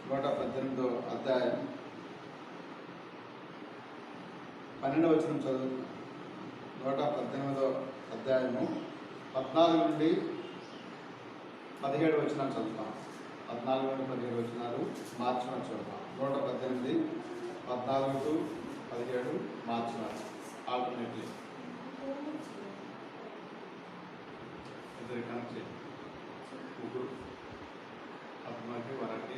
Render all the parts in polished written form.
118 అధ్యాయం 12వ వచనం చదువుతున్నాం. 118వ అధ్యాయము 14 నుండి 17 వచనాలు చదువుతాం. 14 నుండి 17 వచనాలు మార్చిన చదువుతాం. 118 14 టు 17 మార్చిన ఆల్టర్నేట్లీ ఇద్దరు కనెక్ట్ చేయండి. ముగ్గురు అతనికి వరకి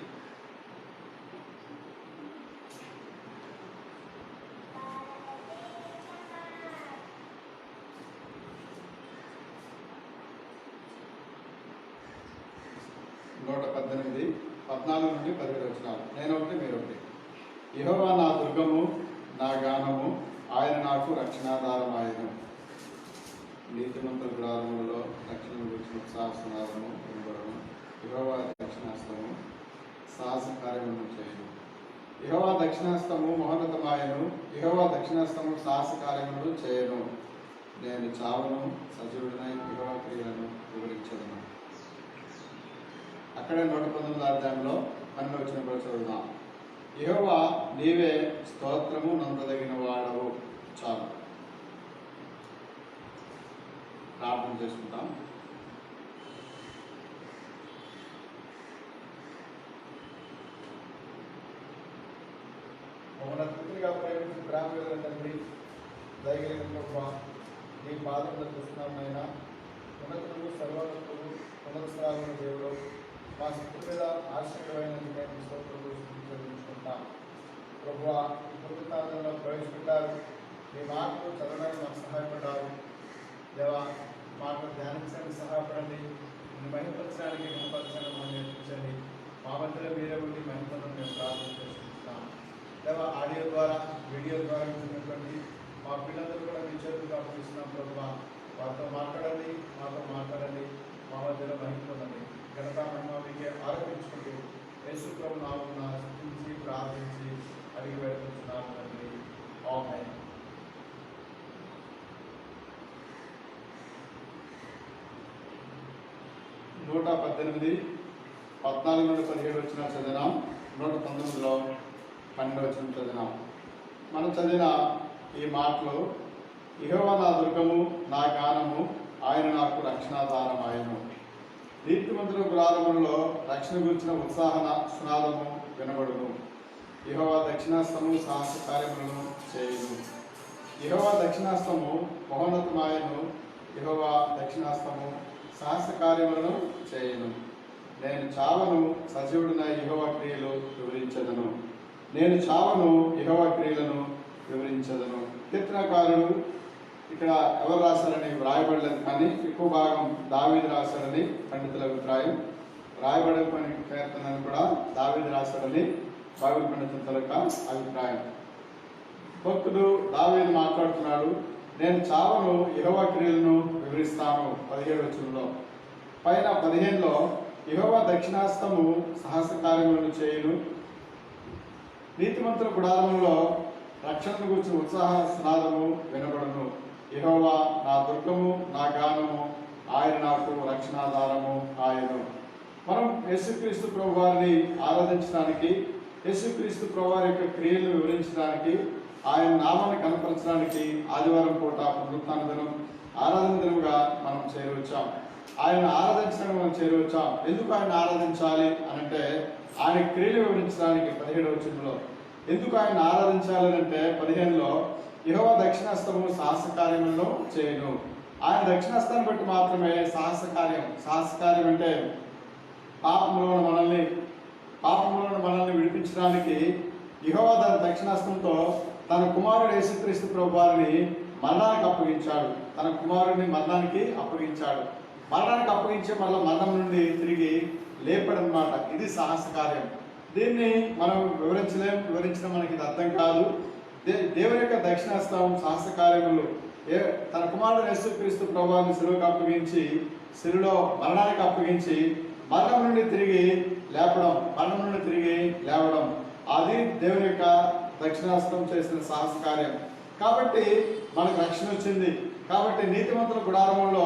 నూట 18 14 నుండి 17 వచనాలు. నేను ఒకటి మీరు ఒకటి. యెహోవా నా దుర్గము, నా గానము, ఆయన నాకు రక్షణాధారం ఆయను. నీతిమంతుల గుడారములలో రక్షణ గురించిన ఉత్సాహనాదము వినబడము. యెహోవా దక్షిణాస్తము సాహస కార్యములను చేయను. యెహోవా దక్షిణాస్తము మహోన్నతమాయను. యెహోవా దక్షిణాస్తము సాహస కార్యములు చేయను. నేను చావును, సజీవుడినై యెహోవా క్రియలను వివరించదను. అక్కడే 119 అధ్యాయంలో 12 వచనం కూడా చదువుదాం. యెహోవా నీవే స్తోత్రము నందదగిన వాడవు. చాలు, ప్రార్థన చేసుకుంటాం. మమ్మల్ని తృప్తిగా ప్రేమించి ప్రేమ తండ్రి, దయగలిగిన ప్రభా, నీ పాదములు చూస్తున్నామైనా ఉన్నతులు సర్వోన్నతులు పునరుత్సాహమైన దేవుడు, మా స్థితి మీద ఆశ్చర్యమైన మేము స్తోత్రాలు చెల్లించుకుంటాం. ప్రభువా, ఈ పునరుత్థానంలో ప్రవేశపెట్టారు. మీ మాటలు చదవడానికి మాకు సహాయపడ్డారు. దేవా, మాటలు ధ్యానించడానికి సహాయపడండి. మీ మహిమపరచడానికి మహిమపరచడానికి మనం నేర్పించండి. మా మధ్యలో మీరే ఉండి మహిమను మేము ప్రార్థన చేసుకుంటున్నాం. దేవా, ఆడియో ద్వారా వీడియో ద్వారా వింటున్నటువంటి మా పిల్లలందరూ కూడా మీ చేతులకు అప్పగిస్తున్నాం. ప్రభువా, వారితో మాట్లాడండి, మాతో మాట్లాడండి, మా మధ్యలో మహిమపడండి. ఘనత మహిమ మీకే ఆరోపించుకుంటూ యేసు ప్రభు నామమున స్తుతించి ప్రార్థించి అడిగి వేడుకుంటున్నాను తండ్రి. ఆమేన్. నూట 18 14 నుండి 17 వచ్చిన చదివినాం. 119లో 12 వచ్చిన చదివినాం. మనం చదివిన ఈ మాటలు, యెహోవా నా దుర్గము, నా గానము, ఆయన నాకు రక్షణాధారం ఆయను. నీతిమంతుల గుడారములలో రక్షణ గురించిన ఉత్సాహన సునాదము వినబడును. యెహోవా దక్షిణాస్తము సాహస కార్యములను చేయును. యెహోవా దక్షిణాస్తము మహోన్నతమాయను. యెహోవా దక్షిణాస్తము సాహస కార్యములను చేయును. నేను చావను, సజీవుడిన యెహోవా క్రియలు వివరించదను. నేను చావను, యెహోవా క్రియలను వివరించదను. కీర్తనకారుడు ఇక్కడ ఎవరు రాశారని వ్రాయబడలేదు, కానీ ఎక్కువ భాగం దావీదు రాశారని పండితుల అభిప్రాయం. వ్రాయబడని కీర్తనను కూడా దావీదు రాశారని బైబిల్ పండితుల యొక్క అభిప్రాయం. భక్తుడు దావీదు మాట్లాడుతున్నాడు. నేను చావను, యెహోవా క్రియలను వివరిస్తాను. 17 వచనంలో. పైన 15లో యెహోవా దక్షిణాస్తము సాహస కార్యములను చేయును. నీతిమంతుల గుడారములో రక్షణ గురించి ఉత్సాహ స్నాదము వినబడును. యెహోవా నా దుర్గము, నా గానము, ఆయన నాకు రక్షణాధారము ఆయను. మనం యేసుక్రీస్తు ప్రభు వారిని ఆరాధించడానికి, యేసుక్రీస్తు ప్రభు వారి యొక్క క్రియలను వివరించడానికి, ఆయన నామాన్ని కనపరచడానికి ఆదివారం పూట పునరుత్థాన దినం ఆరాధన దినముగా మనం చేరవచ్చాం. ఆయన ఆరాధించడానికి మనం చేరవచ్చాం. ఎందుకు ఆయన ఆరాధించాలి అనంటే, ఆయన క్రియలు వివరించడానికి 17వ వచనంలో. ఎందుకు ఆయన ఆరాధించాలి అంటే 15లో యెహోవా దక్షిణాస్తము సాహస కార్యములను చేయను. ఆయన దక్షిణాస్తాన్ని బట్టి మాత్రమే సాహస కార్యం అంటే పాపంలో మనల్ని విడిపించడానికి యెహోవా తన దక్షిణాస్తంతో తన కుమారుడు యేసుక్రీస్తు ప్రభు వారిని మరణానికి అప్పగించాడు. తన కుమారుడిని మరణానికి అప్పగించాడు. మరణానికి అప్పగించే మళ్ళీ మరణం నుండి తిరిగి లేపడనమాట. ఇది సాహస కార్యం. దీన్ని మనం వివరించడం మనకి ఇది అర్థం కాదు. దేవుని యొక్క దక్షిణాస్తం సాహస కార్యములు తన కుమారుడు యేసుక్రీస్తు ప్రభువుని శిలువకు అప్పగించి, శిలువలో మరణానికి అప్పగించి మరణం నుండి తిరిగి లేవడం, అది దేవుని యొక్క దక్షిణాస్తం చేసిన సాహస కార్యం. కాబట్టి మనకు రక్షణ వచ్చింది. కాబట్టి నీతిమంతుల గుడారములో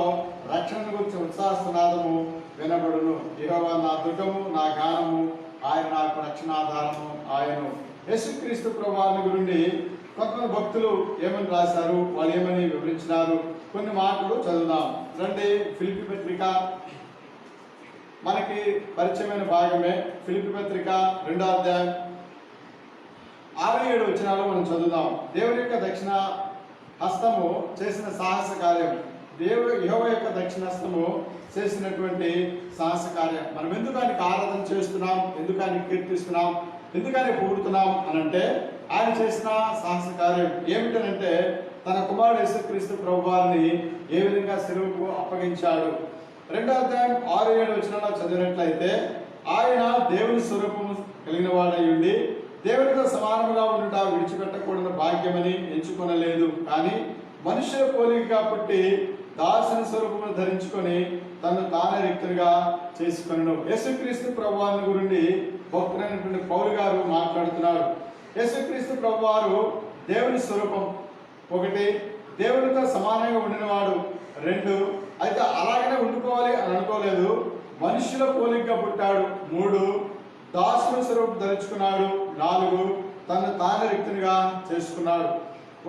రక్షణ గురించి ఉత్సాహనాదము వినబడును. యెహోవా నా దుర్గము, నా గానము, ఆయన నాకు రక్షణాధారము ఆయను. యేసుక్రీస్తు ప్రభువారిని గురించి కొంతమంది భక్తులు ఏమని రాశారు, వాళ్ళు ఏమని వివరించినారు, కొన్ని మాటలు చదువుదాం రండి. ఫిలిప్పీ పత్రిక మనకి పరిచయమైన భాగమే. ఫిలిప్పీ పత్రిక 2వ అధ్యాయం 6-7 వచనాలు మనం చదువుదాం. దేవుని యొక్క దక్షిణ హస్తము చేసిన సాహస కార్యం, యెహోవా యొక్క దక్షిణ హస్తము చేసినటువంటి సాహస కార్యం. మనం ఎందుకు ఆయనకి ఆరాధన చేస్తున్నాం, ఎందుకు ఆయన కీర్తిస్తున్నాం, ఎందుకని పొగుడుతున్నాం అనంటే ఆయన చేసిన సాహస కార్యం ఏమిటనంటే తన కుమారుడు యేసుక్రీస్తు ప్రభువారిని ఏ విధంగా శిలువకు అప్పగించాడు. 2వ అధ్యాయం 6-7 వచనాల్లో చదివినట్లయితే ఆయన దేవుని స్వరూపము కలిగిన వాడై ఉండి దేవునితో సమానముగా ఉండుట విడిచిపెట్టకూడని భాగ్యమని ఎంచుకొనలేదు, కానీ మనుష్యుల పోలికగా పుట్టి దాసుని స్వరూపమును ధరించుకొని తను తానే రిక్తునిగా చేసుకొనెను. యేసుక్రీస్తు ప్రభువారిని గురించి భక్తుడైనటువంటి పౌలు గారు మాట్లాడుతున్నాడు. యేసుక్రీస్తు ప్రభువారు దేవుని స్వరూపం, 1 దేవునితో సమానంగా ఉండినవాడు, 2 అయితే అలాగనే ఉండిపోవాలి అని అనుకోలేదు, మనుషుల పోలికగా పుట్టాడు, 3 దాసుని స్వరూపం ధరించుకున్నాడు, 4 తను తానే రిక్తునిగా చేసుకున్నాడు.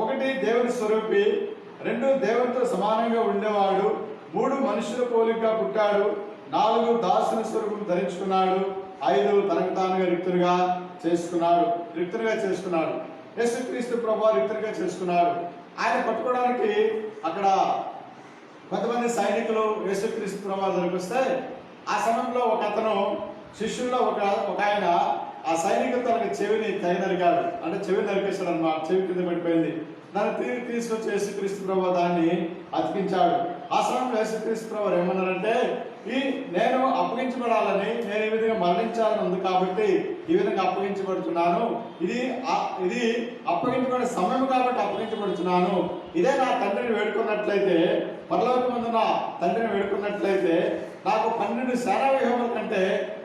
1 దేవుని స్వరూపి, 2 దేవునితో సమానంగా ఉండేవాడు, 3 మనుషుల పోలికగా పుట్టాడు, 4 దాసుని స్వరూపం ధరించుకున్నాడు, 5 తనకు తానుగా రిక్తునిగా చేసుకున్నాడు. యేసుక్రీస్తు ప్రభువు రిక్తునిగా చేసుకున్నాడు. ఆయన పట్టుకోవడానికి అక్కడ కొంతమంది సైనికులు యేసుక్రీస్తు ప్రభువు దగ్గరికి వస్తే ఆ సమయంలో ఒక అతను శిష్యుల్లో ఒక ఆయన ఆ సైనికులు తనకి చెవిని నరికాడు, అంటే చెవి నరికేశాడు అన్నమాట. చెవి కింద పడిపోయింది. దాన్ని తీసుకొచ్చి యేసుక్రీస్తు ప్రభువు దాన్ని అతికించాడు. ఆ సమయంలో యేసుక్రీస్తు ప్రభువు ఏమన్నారంటే నేను అప్పగించబడాలని, నేను ఈ విధంగా మరణించాలని ఉంది కాబట్టి ఈ విధంగా అప్పగించబడుతున్నాను, ఇది అప్పగించబడే సమయం కాబట్టి అప్పగించబడుతున్నాను. ఇదే నా తండ్రిని వేడుకున్నట్లయితే, పరలోకమందున తండ్రిని వేడుకున్నట్లయితే నాకు 12 సేనా వ్యూహముల కంటే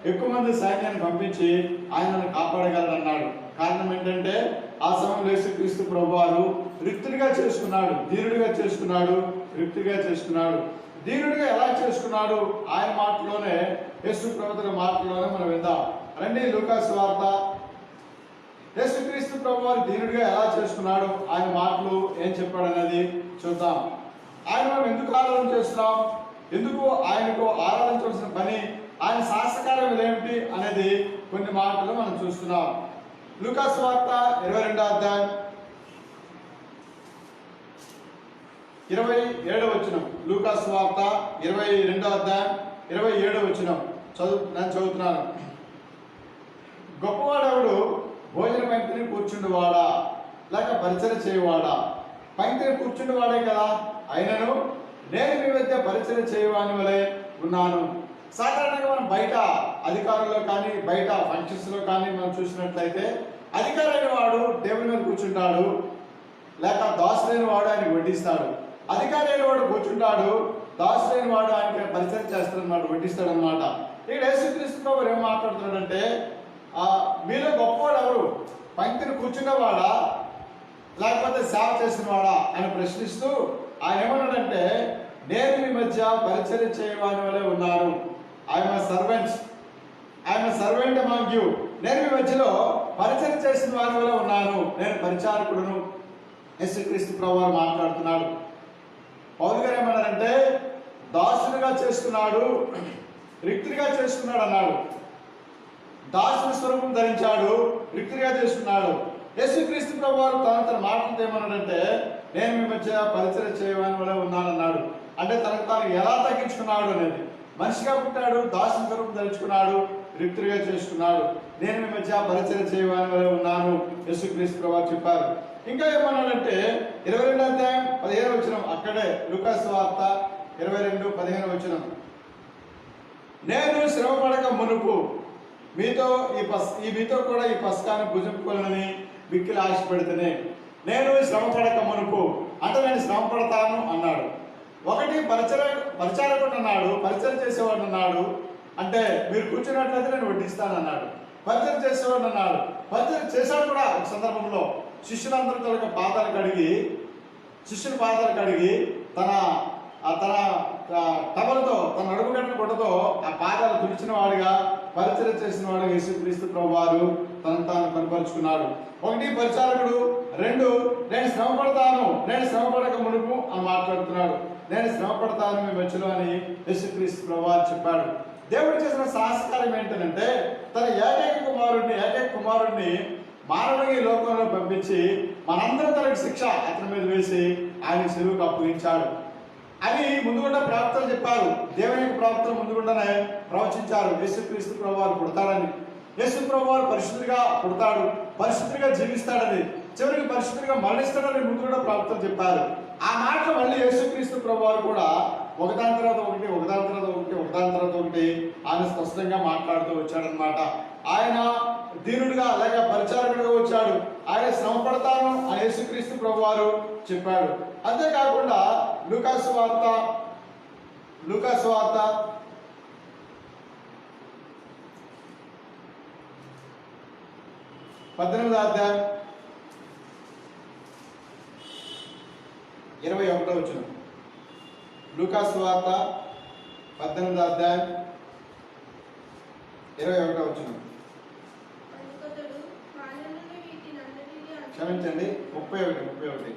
ఎక్కువ మంది సైన్యాన్ని పంపించి ఆయనను కాపాడగలరన్నాడు. కారణం ఏంటంటే ఆ సమయంలో యేసుక్రీస్తు ప్రభువారు రిక్తుడిగా చేసుకున్నాడు, ధీరుడిగా చేసుకున్నాడు, రిక్తుడిగా చేసుకున్నాడు. ధీరుడిగా ఎలా చేసుకున్నాడు ఆయన మాటలోనే, యేసు ప్రభువుల మాటలోనే మనం విందాం రండి. లూకా సువార్త యేసుక్రీస్తు ప్రభువారు ధీరుడిగా ఎలా చేసుకున్నాడు, ఆయన మాటలు ఏం చెప్పాడు అనేది చూద్దాం. ఆయన మనం ఎందుకు ఆరాధన చేస్తున్నాం, ఎందుకు ఆయనకు ఆరాధించవలసిన పని, ఆయన శాస్త్రకార్యం ఏమిటి అనేది కొన్ని మాటలు మనం చూస్తున్నాం. లూకా సువార్త 22వ అధ్యాయం 27వ వచనం. లూకా సువార్త 22వ అధ్యాయం 27వ వచనం నేను చదువుతున్నాను. గొప్పవాడెవడు భోజన పంక్తిని కూర్చుండువాడా లేక పరిచయం చేయవాడా? పంక్తిని కూర్చుండువాడే కదా, అయినను నేను మీ మధ్య పరిచయం చేయవాని వలె ఉన్నాను. సాధారణంగా మనం బయట అధికారుల్లో కానీ బయట ఫంక్షన్స్లో కానీ మనం చూసినట్లయితే అధికారైన వాడు టేబుల్ మీద కూర్చుంటాడు, లేక దాసులైన వాడు ఆయనకు వడ్డిస్తాడు. అధికారి అయిన వాడు కూర్చుంటాడు, దాసులైన వాడు ఆయనకి పరిచయం చేస్తాడన్నమాట, వడ్డిస్తాడు అనమాట. ఇక్కడ యేసుక్రీస్తు ప్రభువు ఏం మాట్లాడుతున్నాడంటే మీలో గొప్పవాడు ఎవరు, పంక్తిని కూర్చున్నవాడా లేకపోతే సేవ చేసిన వాడా అని ప్రశ్నిస్తూ ఆయన ఏమన్నాడంటే నేను మీ మధ్య పరిచయం చేయవాని వలె ఉన్నాను. I'm servant among you. నేను మీ మధ్యలో పరిచయం చేసిన వారి వల్ల ఉన్నాను, నేను పరిచారకుడును. యేసుక్రీస్తు ప్రభువు మాట్లాడుతున్నాడు. పౌలు గారు ఏమన్నారంటే దాసునిగా చేసుకున్నాడు, రిక్తుడిగా చేసుకున్నాడు అన్నాడు. దాసుని స్వరూపం ధరించాడు, రిక్తుడిగా చేసుకున్నాడు. యేసుక్రీస్తు ప్రభువు తన మాటలతో ఏమన్నాడంటే నేను మీ మధ్య పరిచయం చేయవాని వల్ల ఉన్నానన్నాడు. అంటే తనకు తాను ఎలా తగ్గించుకున్నాడు అనేది. మనిషిగా పుట్టాడు, దాసుని స్వరూపం ధరించుకున్నాడు, రిక్తుడిగా చేసుకున్నాడు. నేను మీ మధ్య పరిచయం చేయవాని వల్ల ఉన్నాను యేసుక్రీస్తు ప్రభువు చెప్పారు. ఇంకా ఏమన్నాడంటే 22వ అధ్యాయం 15వ వచనం, అక్కడే లూకా సువార్త 22:15వ వచనం. నేను శ్రమపడక మునుపు మీతో కూడా ఈ పస్కాను భుజింపుకోవాలని మిక్కిలి ఆశపడితేనే. నేను శ్రమపడక మునుపు అంటే నేను శ్రమ పడతాను అన్నాడు. ఒకటి పరిచారకుడు అన్నాడు, పరిచయం చేసేవాడు అన్నాడు, అంటే మీరు కూర్చున్నట్లయితే నేను వడ్డిస్తాను అన్నాడు. పరిచయం చేసేవాడు అన్నాడు, పరిచయం చేశాడు కూడా. ఒక సందర్భంలో శిష్యులందరితో పాదాలు కడిగి తన టవల్తో తన అడుగుగట్టిన గుడ్డతో ఆ పాదాలు తుడిచిన వాడిగా పరిచయం చేసిన వాడు యేసుక్రీస్తు ప్రభువారు తను తాను కనపరుచుకున్నాడు. ఒకటి పరిచారకుడు, రెండు నేను శ్రమ పడతాను, నేను శ్రమ పడక మునుపు అని మాట్లాడుతున్నాడు. నేను శ్రమ పడతాను మీ మధ్యలో అని యేసుక్రీస్తు ప్రభువారు చెప్పాడు. దేవుడు చేసిన సాహసకార్యం ఏంటంటే తన ఏకైక కుమారుడిని మానవుని లోకంలో పంపించి మనందరం తనకి శిక్ష అతని మీద వేసి ఆయన శిలువకు అప్పగించాడు అని ముందుగుండా ప్రవక్తలు చెప్పారు. దేవుని యొక్క ప్రవక్తలు ముందుగుండానే ప్రవచించారు యేసుక్రీస్తు ప్రభువారు పుడతాడని. యేసు ప్రభువారు పరిశుద్ధుడిగా పుడతాడు, పరిశుద్ధుడిగా జీవిస్తాడని, చివరికి పరిశుద్ధుడిగా మరణిస్తాడని ముందుగుండా ప్రవక్తలు చెప్పారు. ఆ మాట మళ్ళీ యేసుక్రీస్తు ప్రభువారు కూడా ఒకదాని తర్వాత ఒకటి ఆయన స్పష్టంగా మాట్లాడుతూ వచ్చాడనమాట. ఆయన దీనుడిగా లేక పరిచారకుడిగా వచ్చాడు. ఆయన శ్రమ పడతాను అని యేసుక్రీస్తు ప్రభువారు చెప్పాడు. అంతేకాకుండా లూకాసు వార్త 18వ అధ్యాయం 21వ వచనం. లూకాసు వార్త 18వ అధ్యాయం 21వ వచనం. క్షమించండి, 31.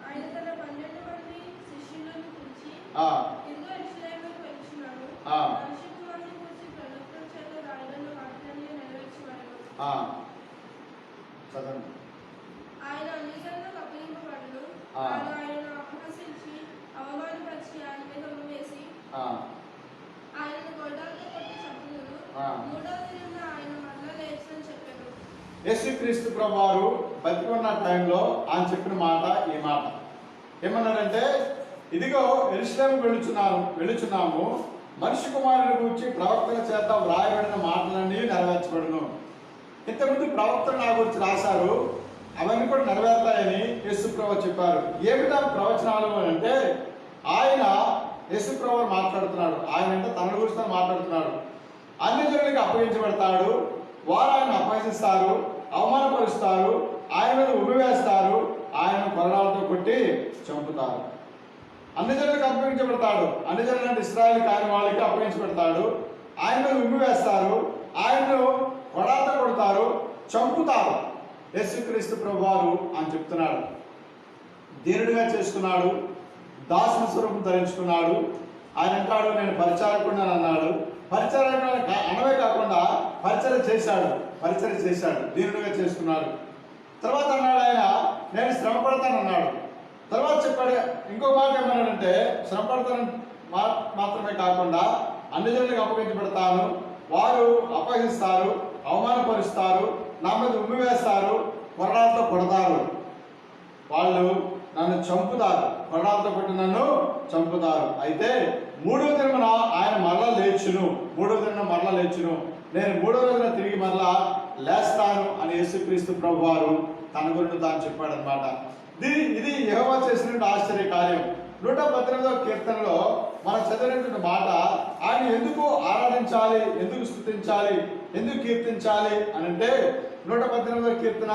ఆయన తన 12 మంది శిష్యులను పిలిచి ఇదిగో యెరూషలేముకు వెళ్తున్నాను, మనుష్య కుమారుని గురించి ప్రవక్తల చేత రాయబడిన వాక్యాన్ని నెరవేర్చువాడెవరు? చదవండి. ఆయన అన్యజనులకు అప్పగింపబడును, వారు ఆయనను అపహసించి అవమానపరిచి ఆయన మీద ఉమ్మివేసి ఆయనను గొడ్డలితో కొట్టి చంపుదురు. 3వ దినమున ఆయన మరలా లేచునని చెప్పారు. యేసుక్రీస్తు ప్రభువారు బతికున్న టైంలో ఆయన చెప్పిన మాట ఈ మాట ఏమన్నారంటే, ఇదిగో యెరూషలేముకు వెళ్ళుచున్నాము, మనిషి కుమారుని గురించి ప్రవక్తల చేత వ్రాయబడిన మాటలన్నీ నెరవేర్చబడును. ఇంతకుముందు ప్రవక్తలు నా గురించి రాశారు, అవన్నీ కూడా నెరవేరుతాయని యేసు ప్రభువు చెప్పారు. ఏమిటా ప్రవచనాలు అని అంటే, ఆయన యేసు ప్రభువు మాట్లాడుతున్నాడు. ఆయన అంటే తన గురించి మాట్లాడుతున్నాడు. అన్ని జనులకి అప్పగించబడతాడు, వారు ఆయన అపహసిస్తారు, అవమానపరుస్తారు, ఆయన మీద ఉమ్మివేస్తారు, ఆయన కొరడాలతో కొట్టి చంపుతారు. అన్ని జనులకు అప్పగించబడతాడు. అన్ని జనులు అంటే ఇశ్రాయేలు కాని వాళ్ళకి అప్పగించబడతాడు. ఆయన మీద ఉమ్మివేస్తారు, ఆయనను కొరడాలతో కొడతారు, చంపుతారు. యేసుక్రీస్తు ప్రభువారు అని చెప్తున్నాడు. దీనుడిగా చేసుకున్నాడు, దాసుని స్వరూపం ధరించుకున్నాడు. ఆయన అంటాడు నేను పరిచారకుడిని అన్నాడు. పరిచయం అనవే కాకుండా పరిచయం చేశాడు, దీనుడిగా చేసుకున్నాడు. తర్వాత అన్నాడు ఆయన నేను శ్రమ పడతాను అన్నాడు. తర్వాత చెప్పాడు ఇంకో మాట ఏమన్నాడంటే, శ్రమ పడతాను మాత్రమే కాకుండా అన్ని జనులకు అప్పగించబడతాను, వారు అపహసిస్తారు, అవమానపరుస్తారు, నా మీద ఉమ్మివేస్తారు, కొరడాలతో కొడతారు, వాళ్ళు నన్ను చంపుతారు, కొరడాలతో కొట్టి నన్ను చంపుతారు. అయితే 3వ దినమున ఆయన మరలా లేచును, నేను 3వ రోజున తిరిగి మరలా లేస్తాను అని యేసుక్రీస్తు ప్రభువారు తన గురించి తాను చెప్పాడనమాట. ఇది యెహోవా చేసినటువంటి ఆశ్చర్య కార్యం. 118వ కీర్తనలో మనం చదివినటువంటి మాట, ఆయన ఎందుకు ఆరాధించాలి, ఎందుకు స్తుతించాలి, ఎందుకు కీర్తించాలి అని అంటే 118వ కీర్తన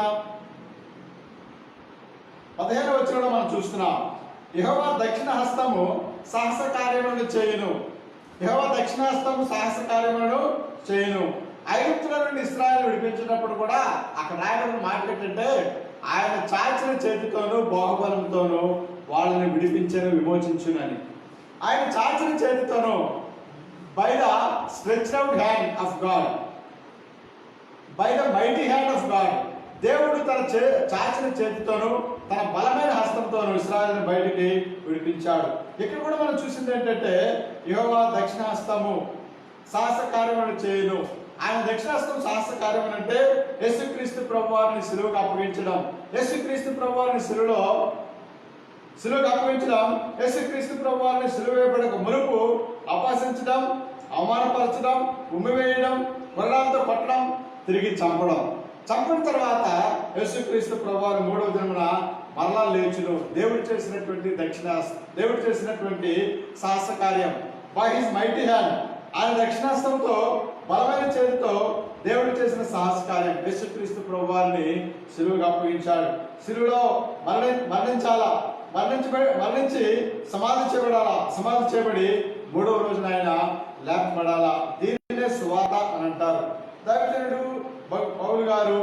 15వ వచనంలో మనం చూస్తున్నాం. యెహోవా దక్షిణ హస్తము సాహస కార్యములను చేయును. యెహోవా దక్షిణ హస్తము సాహస కార్యములను చేయును. ఐగుప్తుల నుండి ఇశ్రాయేలు విడిపించినప్పుడు కూడా అక్కడ రాయబడిన మాట ఏంటంటే, ఆయన చాచిన చేతితోనూ బాహుబలంతోనూ వాళ్ళని విమోచించునని. ఆయన చాచిన చేతితోనూ, by the stretched out hand of God, by the mighty hand of God, దేవుడు తన చాచిన చేతితోనూ తన బలమైన హస్తంతోనూ ఇశ్రాయేలును బయటికి విడిపించాడు. ఇక్కడ కూడా మనం చూసింది ఏంటంటే, యెహోవా దక్షిణ హస్తము సాహస కార్యములను చేయును. ఆయన దక్షిణాస్తం సాహస కార్యం అంటే యేసుక్రీస్తు ప్రభువారిని సిలువకు అప్పగించడం. యేసుక్రీస్తు ప్రభువారిని సిలువకు అప్పగించడం, యేసుక్రీస్తు ప్రభువారిని సిలువ వేయబడక మునుపు అపహసించడం, అవమానపరచడం, ఉమ్మివేయడం, కొరడాలతో కొట్టడం, తిరిగి చంపిన తర్వాత యేసుక్రీస్తు ప్రభువారు 3వ దినమున మరలా లేచును. దేవుడు చేసినటువంటి సాహస కార్యం బై హిస్ మైటీ హ్యాండ్, ఆయన దక్షిణాస్తంతో బలమైన చేతితో దేవుడు చేసిన సాహస కార్యం. యేసుక్రీస్తు ప్రభువారిని సిలువకు అప్పగించాడు. సిలువలో మరణించి సమాధి చేయబడి మూడవ రోజున ఆయన లేపబడాలా. దీనినే సువార్త అని అంటారు. దైవజనుడు పౌలు గారు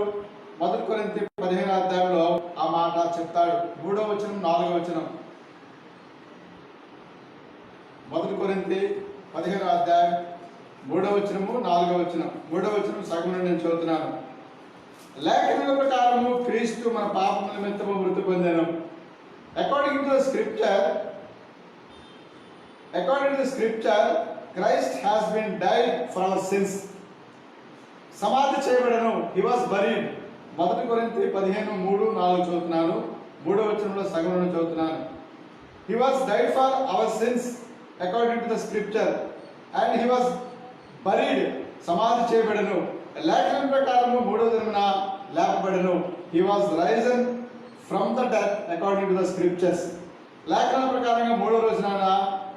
1 కొరింథీ 15వ అధ్యాయంలో ఆ మాట చెప్తాడు. 3వ వచనం 4వ వచనం. 1 కొరింథీ 15వ అధ్యాయం 3వ వచనము 4వ వచనం. 3వ వచనం సగం నుండి నేను చదువుతున్నాను. లేఖనముల ప్రకారము క్రీస్తు మన పాపముల నిమిత్తము మృతి పొందెను. According to the scripture, Christ has been died for our sins. సమాధి చేయబడను. He was buried. 1 కొరింథీ 15:3-4 చదువుతున్నాను. 3వ వచనంలో సగం నుండి చదువుతున్నాను. He was died for our sins according to the scripture and he was buried. సమాధి చేయబడను. లేఖనం ప్రకారము 3వ దినమున లేపబడను. He was risen from the dead according to the scriptures. లేఖనం ప్రకారంగా 3వ రోజున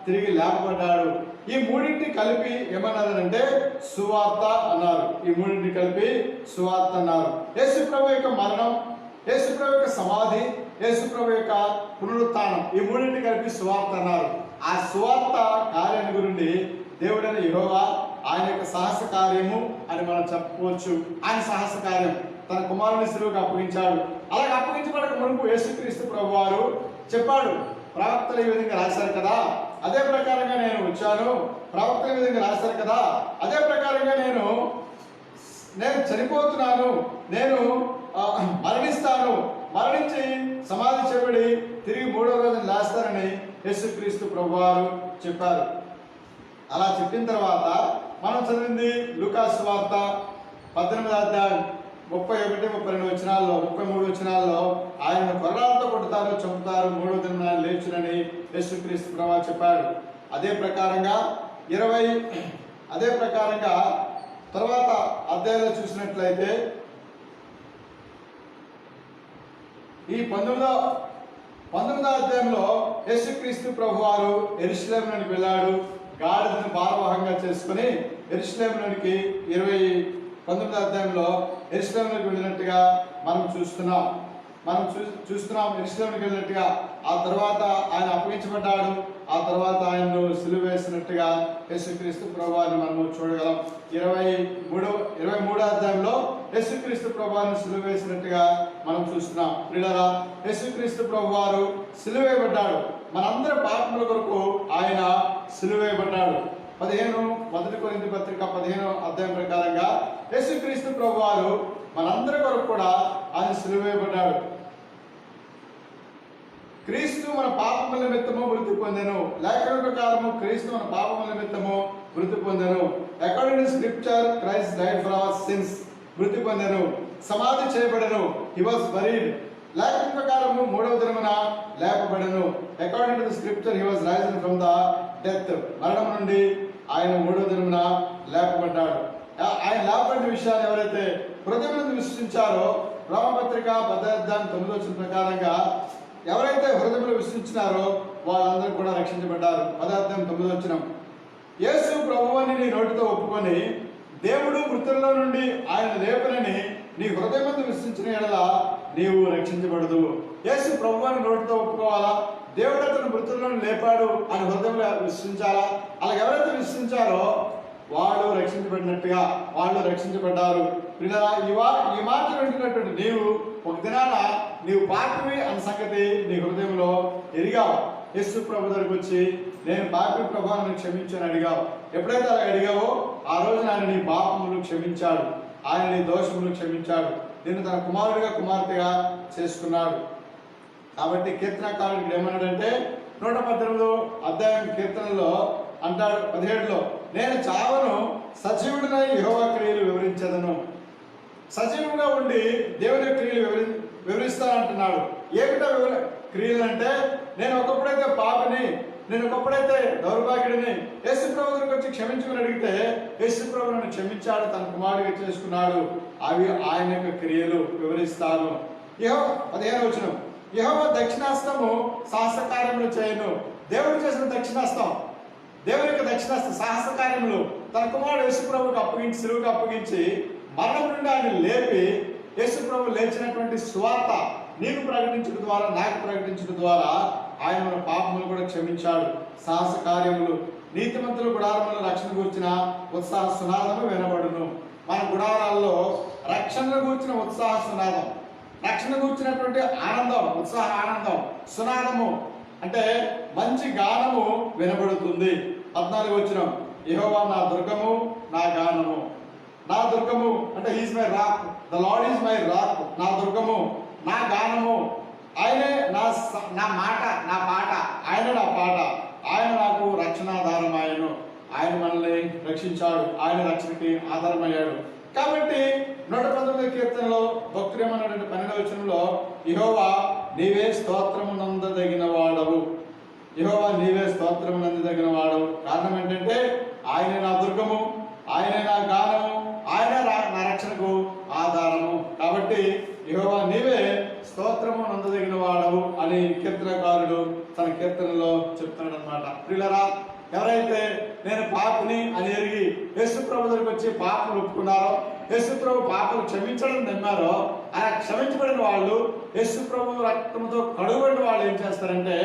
తిరిగి లేపబడ్డాడు. ఈ మూడింటిని కలిపి ఏమన్నారంటే సువార్త అన్నారు. ఈ మూడింటిని కలిపి సువార్త అన్నారు. యేసు ప్రభు యొక్క మరణం, యేసు ప్రభు యొక్క సమాధి, యేసు ప్రభు యొక్క పునరుత్థానం, ఈ మూడింటిని కలిపి సువార్త అన్నారు. ఆ సువార్త కార్యాన్ని గురించి దేవుడైన యెహోవా ఆయన యొక్క సాహస కార్యము అని మనం చెప్పుకోవచ్చు. ఆయన సాహస కార్యం తన కుమారుని శిలువకు అప్పగించాడు. అలాగే అప్పగించబడక మునుపు యేసుక్రీస్తు ప్రభు వారు చెప్పాడు, ప్రవక్తలు ఈ విధంగా రాశారు కదా, అదే ప్రకారంగా నేను వచ్చాను. ప్రవక్తలు ఈ విధంగా రాశారు కదా, అదే ప్రకారంగా నేను చనిపోతున్నాను, నేను మరణిస్తాను, మరణించి సమాధి చేయబడి తిరిగి 3వ రోజున లేస్తానని యేసుక్రీస్తు ప్రభువారు చెప్పారు. అలా చెప్పిన తర్వాత మనం చదివింది లూకా సువార్త 18వ అధ్యాయం 31, 32 వచనాల్లో, 33 వచనాల్లో ఆయన కొరడాలతో కొడతారు, చంపుతారు, 3వ దినాన లేచునని యేసుక్రీస్తు ప్రభువు చెప్పాడు. అదే ప్రకారంగా తర్వాత అధ్యాయంలో చూసినట్లయితే ఈ 19వ అధ్యాయంలో యేసుక్రీస్తు ప్రభువారు యెరూషలేములోనికి వెళ్ళాడు. గాడిదను భారవాహంగా చేసుకుని యెరూషలేములోనికి 19వ అధ్యాయంలో యెరూషలేములోకి వెళ్ళినట్టుగా మనం చూస్తున్నాం. యెరూషలేములోకి వెళ్ళినట్టుగా. ఆ తర్వాత ఆయన అప్పగించబడ్డాడు. ఆ తర్వాత ఆయన్ను సిలువ వేసినట్టుగా యేసుక్రీస్తు ప్రభువారిని మనము చూడగలం. 23వ అధ్యాయంలో యేసుక్రీస్తు ప్రభువారిని సిలువ వేసినట్టుగా మనం చూస్తున్నాం. ప్రియులారా, యేసుక్రీస్తు ప్రభువారు సిలువ వేయబడ్డాడు. మనందరి పాపముల కొరకు ఆయన సిలువ వేయబడ్డాడు. 1 కొరింథీ పత్రిక 15వ అధ్యాయం ప్రకారంగా యేసుక్రీస్తు ప్రభువారు మనందరి కొరకు కూడా ఆయన సిలువ వేయబడ్డాడు. క్రీస్తు మన పాపముల నిమిత్తము మృతి పొందెను. లేఖనం ప్రకారము క్రీస్తు మన పాపముల నిమిత్తము మృతి పొందెను. According to scripture Christ died for our sins. మృతి పొందెను, సమాధి చేయబడెను. He was buried. లేఖనం ప్రకారము 3వ దినమున లేపబడెను. According to the scripture he was risen from the death. మరణం నుండి ఆయన 3వ దినమున లేపబడ్డాడు. ఆయన లేపబడిన విషయాన్ని ఎవరైతే హృదయం విశ్వసించారో, రోమపత్రిక 10వ అధ్యాయం 9వ వచనం ప్రకారంగా ఎవరైతే హృదయంలో విశ్వసించినారో వాళ్ళందరూ కూడా రక్షించబడ్డారు. 10వ అధ్యాయం 9వ వచనం. యేసు ప్రభువుని నీ నోటితో ఒప్పుకొని దేవుడు మృతుల్లో నుండి ఆయన లేపనని నీ హృదయమందు విశ్వసించిన యెడల నీవు రక్షించబడదు. యేసు ప్రభువుని నోటితో ఒప్పుకోవాలా, దేవుడు అతను మృతుల్లో లేపాడు అని హృదయంలో విశ్వసించాలా. అలా ఎవరైతే విశ్వసించారో వాళ్ళు రక్షించబడినట్టుగా వాళ్ళు రక్షించబడ్డారు. ఈ మాట వింటున్నటువంటి నీవు ఒక దినాన నీవు పాపివి అన్న సంగతి నీ హృదయంలో ఎరిగావు. యేసు ప్రభు దగ్గరికి వచ్చి నేను పాపి ప్రభువును క్షమించని అడిగావు. ఎప్పుడైతే అలా అడిగావో ఆ రోజున ఆయన నీ పాపములు క్షమించాడు, ఆయన నీ దోషములు క్షమించాడు, నిన్ను తన కుమారుడిగా కుమార్తెగా చేసుకున్నాడు. కాబట్టి కీర్తనకారుడు ఏమన్నాడంటే 118వ అధ్యాయం కీర్తనలో అంటాడు 17లో, నేను చావను, సజీవుడినై యెహోవా క్రియలు వివరించదను. సజీవుగా ఉండి దేవుని క్రియలు వివరిస్తానంటున్నాడు. ఏమిటో క్రియలు అంటే, నేను ఒకప్పుడైతే పాపిని, నేను ఒకప్పుడైతే దౌర్భాగ్యుడిని, యేసు ప్రభు దగ్గరికి వచ్చి క్షమించుకుని అడిగితే యేసు ప్రభు నన్ను క్షమించాడు, తన కుమారుడిగా చేసుకున్నాడు. అవి ఆయన యొక్క క్రియలు వివరిస్తాను. 15వ వచనం, యెహోవా దక్షిణాస్తము సాహస కార్యములు చేయను. దేవుడు చేసిన దక్షిణాస్తం, దేవుని యొక్క దక్షిణాస్తం సాహస కార్యములు తన కుమారుడు యేసు ప్రభువుకు అప్పగించి, సిలువకు అప్పగించి మరణం నుండి ఆయన లేపి యేసు ప్రభు లేచినటువంటి సువార్త నీకు ప్రకటించడం ద్వారా, నాకు ప్రకటించడం ద్వారా ఆయన మన పాపములు కూడా క్షమించాడు. సాహస కార్యములు నీతిమంతుల గుడారముల రక్షణ గూర్చిన ఉత్సాహ సునాదము వినబడును. మన గుడారాల్లో రక్షణ గూర్చిన ఉత్సాహ సునాదం, రక్షణ గూర్చినటువంటి ఆనందం, ఉత్సాహ ఆనందం, సునాదము అంటే మంచి గానము వినబడుతుంది. 14 వచనం, యెహోవా నా దుర్గము నా గానము. నా దుర్గము అంటే he's my rock, the lord is my rock. నా దుర్గము నా గానము, ఆయనే నా మాట, నా పాట, ఆయన నా పాట, ఆయన నాకు రక్షణాధారం. ఆయన మనల్ని రక్షించాడు, ఆయన రక్షణకి ఆధారమయ్యాడు. కాబట్టి 119 కీర్తనలో భక్తుడు ఏమన్నాడంటే 12వ వచనంలో, యెహోవా నీవే స్తోత్రమునందదగిన వాడవు, యెహోవా నీవే స్తోత్రమునందదగిన వాడవు. కారణం ఏంటంటే ఆయనే నా దుర్గము, ఆయనే నా గానము, ఆయనే నా రక్షణకు ఆధారము. కాబట్టి యెహోవా నీవే స్తోత్రము నందదగిన వాడవు అని కీర్తనకారుడు తన కీర్తనలో చెప్తున్నాడు అనమాట. ప్రియులరా, ఎవరైతే నేను పాపిని అని ఎరిగి యేసు ప్రభు దగ్గరికి వచ్చి పాపలు ఒప్పుకున్నారో, యేసు ప్రభు పాపలు క్షమించడం నమ్మారో, అలా క్షమించబడిన వాళ్ళు, యేసు ప్రభు రక్తంతో కడుగుబడిన వాళ్ళు ఏం చేస్తారంటే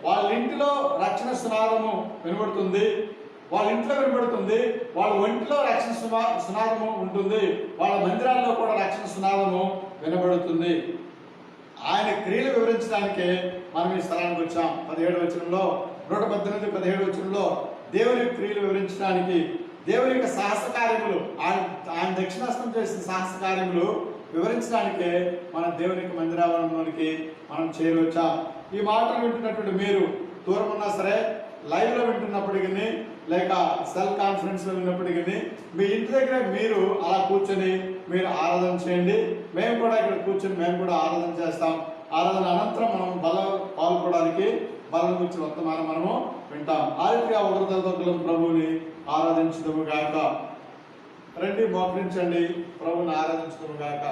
వాళ్ళ ఇంటిలో రక్షణ సునాదము వినబడుతుంది, వాళ్ళ ఇంట్లో వినబడుతుంది, వాళ్ళ ఒంటిలో రక్షణ సునాదము ఉంటుంది, వాళ్ళ మందిరాల్లో కూడా రక్షణ సునాదము వినబడుతుంది. ఆయన క్రియలు వివరించడానికే మనం ఈ స్థలానికి వచ్చాం. 17వ వచనంలో, 118, 17వ వచనంలో దేవుని క్రియలు వివరించడానికి, దేవుని యొక్క సాహస కార్యములు, ఆయన దక్షిణాస్తం చేసిన సాహస కార్యములు వివరించడానికే మన దేవుని యొక్క మందిరావరణంలోనికి మనం చేరవచ్చాం. ఈ మాటలు వింటున్నటువంటి మీరు దూరం ఉన్నా సరే, లైవ్ లో వింటున్నప్పటికీ లేక సెల్ కాన్ఫరెన్స్ లో విన్నప్పటికీ మీ ఇంటి దగ్గర మీరు అలా కూర్చొని మీరు ఆరాధన చేయండి. మేము కూడా ఇక్కడ కూర్చొని మేము కూడా ఆరాధన చేస్తాం. ఆరాధన అనంతరం మనం పాల్గొనడానికి బలం గురించి వర్తమానం మనము వింటాం. ఆ రీతిగా ఒకరితో ప్రభువుని ఆరాధించుదుము గాక. రండి, మోకరించండి, ప్రభువుని ఆరాధించుదుము గాక.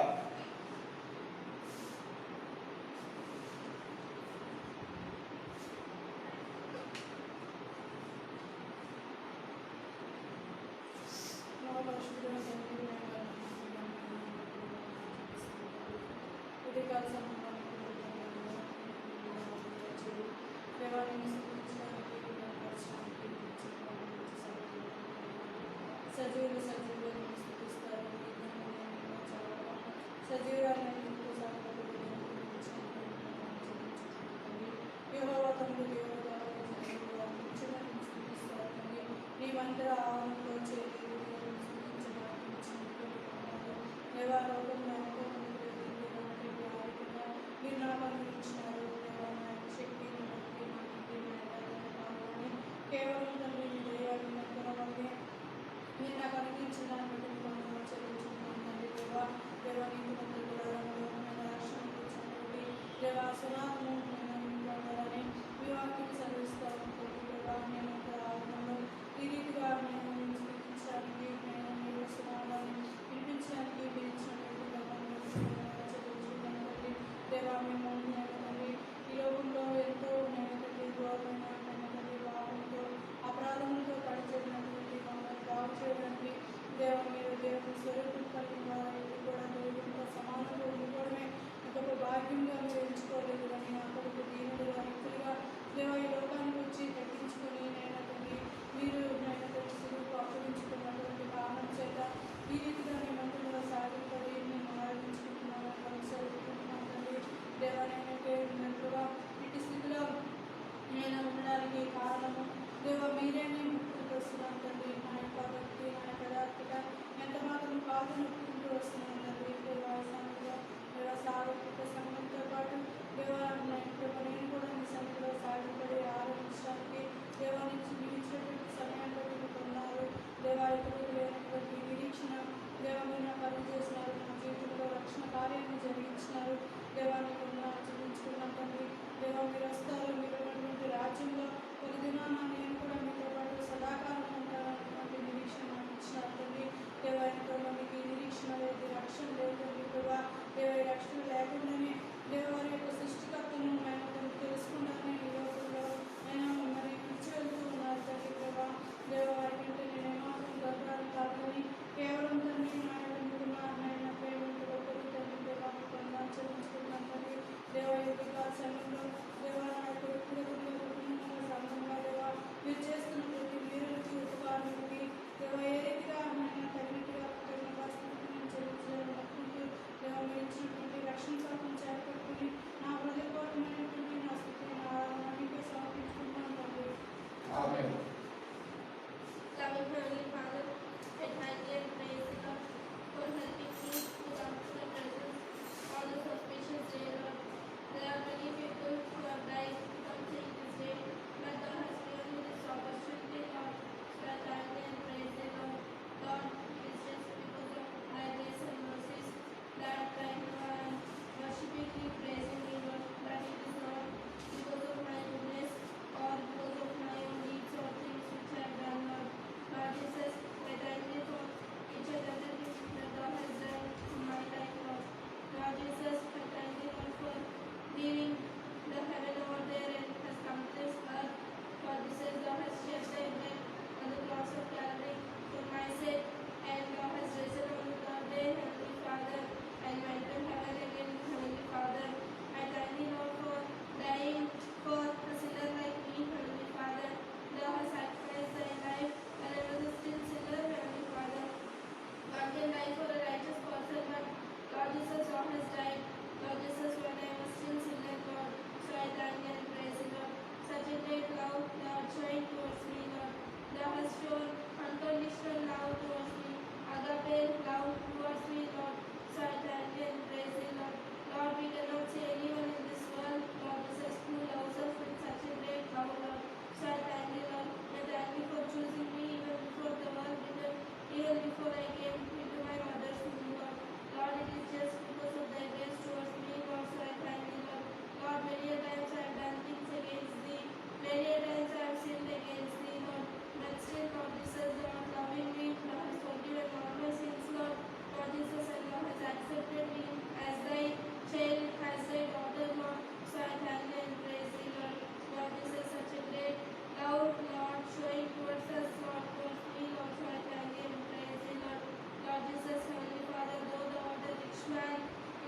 పాటు దేవాలయం కూడా మీ సన్నిధిలో సాగిపడి ఆరాధించడానికి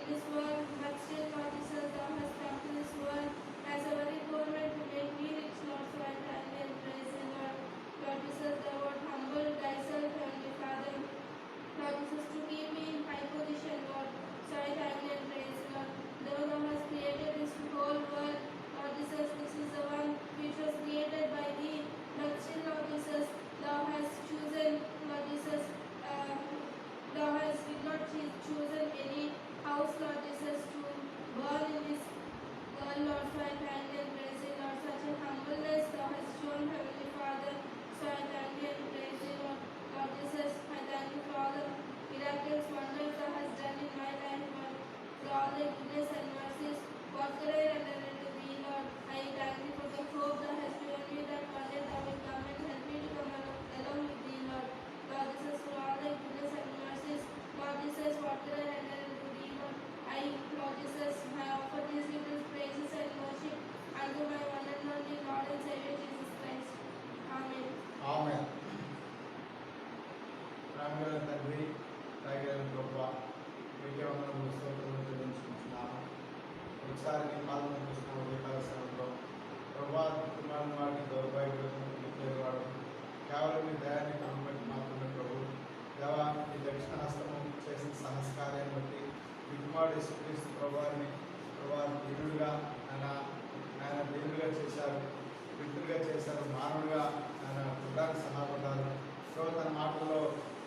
this world, but still, Lord Jesus, thou hast come to this world as a very poor man to make me rich, Lord, so I thank thee and praise thee, Lord. Lord Jesus, thou art humble thyself, Heavenly Father. Lord Jesus, to keep me in high position, Lord, so I thank thee and praise thee, Lord. Though thou hast created this whole world, Lord Jesus, this is the one which was created by thee, but still, Lord Jesus, thou hast chosen, Lord Jesus, thou hast not chosen any house, Lord Jesus, to born in this world, Lord, so I thank thee and praise thee, Lord. Such a humbleness thou hast shown, Heavenly Father, so I thank thee and praise thee, Lord. Lord Jesus, I thank you for all the miracles, wonders thou hast done in my life, Lord, for all the goodness and mercies. What could I render unto thee, Lord? I thank you for the hope thou hast given me, that one day thou wilt come and help me to come along with thee, Lord. Lord Jesus, for all thy goodness and mercies, Lord Jesus, what could I render unto thee, Lord? Lord Jesus, I offer these little praises and worship unto my one and only Lord and Savior Jesus Christ. Amen. ఆమె రామగల తండ్రి రాగల ప్రభువా మీకే వందనములు స్తోత్రములు చెల్లించుకుంటున్నాము. ఒకసారి నీ పాదములు చూసిన ఉదయకాల సమయంలో ప్రభువా కుమారుని వాడిని దౌర్భాగ్యులను వాడు కేవలం మీ దయాన్ని కనుబట్టి మాత్రమే ప్రభు దేవా ఈ దక్షిణ హస్తము చేసిన సహస్కార్యాన్ని బట్టి మీ కుమారుడు యేసుక్రీస్తు ప్రభువారిని దేవుడిగా ఆయన దేవుడిగా చేశారు, మిత్రుడిగా చేశారు, మానవుడిగా ఆయన పుట్టానికి సహాయపడ్డారు. తన మాటల్లో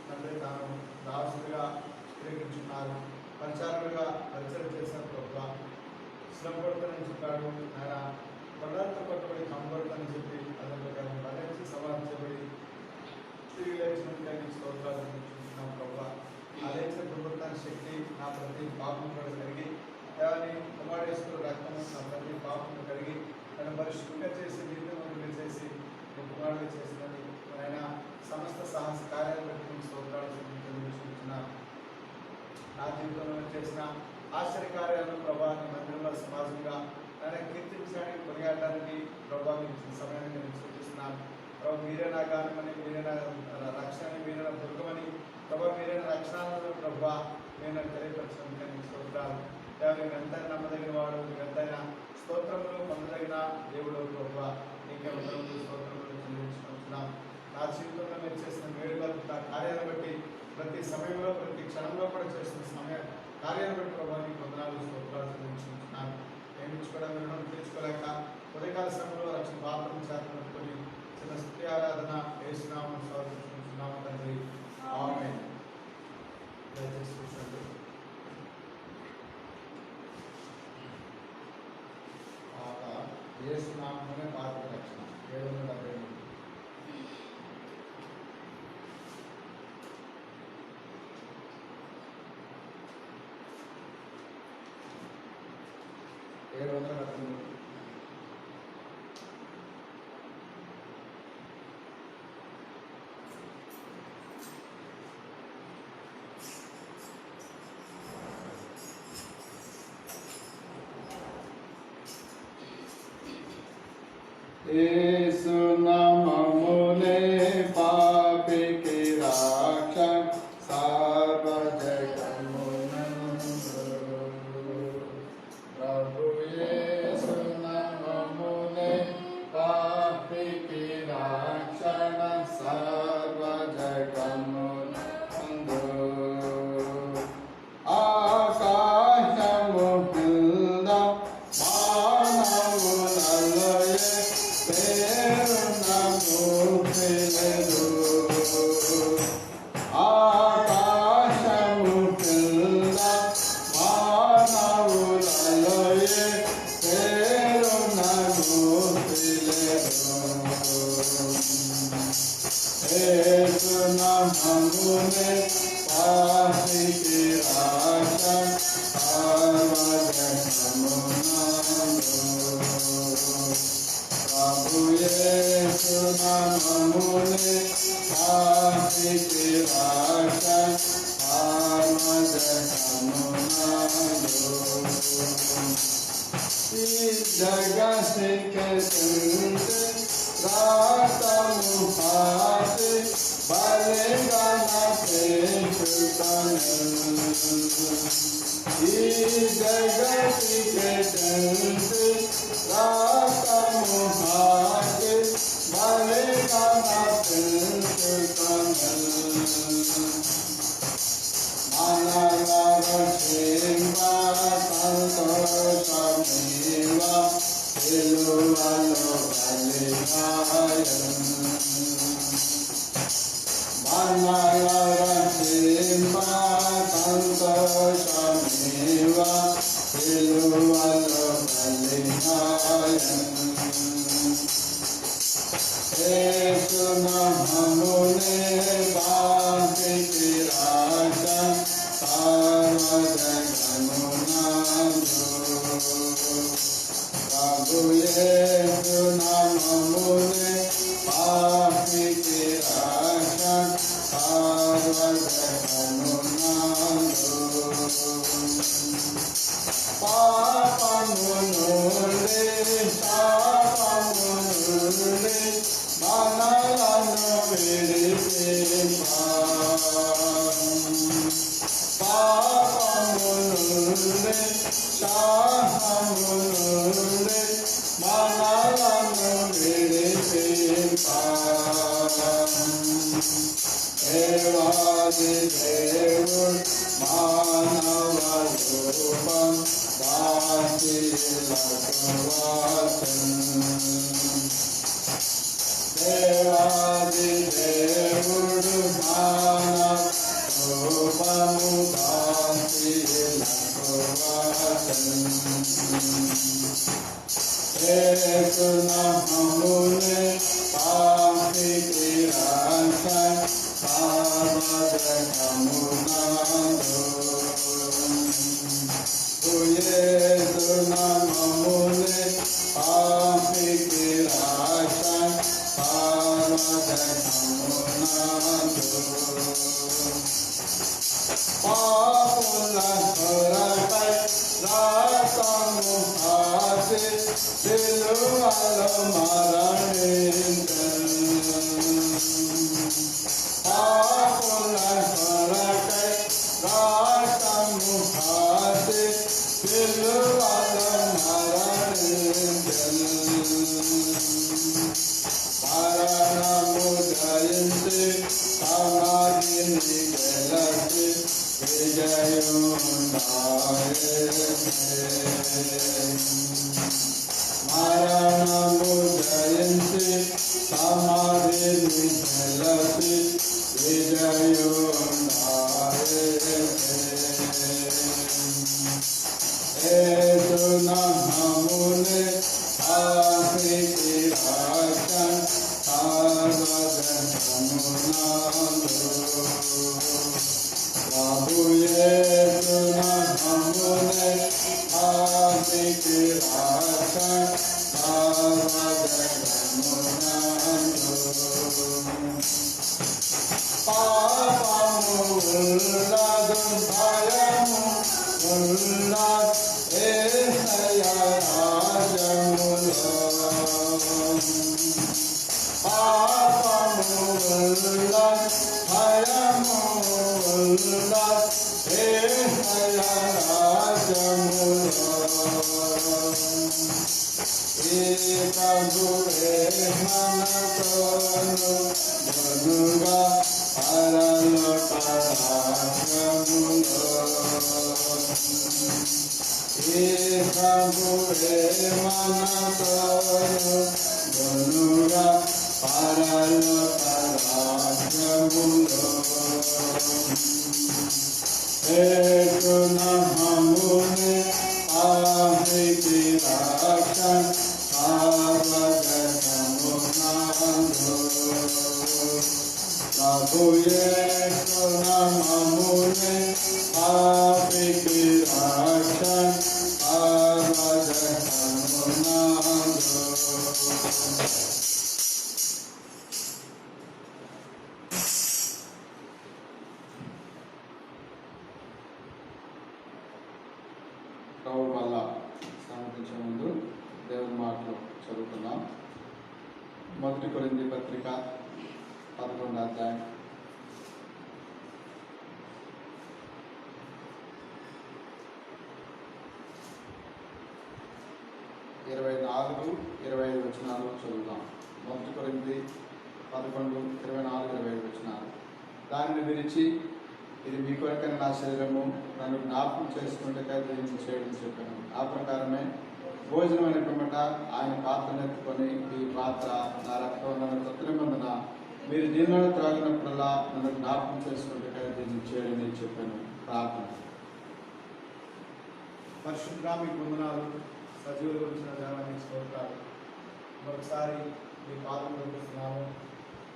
తండ్రి తాను దాసుడిగా చిత్రీకరించున్నారు, పరిచారులుగా పరిచయం చేశారు. ప్రభుత్వ శ్రమపడతానని చెప్పాడు, ఆయన కొండలతో కొట్టబడి కనబడతానని చెప్పి అదే ప్రకారం మరణించి సవాలు చేయబడి తిరిగి లేచినట్టు స్తోత్రాలు చూస్తున్నాం. ప్రభుత్వ ఆ లేచిన ప్రభుత్వానికి శక్తి నా ప్రతి పాపం కూడా కలిగి దేవాన్ని కుమారేశ్వరు రక్తము నా ప్రతి పాపం కలిగి తన పరిశుభ్రంగా చేసి నీతిమంతులుగా చేసి కుమారుగా చేసినది ఆయన సమస్త సాహస కార్యాలు బట్టి స్తోత్రాలు చెల్లించుకుంటున్నాను. నా జీవితంలో చేసిన ఆశ్చర్యకార్యాలను ప్రభావాన్ని మందిరంలో సమాజంగా ఆయన కీర్తించడానికి కొనియాడడానికి ప్రభావం ఇచ్చిన సమయాన్ని నేను సూచిస్తున్నాను. ప్రభు మీరే నా గానమని, మీరే నా రక్షణని, మీరే నా దుర్గమని, ప్రభావ మీరే నా రక్షణను ప్రభావ నేను నాకు తెలియపరచడానికి స్తోత్రాలు. నేను ఎంతైనా నమ్మదగిన వాడు, ఎంతైనా స్తోత్రములు పొందదగిన దేవుడు ప్రభావ నీకే వందనములు స్తోత్రములు చెల్లించుకుంటున్నాం. నా జీవితంలో మీరు చేసిన మేలులు కార్యాలను బట్టి ప్రతి సమయంలో ప్రతి క్షణంలో కూడా చేస్తున్న కార్యాలను బట్టి ప్రభావ నీకు వందనాలు స్తోత్రాలు చెల్లించుకుంటున్నాను. ప్రేమించుకోవడం వినడం తీర్చుకోలేక ఉదయకాల సమయంలో రక్షణ పాత్రను చేతనుకొని చిన్న స్తుతి ఆరాధన వేసినామని స్వాగతించుకుంటున్నాము తండ్రి. ఆమేన్. దయచేసి కూర్చోండి. యేసు నామమునే పాత్ర రక్షణ 773. యేసు నామమునే పాపికి రక్షణ సర్వజగమునందు. ప్రభు యేసు నామమునే పాపికి రక్షణ సర్వజగమునందు. ఆకాశము కింద మానవులలో ఆకాశము కింద మానవులలో పేరునను యేసు నామమునే పాపికి రక్షణ సర్వజగమునందు. ప్రభు యేసు నామమునే పాపికి రక్షణ సర్వజగమునందు. ఈ జగతికి రాతము పాటి బలిగన जगति के चंद रास्ता मुहाके बनेगा ना प्रिंस कमल माना रक्षेवा संतोषमेवा तिलुवलो बलिहायम् माना रक्षेवा संतोषमेवा तिलुवलो बलिहायम् एक नमुने बांके राजा सार्वजगमुनादो प्रभु येसु नमुने बांके राजा सार्वजगमुनादो पापमुनुले शापमुनुले Manalano Vedipima Papamunule Shahamunule Manalano Vedipima Evadi Devur Manavarupan Vasi Lakavasan Devadi Devudu Mana Rupamudasi Lakavasan Esu Nahamune Pampi Kirasan Sarvajakamunado Uyesu Nahamune Pampi Kirasan Papula Horatai Ratamuhate Silualo Maranindan Papula Horatai Ratamuhate Silualo Maranindan Paranamudayante Samadhini Kelate Vijayundayate Paranamudayante Samadhini Kelate Vijayundayate Etu Nahamune Akriti Rajan Sarvajakamunado Prabhu Yesu Nahamune Akriti Rajan Sarvajakamunado Papamulladu Bhayamu Mullad Esaya Rajamulo Papamullad Bhayamullad Esaya Rajamulo Prabhu Manatonu Dhanuga Paralo Parakamulo Prabhu Manatonu Dhanuga Paralo Parakamulo Etu Nahamune Ahriti Rakshan Sarvajakamunado Prabhu Yesu Nahamune Ahriti Rakshan Sarvajakamunado ప్రభు వల్ల సమర్పించే ముందు దేవుని మాటలు చదువుకుందాం. 1 కొరింథీ పత్రిక 11వ అధ్యాయం 24, 25 వచనాలు చదువుదాం. 1 కొరింథీ 11, 24, 25 వచనాలు. దానిని విరిచి, ఇది మీ కొరకైన నా శరీరము, నన్ను జ్ఞాపకం చేసుకుంటే దీన్ని చేయడం చెప్పాను. ఆ ప్రకారమే భోజనమైన పిమ్మట ఆయన పాత్రను ఎత్తుకొని, ఈ పాత్ర నా రక్తం నన్ను కొత్త నిబంధన, మీరు దీనిలో త్రాగినప్పుడల్లా నన్ను జ్ఞాపకం చేసుకుంటే దీన్ని చేయడం చెప్పాను. ప్రార్థన. పరిశుద్ధంగా మీకు వందనాలు. సజీవులు గురించిన దేవానికి స్తోత్రాలు. మరొకసారి మీ పాదం చూపిస్తున్నాము.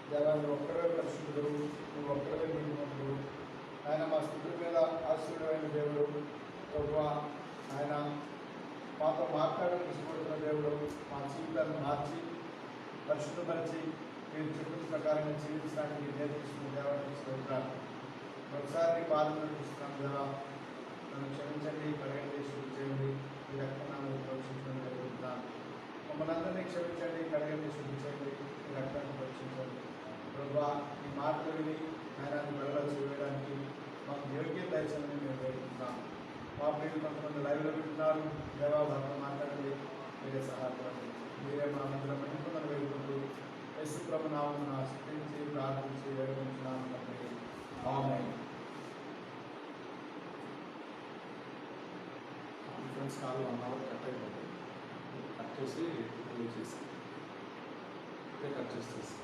దేవా, నువ్వు ఒక్కడే పరిశుద్ధుడు, నువ్వు ఒక్కడే నీతిమంతుడు. ఆయన మా స్థితి మీద ఆశీర్వైన దేవుడు. ప్రభువా, ఆయన మాతో మాట్లాడడానికి ఇష్టపడుతున్న దేవుడు. మా జీవితాలను మార్చి పరిశుద్ధపరిచి మీరు చెప్పిన ప్రకారంగా జీవించడానికి నేర్పిస్తున్న దేవానికి స్తోత్రాలు. ఒకసారి నీ పాదం చూపిస్తున్నాను. దేవా, నన్ను క్షమించండి, కడగండి, శుద్ధి చేయండి. ఈ రక్తాన్ని పరీక్షించడం జరుగుతున్నాను. మమ్మల్ని అందరినీ క్షమించండి, కడగండి, శుద్ధి చేయండి. ఈ రక్తాన్ని పరీక్షించండి. ప్రభువా, ఈ మాటలు విని ఆయన మెడలో చేయడానికి మాకు యోగ్యత దయచేయమని మేము వేడుకుంటున్నాం. మా ప్రియులు కొంతమంది లైవ్లో పెట్టున్నారు. దేవా, వారితో మాట్లాడండి, మీరే సహాయపడండి. మీరే మా మధ్యలో మహిమను వేడుకుంటూ యేసు ప్రభు నామమున స్తుతించి ప్రార్థించి వేడుకుంటున్నాము తండ్రి. ఆమేన్. కాన్ఫరెన్స్ కాల్ 1 అవర్ కట్ అయిపోతుంది. కట్ చేసి కట్ చేసేసి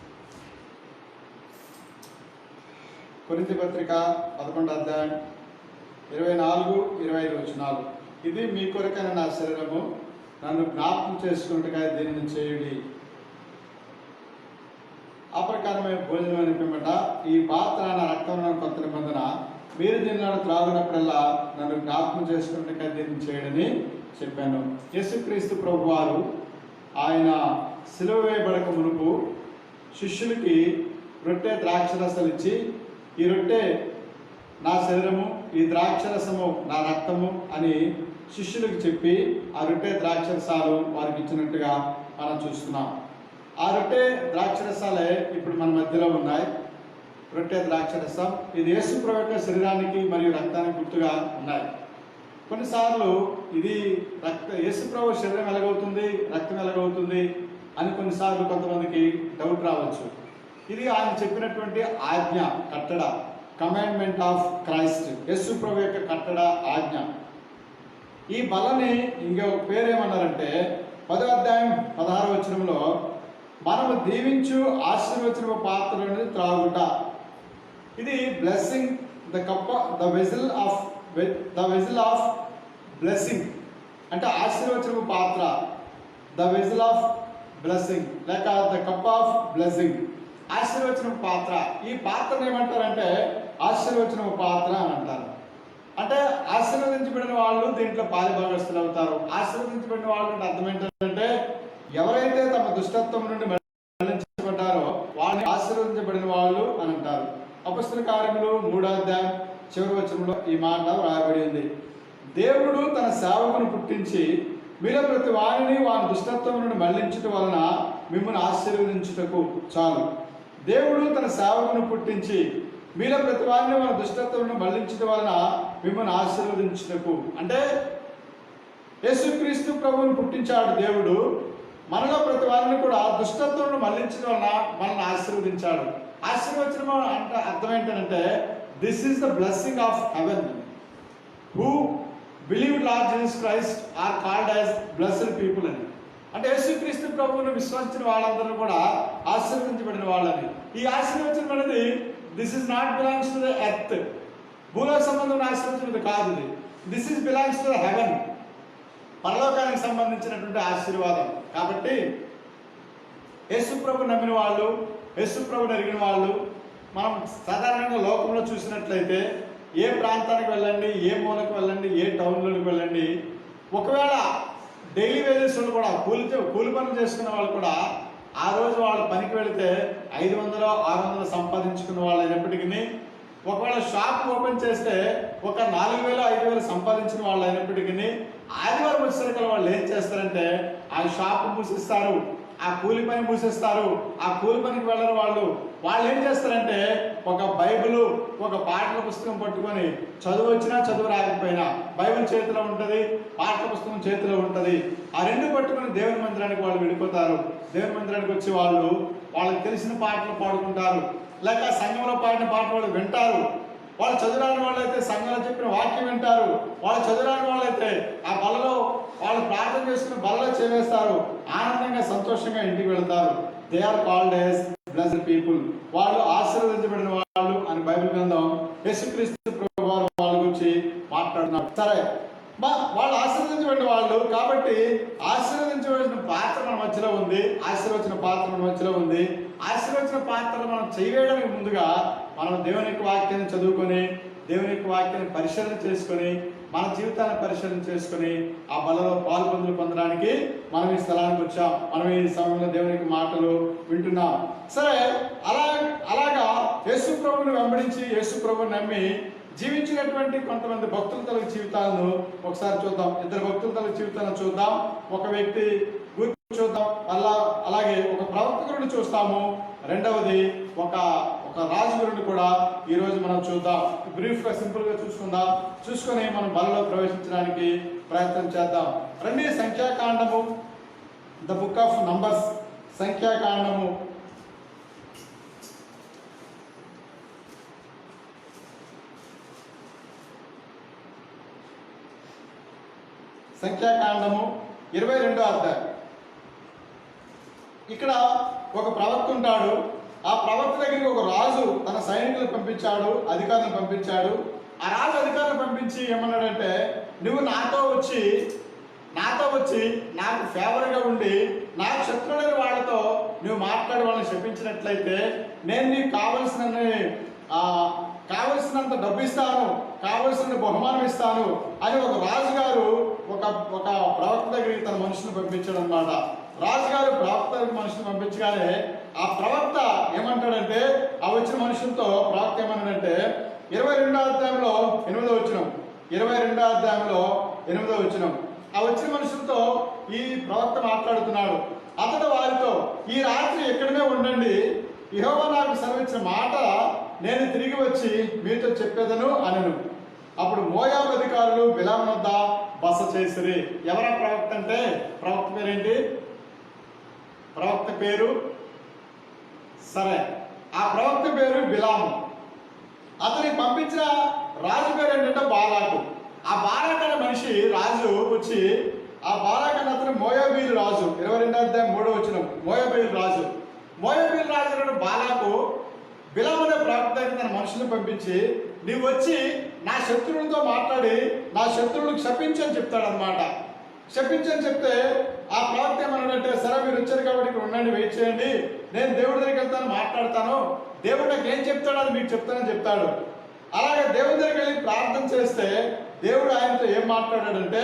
కొరింథీ పత్రిక 11వ అధ్యాయం 24, 25 వచనాలు. ఇది మీ కొరకైన నా శరీరము, నన్ను జ్ఞాపకం చేసుకుంటగా దీనిని చేయుడి. ఆ ప్రకారమే భోజనం పిమ్మట ఈ పాత్ర నా రక్తంలో కొత్త నిబంధన, మీరు దీనిలో త్రాగినప్పుడల్లా నన్ను జ్ఞాపకం చేసుకుంటగా దీన్ని చేయడని చెప్పాను. యేసుక్రీస్తు ప్రభువారు ఆయన సిలువ వేయబడక మునుపు శిష్యులకి రొట్టె ద్రాక్షరసాలు ఇచ్చి, ఈ రొట్టె నా శరీరము, ఈ ద్రాక్షరసము నా రక్తము అని శిష్యులకు చెప్పి ఆ రొట్టె ద్రాక్షరసాలు వారికి ఇచ్చినట్టుగా మనం చూస్తున్నాం. ఆ రొట్టె ద్రాక్షరసాలే ఇప్పుడు మన మధ్యలో ఉన్నాయి. రొట్టె ద్రాక్షరసం ఇది యేసు ప్రభు యొక్క శరీరానికి మరియు రక్తానికి గుర్తుగా ఉన్నాయి. కొన్నిసార్లు ఇది యేసు ప్రభు శరీరం ఎలాగవుతుంది, రక్తం ఎలాగవుతుంది అని కొన్నిసార్లు కొంతమందికి డౌట్ రావచ్చు. ఇది ఆయన చెప్పినటువంటి ఆజ్ఞ, కట్టడ, కమాండ్మెంట్ ఆఫ్ క్రైస్ట్, యేసు ప్రభు యొక్క కట్టడ, ఆజ్ఞ. ఈ బలని ఇంకొక పేరేమన్నారంటే 10వ అధ్యాయం 16వ వచనంలో, మనము దీవించు ఆశీర్వచన పాత్ర అనేది త్రాగుట. ఇది బ్లెస్సింగ్, ద వెజిల్ ఆఫ్ బ్లెస్సింగ్ అంటే ఆశీర్వచన పాత్ర, ద వెజిల్ ఆఫ్ బ్లెస్సింగ్ లేక ద కప్ ఆఫ్ బ్లెస్సింగ్, ఆశీర్వచన పాత్ర. ఈ పాత్రను ఏమంటారంటే ఆశీర్వచన పాత్ర అని అంటారు. అంటే ఆశీర్వదించబడిన వాళ్ళు దీంట్లో పాలిభాగస్తులు అవుతారు. ఆశీర్వదించబడిన వాళ్ళు అంటే అర్థం ఏంటంటే ఎవరైతే తమ దుష్టత్వం నుండి మరణించబడ్డారో వాళ్ళని ఆశీర్వదించబడిన వాళ్ళు అని అంటారు. అపొస్తలుల కార్యములు 3వ అధ్యాయం చివరి వచనంలో ఈ మాట వ్రాయబడి ఉంది. దేవుడు తన సేవకును పుట్టించి మీలో ప్రతి వారిని వారి దుష్టత్వం నుండి మళ్లించటం వలన మిమ్మల్ని ఆశీర్వదించుటకు చాలు. దేవుడు తన సేవకును పుట్టించి మీలో ప్రతి వారిని వారి దుష్టత్వం నుండి మళ్లించటం వలన మిమ్మల్ని ఆశీర్వదించుటకు అంటే యేసుక్రీస్తు ప్రభువును పుట్టించాడు దేవుడు. మనలో ప్రతి వారిని కూడా దుష్టత్వం మళ్లించడం వలన మనల్ని ఆశీర్వదించాడు. ఆశీర్వచనం అంటే అర్థం ఏంటంటే this is the blessing of heaven. Who believe Lord Jesus Christ are called as blessed people అని. అంటే యేసుక్రీస్తు ప్రభువును విశ్వసించిన వాళ్ళందరూ కూడా ఆశీర్వదించబడిన వాళ్ళని. ఈ ఆశీర్వచనం అనేది this is not belongs to the earth, భూలోక సంబంధం ఆశీర్వచనం కాదు. ఇది this is belongs to the heaven, పరలోకానికి సంబంధించినటువంటి ఆశీర్వాదం. కాబట్టి యేసు ప్రభు నమ్మిన వాళ్ళు, యేసు ప్రభుని ఎరిగిన వాళ్ళు, మనం సాధారణంగా లోకంలో చూసినట్లయితే ఏ ప్రాంతానికి వెళ్ళండి, ఏ మూలకు వెళ్ళండి, ఏ టౌన్లోకి వెళ్ళండి, ఒకవేళ డైలీ వేజెస్ కూడా కూలి పనులు చేసుకున్న వాళ్ళు కూడా ఆ రోజు వాళ్ళు పనికి వెళితే 500, 600 సంపాదించుకున్న వాళ్ళు అయినప్పటికీ, ఒకవేళ షాప్ ఓపెన్ చేస్తే ఒక 4000, 5000 సంపాదించిన వాళ్ళు అయినప్పటికీ ఆదివారం వచ్చేసరికి వాళ్ళు ఏం చేస్తారంటే ఆ షాప్ మూసిస్తారు, ఆ కూలి పని మూసేస్తారు, ఆ కూలి పనికి వెళ్ళరు. వాళ్ళు ఏం చేస్తారంటే ఒక బైబిల్, ఒక పాటల పుస్తకం పట్టుకొని చదువు వచ్చినా చదువు రాకపోయినా బైబిల్ చేతిలో ఉంటుంది, పాటల పుస్తకం చేతిలో ఉంటుంది. ఆ రెండు పట్టుకొని దేవుని మందిరానికి వాళ్ళు వెళ్ళిపోతారు. దేవుని మందిరానికి వచ్చి వాళ్ళకి తెలిసిన పాటలు పాడుకుంటారు, లేక సంఘంలో పాడిన పాటలు వాళ్ళు వింటారు. వాళ్ళు చదువురాని వాళ్ళైతే సంఘంలో చెప్పిన వాక్యం వింటారు. వాళ్ళు చదువురాని వాళ్ళైతే ఆ బలలో వాళ్ళు ప్రార్థన చేసుకుని బలలో చేవేస్తారు. ఆనందంగా సంతోషంగా ఇంటికి వెళ్తారు. They are called as blessed people. వాళ్ళు ఆశీర్వదించబడిన వాళ్ళు అని బైబిల్ గ్రంథం యేసుక్రీస్తు ప్రభువు వాళ్ళ గురించి మాట్లాడుతున్నారు. సరే, వాళ్ళు ఆశీర్వదించబడిన వాళ్ళు కాబట్టి ఆశీర్వదించబడిన పాత్ర మన మధ్యలో ఉంది. ఆశీర్వచన పాత్ర మన మధ్యలో ఉంది. ఆశీర్వచన పాత్రలు మనం చేయడానికి ముందుగా మనం దేవుని యొక్క వాక్యాన్ని చదువుకొని, దేవుని యొక్క వాక్యాన్ని పరిశీలన చేసుకొని, మన జీవితాన్ని పరిశీలన చేసుకొని ఆ బలలో పాల్పొందులు పొందడానికి మనం ఈ స్థలానికి వచ్చాం. మనం ఈ సమయంలో దేవుని యొక్క మాటలు వింటున్నాం. సరే, అలాగా యేసు ప్రభువుని వెంబడించి యేసు ప్రభువుని నమ్మి జీవించినటువంటి కొంతమంది భక్తుల తల జీవితాలను ఒకసారి చూద్దాం. ఇద్దరు భక్తుల తల జీవితాలను చూద్దాం. ఒక వ్యక్తి గురించి చూద్దాం, అలాగే ఒక ప్రవక్త గురించి చూస్తాము. రెండవది ఒక రాజు గురించి కూడా ఈరోజు మనం చూద్దాం. బ్రీఫ్గా సింపుల్గా చూసుకొని మనం బలలో ప్రవేశించడానికి ప్రయత్నం చేద్దాం. రండి, సంఖ్యాకాండము, ద బుక్ ఆఫ్ నంబర్స్, సంఖ్యాకాండము సంఖ్యాకాండము 22వ అధ్యాయం. ఇక్కడ ఒక ప్రవక్త ఉంటాడు. ఆ ప్రవక్త దగ్గరికి ఒక రాజు తన సైనికులు పంపించాడు, అధికారులను పంపించాడు. ఆ రాజు అధికారులు పంపించి ఏమన్నాడంటే, నువ్వు నాతో వచ్చి నాకు ఫేవర్గా ఉండి నాకు శత్రువులైన వాళ్ళతో నువ్వు మాట్లాడి వాళ్ళని శపించినట్లయితే నేను నీకు కావలసినంత డబ్బు ఇస్తాను, కావలసిన బహుమానం ఇస్తాను అని ఒక రాజుగారు ఒక ప్రవక్త దగ్గరికి తన మనుషులను పంపించాడు అనమాట. రాజుగారు ప్రవక్త దగ్గరికి మనుషులు పంపించగానే ఆ ప్రవక్త ఏమంటాడంటే, ఆ వచ్చిన మనుషులతో ప్రవక్త ఏమన్నాడంటే 22వ అధ్యాయంలో 8వ వచనం, 22వ అధ్యాయంలో 8వ వచనం, ఆ వచ్చిన మనుషులతో ఈ ప్రవక్త మాట్లాడుతున్నాడు. అతడు వారితో, ఈ రాత్రి ఎక్కడనే ఉండండి, యెహోవా నాకు సెలవిచ్చిన మాట నేను తిరిగి వచ్చి మీతో చెప్పేదను అనను. అప్పుడు మోయాబు అధికారులు బిలాము వద్ద బస చేసిరి. ఎవరా ప్రవక్త అంటే, ప్రవక్త పేరేంటి? ప్రవక్త పేరు సరే, ఆ ప్రవక్త పేరు బిలాము. అతనికి పంపించిన రాజు పేరు ఏంటంటే బాలాకు. ఆ బాలాక్ అనే మనిషి రాజు వచ్చి, ఆ బాలాక్ అనే అతను మోయాబీలు రాజు, 22వ అధ్యాయం 3వ వచనం, మోయాబీలు రాజు అయిన బాలాకు బిలాము అనే ప్రవక్త తన మనుషులను పంపించి, నీవు వచ్చి నా శత్రువులతో మాట్లాడి నా శత్రువులకు శపించని చెప్తాడనమాట. శపించని చెప్తే ఆ ప్రవక్త ఏమన్నాడంటే, సరే మీరు వచ్చారు కాబట్టి ఇక్కడ ఉండండి, వెయిట్ చేయండి, నేను దేవుడి దగ్గరికి వెళ్తాను, మాట్లాడతాను, దేవుడు నాకు ఏం చెప్తాడో అది మీకు చెప్తానని చెప్తాడు. అలాగే దేవుడి దగ్గరికి వెళ్ళి ప్రార్థన చేస్తే దేవుడు ఆయనతో ఏం మాట్లాడాడంటే,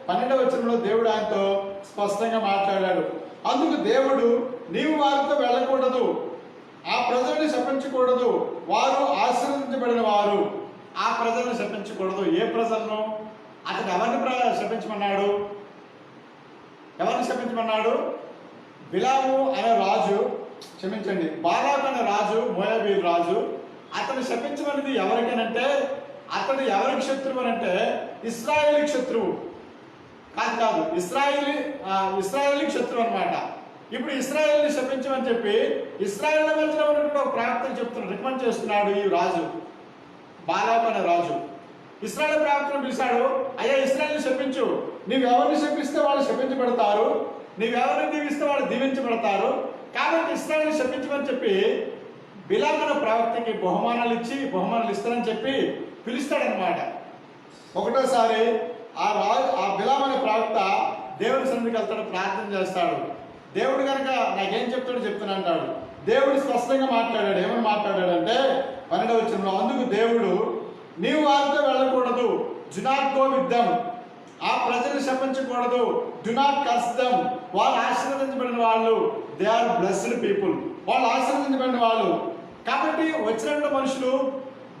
12వ వచనంలో దేవుడు ఆయనతో స్పష్టంగా మాట్లాడాడు. అందుకు దేవుడు, నీవు వారితో వెళ్ళకూడదు, ఆ ప్రజల్ని శపించకూడదు, వారు ఆశీర్వదించబడిన వారు. ఆ ప్రజలను శపించకూడదు. ఏ ప్రజలను? అతను ఎవరిని శపించమన్నాడు? బిలాము అనే రాజు, క్షమించండి, బాలాకు అనే రాజు, మోయాబీలు రాజు. అతను శపించమనేది ఎవరికనంటే, అతడు ఎవరికి శత్రువు అంటే ఇశ్రాయేలీకి శత్రువు కాదు, ఇశ్రాయేలీకి శత్రువు అనమాట. ఇప్పుడు ఇశ్రాయేల్ని శపించమని చెప్పి ఇశ్రాయేల్ మధ్యలో ఉన్నటువంటి ఒక ప్రవక్తను చెప్తున్నాడు, రికమెండ్ చేస్తున్నాడు ఈ రాజు, బాలాకు అనే రాజు. ఇశ్రాయేల్ ప్రవక్తను పిలిచాడు, అయ్యా ఇశ్రాయేల్ని శపించు, నీవెవరిని శపిస్తే వాళ్ళు శపించబడతారు, నీవెవరిని దీవిస్తే వాళ్ళు దీవించబడతారు, కాబట్టి ఇశ్రాయేల్ని శపించమని చెప్పి బిలాము అనే ప్రవక్తకి బహుమానాలు ఇస్తానని చెప్పి పిలుస్తాడనమాట. ఒకటోసారి ఆ బిలాము అనే ప్రవక్త దేవుని సన్నిధికి వెళ్తాడు, ప్రార్థన చేస్తాడు. దేవుడు కనుక నాకేం చెప్తాడో చెప్తాను అంటాడు. దేవుడు స్పష్టంగా మాట్లాడాడు. ఏమని మాట్లాడాడంటే 12వ వచనంలో, అందుకు దేవుడు, నీవు వారితో వెళ్ళకూడదు, do not go with them, ఆ ప్రజలు శపించకూడదు, డు నాట్ కర్స్ దెమ్, వాళ్ళు ఆశీర్వదించబడిన వాళ్ళు, దే ఆర్ బ్లెస్డ్ పీపుల్, వాళ్ళు ఆశీర్వదించబడిన వాళ్ళు. కాబట్టి వచ్చినటువంటి మనుషులు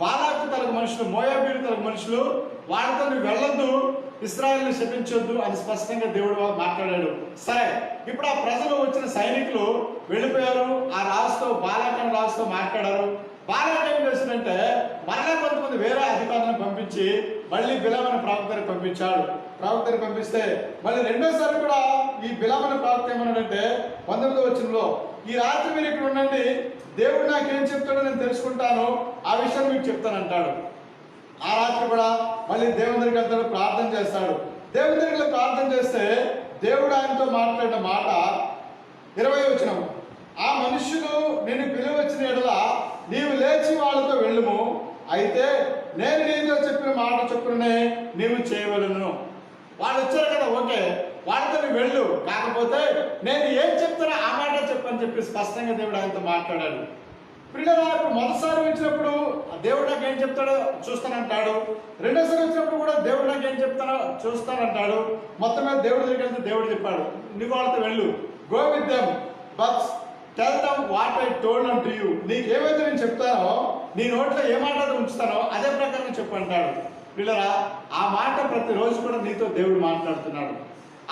బాలాకు తలకు మనుషులు, మోయాబీలు తలకు మనుషులు, వాళ్ళతో నువ్వు వెళ్ళొద్దు, ఇశ్రాయేలుని శపించొద్దు అని స్పష్టంగా దేవుడు మాట్లాడాడు. సరే, ఇప్పుడు ఆ ప్రజలు వచ్చిన సైనికులు వెళ్ళిపోయారు. ఆ రాజుతో, బాలాకని రాజుతో మాట్లాడారు. బాలాక్ ఏం చేసిందంటే మరలా కొంతమంది వేరే అధికారులను పంపించి మళ్ళీ బిలామని ప్రవక్తని పంపించాడు. ప్రవక్తని పంపిస్తే మళ్ళీ రెండోసారి కూడా ఈ బిలామని ప్రవక్త ఏమన్నాడంటే 19వ వచనంలో, ఈ రాత్రి మీరు ఇక్కడ ఉండండి, దేవుడు నాకేం చెప్తాడో నేను తెలుసుకుంటాను, ఆ విషయం మీకు చెప్తానంటాడు. ఆ రాత్రి కూడా మళ్ళీ దేవుని దగ్గరికి వెళ్తాడు, ప్రార్థన చేస్తాడు. దేవుని దగ్గర ప్రార్థన చేస్తే దేవుడు ఆయనతో మాట్లాడిన మాట 20వ వచనం, ఆ మనుష్యులు నిన్ను పిలువచ్చిన ఎడల నీవు లేచి వాళ్ళతో వెళ్ళుము, అయితే నేను నీతో చెప్పిన మాట చొప్పునే నీవు చేయవలను. వాళ్ళు వచ్చారు కదా, ఓకే, వాళ్ళతో నువ్వు వెళ్ళు, కాకపోతే నేను ఏం చెప్తానో ఆ మాట చెప్పని చెప్పి స్పష్టంగా దేవుడు ఆయనతో మాట్లాడాడు. పిల్లలు ఇప్పుడు మొదటిసారి వచ్చినప్పుడు దేవుడు నాకు ఏం చెప్తాడో చూస్తానంటాడు. రెండోసారి వచ్చినప్పుడు కూడా దేవుడు నాకు ఏం చెప్తానో చూస్తానంటాడు. మొత్తం మీద దేవుడి దగ్గరికి వెళ్తే దేవుడు చెప్పాడు, నువ్వు వాళ్ళతో వెళ్ళు, go with them but tell them what I told unto you. నీకేమైతే నేను చెప్తానో, నీ నోట్లో ఏ మాట ఉంచుతానో అదే ప్రకారం చెప్పు అంటాడు. పిల్లరా, ఆ మాట ప్రతిరోజు కూడా నీతో దేవుడు మాట్లాడుతున్నాడు.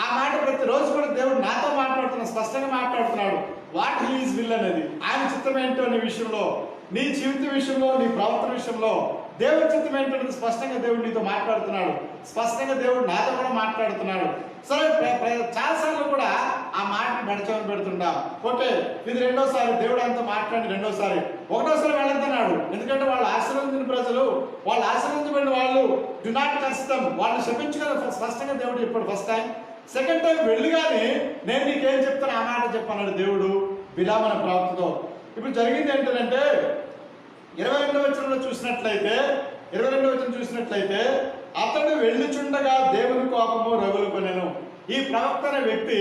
ఆ మాట ప్రతిరోజు కూడా దేవుడు నాతో మాట్లాడుతున్నాడు, స్పష్టంగా మాట్లాడుతున్నాడు. వాట్ హీస్ విల్ అనేది, ఆయన చిత్తం ఏంటో నీ విషయంలో, నీ జీవిత విషయంలో, నీ ప్రవర్తన విషయంలో దేవుడి చిత్తం ఏంటో స్పష్టంగా దేవుడు నీతో మాట్లాడుతున్నాడు. స్పష్టంగా దేవుడు నాతో కూడా మాట్లాడుతున్నాడు. సరే, చాలాసార్లు కూడా ఆ మాటను నడిచమని పెడుతుంటాం. ఓకే, ఇది రెండోసారి దేవుడు ఆయనతో మాట్లాడి రెండోసారి. ఒకటోసారి వెళ్ళొద్దన్నాడు, ఎందుకంటే వాళ్ళు ఆశీర్వదించిన ప్రజలు, వాళ్ళు ఆశీర్వదించబడిన వాళ్ళు, డు నాట్ కష్టం, వాళ్ళు శపించగల స్పష్టంగా దేవుడు చెప్పాడు ఫస్ట్ టైం. సెకండ్ టైం వెళ్ళి కానీ నేను నీకేం చెప్తాను ఆ మాట చెప్పన్నాడు దేవుడు బిలామన ప్రవక్తతో. ఇప్పుడు జరిగింది ఏంటంటే 22వ వచనంలో చూసినట్లయితే, 22వ వచనం చూసినట్లయితే, అతడు వెళ్ళుచుండగా దేవుని కోపము రగులుకొనెను. ఈ ప్రవక్త అనే వ్యక్తి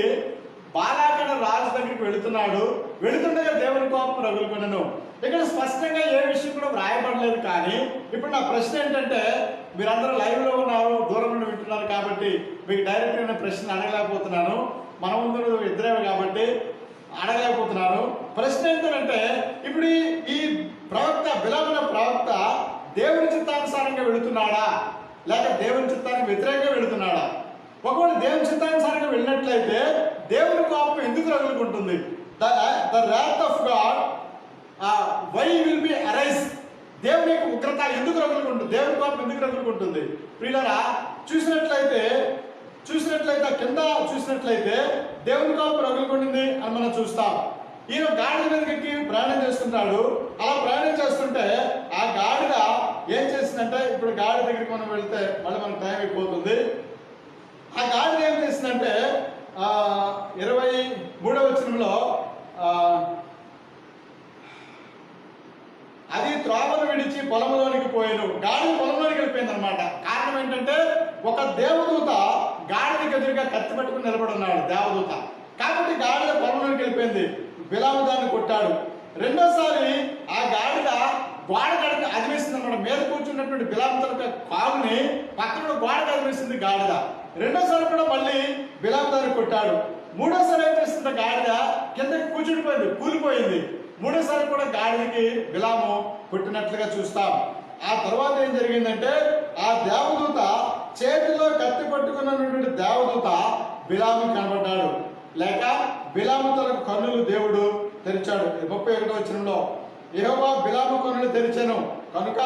బాలాకన రాజు దగ్గరికి వెళుతున్నాడు, వెళుతుండగా దేవుని కోపం రగులుకొనెను. ఇక్కడ స్పష్టంగా ఏ విషయం కూడా వ్రాయబడలేదు. కానీ ఇప్పుడు నా ప్రశ్న ఏంటంటే, మీరందరూ లైవ్ లో ఉన్నారు, దూరం నుండి వింటున్నారు కాబట్టి మీకు డైరెక్ట్ అయిన ప్రశ్న అడగలేకపోతున్నాను. మన ముందు ఇద్దరే కాబట్టి అడగలేకపోతున్నాను. ప్రశ్న ఏంటంటే, ఇప్పుడు ఈ ప్రవక్త బిలామన ప్రవక్త దేవుని చిత్తానుసారంగా వెళుతున్నాడా, లేక దేవుని చిత్తానికి వ్యతిరేకంగా వెళుతున్నాడా? ఒకవేళ దేవుని చిత్తానుసారంగా వెళ్ళినట్లయితే దేవుని కోపం ఎందుకు రగులుకుంటుంది? The wrath of God why will be arise? దేవుని యొక్క ఉగ్రత ఎందుకు రగులుకుంటుంది? దేవుని కోపం ఎందుకు రగులుకుంటుంది? ప్రియులారా, చూసినట్లయితే కింద చూసినట్లయితే దేవుని కోపం రగులుకుంటుంది అని మనం చూస్తాం. ఈయన గాడిద మీదకి ప్రయాణం చేస్తుంటాడు. అలా ప్రయాణం చేస్తుంటే ఆ గాడిద ఏం చేసిందంటే, ఇప్పుడు గాడిద దగ్గరికి మనం వెళ్తే మళ్ళీ మనకు టైం అయిపోతుంది. ఆ గాడిద ఏం చేసిందంటే 23వ వచనంలో, అది త్రోవను విడిచి పొలంలోనికి పోయాను. గాడిద పొలంలోనికి వెళ్ళిపోయింది అనమాట. కారణం ఏంటంటే, ఒక దేవదూత గాడిదకి ఎదురుగా కత్తి పట్టుకుని నిలబడి ఉన్నాడు దేవదూత. కాబట్టి గాడిద పొలంలోనికి వెళ్ళిపోయింది. బిలాము దాన్ని కొట్టాడు. రెండోసారి ఆ గాడిద గోడ గడికి అదివేసింది అనమాట. మీద కూర్చున్నటువంటి బిలాము తన కాలుని పక్కన గోడకు అదివేసింది గాడిద. రెండోసారి కూడా మళ్ళీ బిలాము దాన్ని కొట్టాడు. మూడోసారి ఏం చేస్తుంది గాడిద కిందకి కూలిపోయింది. మూడోసారి కూడా గాడిదకి బిలాము కొట్టినట్లుగా చూస్తాం. ఆ తర్వాత ఏం జరిగిందంటే, ఆ దేవదూత చేతిలో కత్తి పట్టుకున్నటువంటి దేవదూత బిలాము కనబడ్డాడు. లేక బిలాము తన కన్నులు దేవుడు తెరిచాడు. 31వ వచనంలో, యెహోవా బిలాము కన్నులు తెరిచెను కనుక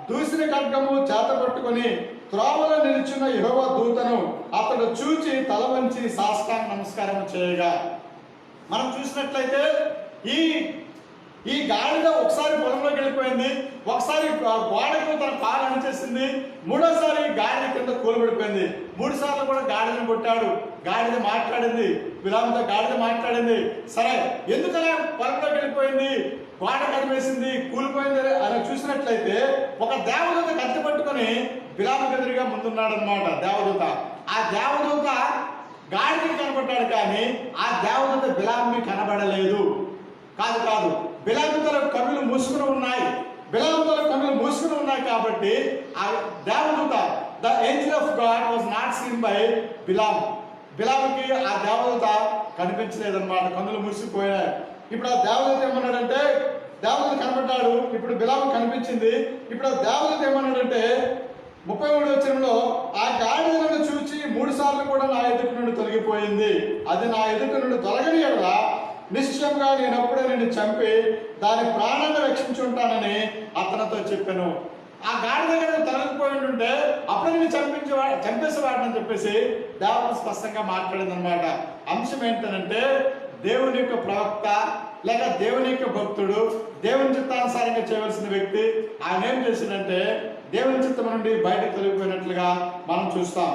దూసిన ఖడ్గము చేత పట్టుకొని త్రోవలో నిలిచిన యెహోవా దూతను అతడు చూచి తల వంచి సాష్టాంగ నమస్కారం చేయగా. మనం చూసినట్లయితే ఈ గాడిద ఒకసారి పొలంలోకి వెళ్ళిపోయింది, ఒకసారి గోడకు తన కాలు అణిచేసింది, మూడోసారి గాడిద కింద కూలబడిపోయింది. 3 సార్లు కూడా గాడిదను కొట్టాడు. గాడిద మాట్లాడింది, బిలాముతో గాడిద మాట్లాడింది. సరే, ఎందుకలా పొలంలోకి వెళ్ళిపోయింది, గోడ కనిపేసింది, కూలిపోయింది అని చూసినట్లయితే, ఒక దేవదూత కత్తి పట్టుకొని బిలాము ఎదురుగా ముందున్నాడు అనమాట దేవదూత. ఆ దేవదూత గాడిదకి కనబడ్డాడు, కానీ ఆ దేవదూత బిలాముకి కనబడలేదు. కాదు, బిలాము తల కన్నులు మూసుకుని ఉన్నాయి కాబట్టి ఆ దేవదూత, the angel of God was not seen by బిలాముకి ఆ దేవదూత కనిపించలేదన్నమాట, కన్నులు మూసుకుపోయాయి. ఇప్పుడు ఆ దేవదూత ఏమన్నాడంటే, దేవదూత కనబడ్డాడు. ఇప్పుడు బిలాము కనిపించింది. ఇప్పుడు ఆ దేవదూత ఏమన్నాడంటే 33వ వచనంలో, ఆ గాడిదలను చూచి 3 సార్లు కూడా నా ఎదుట నుండి తొలగిపోయింది. అది నా ఎదుట నుండి తొలగని ఎడల నిశ్చయంగా నేను అప్పుడే నిన్ను చంపి దాని ప్రాణాన్ని రక్షించుంటానని అతనితో చెప్పాను. ఆ గాడి దగ్గర తొలగిపోయి ఉంటే అప్పుడు నేను చంపేసేవాడిని చెప్పేసి దేవత స్పష్టంగా మాట్లాడింది అనమాట. అంశం ఏంటంటే దేవుని యొక్క ప్రవక్త లేక దేవుని యొక్క భక్తుడు, దేవుని చిత్తానుసారంగా చేయవలసిన వ్యక్తి ఆయన ఏం చేసిందంటే దేవుని చిత్తం నుండి బయటకు తొలగిపోయినట్లుగా మనం చూస్తాం.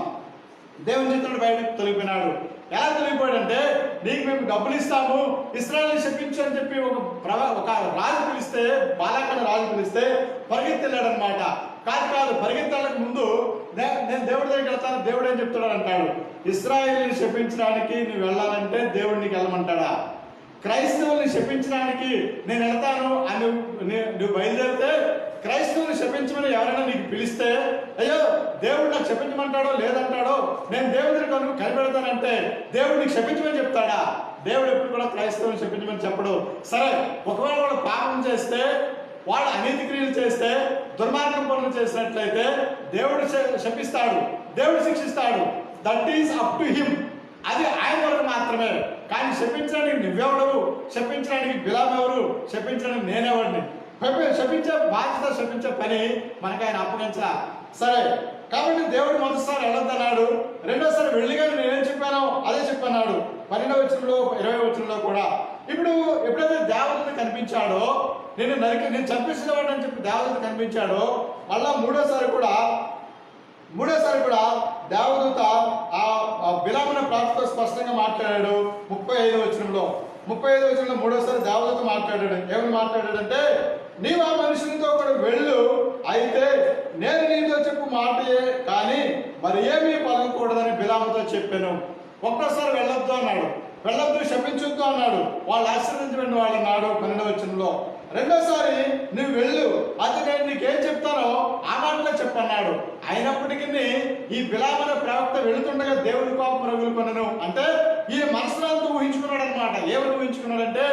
దేవుని చిత్తం నుండి బయటకు తొలగిపోయినాడు. ఎలా తొలగిపోయాడంటే, నీకు మేము డబ్బులు ఇస్తాము, ఇశ్రాయేలుని శపించు అని చెప్పి ఒక రాజు పిలిస్తే, బాలాకన రాజు పిలిస్తే పరిగెత్తిల్లాడు అనమాట. కాదు పరిగెత్తడానికి ముందు నేను దేవుడి దగ్గరికి వెళ్తాను, దేవుడు ఏం చెప్తాడు అంటాడు, ఇశ్రాయేలుని శపించడానికి నువ్వు వెళ్ళాలంటే దేవుడు నీకు వెళ్ళమంటాడా? క్రైస్తవుల్ని శపించడానికి నేను వెళ్తాను అని నువ్వు బయలుదేరితే, క్రైస్తవుని శపించమని ఎవరైనా నీకు పిలిస్తే, అయ్యో దేవుడు నాకు శపించమంటాడో లేదంటాడో, నేను దేవుడిని కనిపెడతానంటే దేవుడు నీకు శపించమని చెప్తాడా? దేవుడు ఎప్పుడు కూడా క్రైస్తవుని శపించమని చెప్పడు. సరే, ఒకవేళ వాడు పాపం చేస్తే, వాడు అనీతి క్రియలు చేస్తే, దుర్మార్గం పనులు చేసినట్లయితే దేవుడు శపిస్తాడు, దేవుడు శిక్షిస్తాడు. That is up to him. అది ఆయన వరకు మాత్రమే. కానీ శపించడానికి నువ్వెవడవు, శపించడానికి బిలాము ఎవరు, శపించడానికి నేనెవడిని? శపించే బాధ్యత, శపించే పని మనకు ఆయన అప్పగించా. సరే, కాబట్టి దేవుడు మొదటిసారి వెళ్ళొద్దన్నాడు, రెండోసారి వెళ్ళిగానే నేనేం చెప్పానో అదే చెప్పన్నాడు. 12వ వచనంలో 20వ వచనంలో కూడా. ఇప్పుడు ఎప్పుడైతే దేవదూత కనిపించాడో, నేను చంపేసేవాడు అని చెప్పి దేవదూత కనిపించాడో, మళ్ళా మూడోసారి కూడా దేవదూత ఆ బిలామున ప్రార్థనతో స్పష్టంగా మాట్లాడాడు. 35వ వచనంలో మూడోసారి దేవదూత మాట్లాడాడు. ఏమని మాట్లాడాడంటే, నీవు ఆ మనుషులతో కూడా వెళ్ళు, అయితే నేను నీతో చెప్పు మాటయే కానీ మరి ఏమీ పలకకూడదని బిలాముతో చెప్పాను. ఒక్కసారి వెళ్ళొద్దు అన్నాడు, వెళ్ళొద్దు శపించొద్దు అన్నాడు, వాళ్ళు ఆశీర్వదించబడిన వాళ్ళు అన్నాడు 12వ వచనంలో. రెండోసారి నువ్వు వెళ్ళు, అది నేను నీకేం చెప్తానో ఆ మాటలో చెప్పన్నాడు. అయినప్పటికీ ఈ బిలామున ప్రవక్త వెళుతుండగా దేవుడి కోపం రగులుకొనెను. అంటే ఈ మనసులో ఊహించుకున్నాడు అనమాట. ఏమని ఊహించుకున్నాడంటే,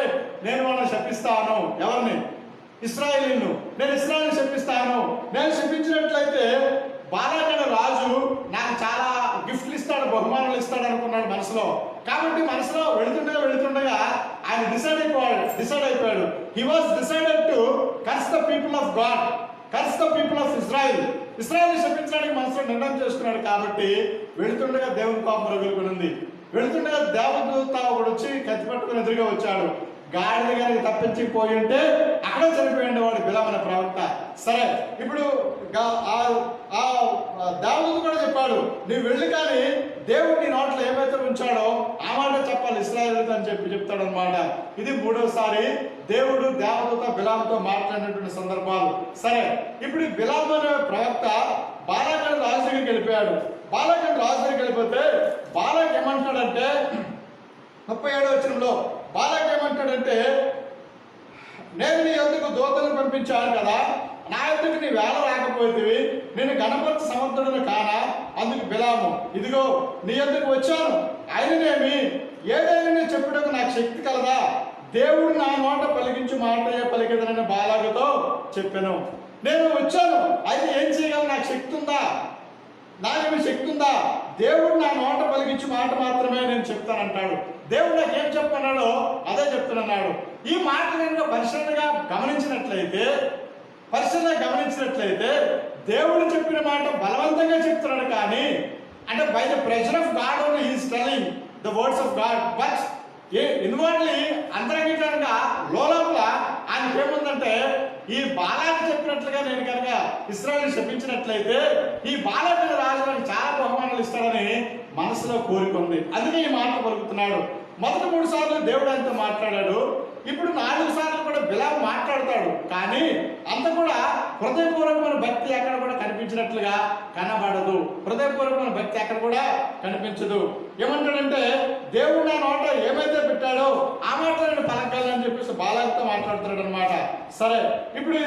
నేను వాళ్ళని శపిస్తాను. ఎవరిని? ఇశ్రాయేలీయులను. నేను ఇశ్రాయేలుని శపిస్తాను. నేను శపించినట్లయితే బాలాకన రాజు నాకు చాలా గిఫ్ట్లు ఇస్తాడు, బహుమానాలు ఇస్తాడు అనుకున్నాడు మనసులో. కాబట్టి మనసులో వెళుతుండగా ఆయన డిసైడ్ అయిపోయాడు. He was decided to curse the people of God, curse the people of Israel. ఇజ్రాయిల్ని శపించడానికి మనసులో నిర్ణయం చేసుకున్నాడు. కాబట్టి వెళుతుండగా దేవుని కోపం రగులుకొనింది. వెళుతుండగా దేవదూత ఒకడు వచ్చి కత్తి పట్టుకుని ఎదురుగా వచ్చాడు. గాడిద గారికి తప్పించి పోయి ఉంటే అక్కడే చనిపోయింది వాడు బిలామున ప్రవక్త. సరే, ఇప్పుడు దావీదు కూడా చెప్పాడు, నువ్వు వెళ్ళి కానీ దేవుడు నీ నోట్లో ఏమైతే ఉంచాడో ఆ మాట చెప్పాలి ఇశ్రాయేలుతో అని చెప్తాడు అనమాట. ఇది మూడోసారి దేవుడు దేవదూత బిలాముతో మాట్లాడినటువంటి సందర్భాలు. సరే, ఇప్పుడు బిలాము అనే ప్రవక్త బాలాకన్ రాజు దగ్గరికి వెళ్ళిపోయాడు. బాలాకన్ రాజు దగ్గరికి వెళ్ళిపోతే బాలాక్ ఏమంటాడంటే 37వ వచనంలో బాలాక్ ఏమంటాడంటే, నేను నీ యొద్దకు దూతలను పంపించాను కదా, నా యొద్దకు నీ వేళ రాకపోతే నేను గణపతి సమర్థుడను కానా? అందుకు బిలాము, ఇదిగో నీ యొద్దకు వచ్చాను, ఆయననేమి ఏదైనా చెప్పుటకు నాకు శక్తి కలదా? దేవుడు నా నోట పలికించు మాటయే పలికిదనని బాలాకుతో చెప్పాను. నేను వచ్చాను, అయితే ఏం చేయగలను? నాకు శక్తి ఉందా? నాకేమి శక్తి ఉందా? దేవుడు నా నోట పలికించు మాట మాత్రమే నేను చెప్తానంటాడు. దేవుడు నాకేం చెప్పన్నాడో అదే చెప్తున్నాడు. ఈ మాట నేను పరిశీలనగా గమనించినట్లయితే దేవుడు చెప్పిన మాట బలవంతంగా చెప్తున్నాడు. కానీ అంటే by the pressure of God only he is telling the words of God, but inwardly అంతరంగికంగా లోపల ఆయనకి ఏముందంటే, ఈ బాలాకు చెప్పినట్లుగా నేను కనుక ఇశ్రాయేలుని శపించినట్లయితే ఈ బాలాకు రాజు నాకు చాలా బహుమానాలు ఇస్తాడని మనసులో కోరుకుంది. అందుకే ఈ మాట పలుకుతున్నాడు. మొదటి 3 సార్లు దేవుడు ఆయనతో మాట్లాడాడు. ఇప్పుడు 4 సార్లు కూడా బిలాము మాట్లాడతాడు. కానీ అంత కూడా హృదయపూర్వకమైన భక్తి ఎక్కడ కూడా కనిపించినట్లుగా కనబడదు. హృదయపూర్వకమైన భక్తి ఎక్కడ కూడా కనిపించదు. ఏమంటాడంటే, దేవుడు నా నోట ఏమైతే పెట్టాడో ఆ మాట నేను పలకాలని చెప్పేసి బాలాకుతో మాట్లాడుతున్నాడు అనమాట. సరే, ఇప్పుడు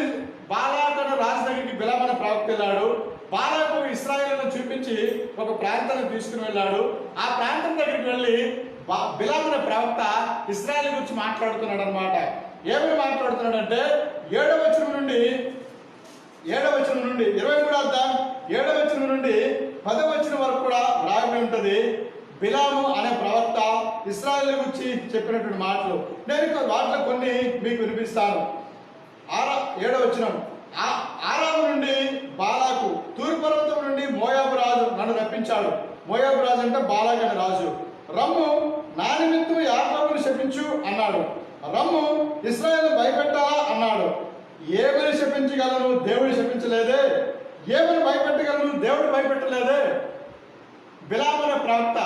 బాలాకు రాజు దగ్గరికి బిలాము అనే ప్రవక్త వెళ్ళాడు. బాలాకు ఇశ్రాయేలును చూపించి ఒక ప్రాంతాన్ని తీసుకుని వెళ్ళాడు. ఆ ప్రాంతం దగ్గరికి వెళ్ళి బిలాము అనే ప్రవక్త ఇశ్రాయేలు గురించి మాట్లాడుతున్నాడు అనమాట. ఏమని మాట్లాడుతున్నాడంటే 7వ వచనం నుండి 23వ అధ్యాయం 7వ వచనం నుండి 10వ వచనం వరకు కూడా రాయబడి ఉంటుంది. బిలాము అనే ప్రవక్త ఇశ్రాయేలు గురించి చెప్పినటువంటి మాటలు. నేను వాటిలో కొన్ని మీకు వినిపిస్తాను. 7వ వచనం, ఆరాము నుండి బాలాకు, తూర్పు పర్వతం నుండి మోయాబు రాజు నన్ను రప్పించాడు. మోయాబు రాజు అంటే బాలాకు అనే రాజు. రమ్ము నా నిమిత్తం యాకోబును శపించు అన్నాడు. రమ్ము ఇశ్రాయేలును భయపెట్టాలా అన్నాడు. ఏమని శపించగలను? దేవుడు శపించలేదే. ఏమని భయపెట్టగలను? దేవుడు భయపెట్టలేదే. బిలాము అనే ప్రవక్త,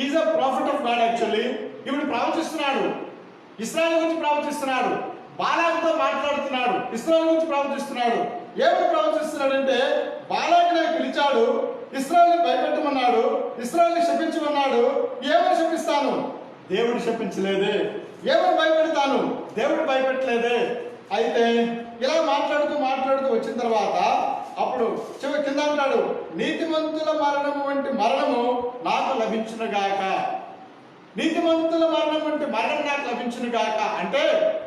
is a profit of God. Actually ఇప్పుడు ప్రవచిస్తున్నాడు, ఇశ్రాయేలు గురించి ప్రవచిస్తున్నాడు, బాలాకుతో మాట్లాడుతున్నాడు, ఇశ్రాయేలు గురించి ప్రవచిస్తున్నాడు. ఏమని ప్రవచిస్తున్నాడంటే, బాలాకు నాకు పిలిచాడు, ఇశ్రాయేలుని భయపెట్టమన్నాడు, ఇశ్రాయేలుని శపించమన్నాడు. ఏమని శపిస్తాను? దేవుడు శపించలేదే. ఏమని భయపెడతాను? దేవుడు భయపెట్టలేదే. అయితే ఇలా మాట్లాడుతూ వచ్చిన తర్వాత అప్పుడు కింద అంటాడు, నీతిమంతుల మరణము వంటి మరణము నాకు లభించును గాక. నీతిమంతుల మరణం వంటి మరణం నాకు లభించును గాక అంటే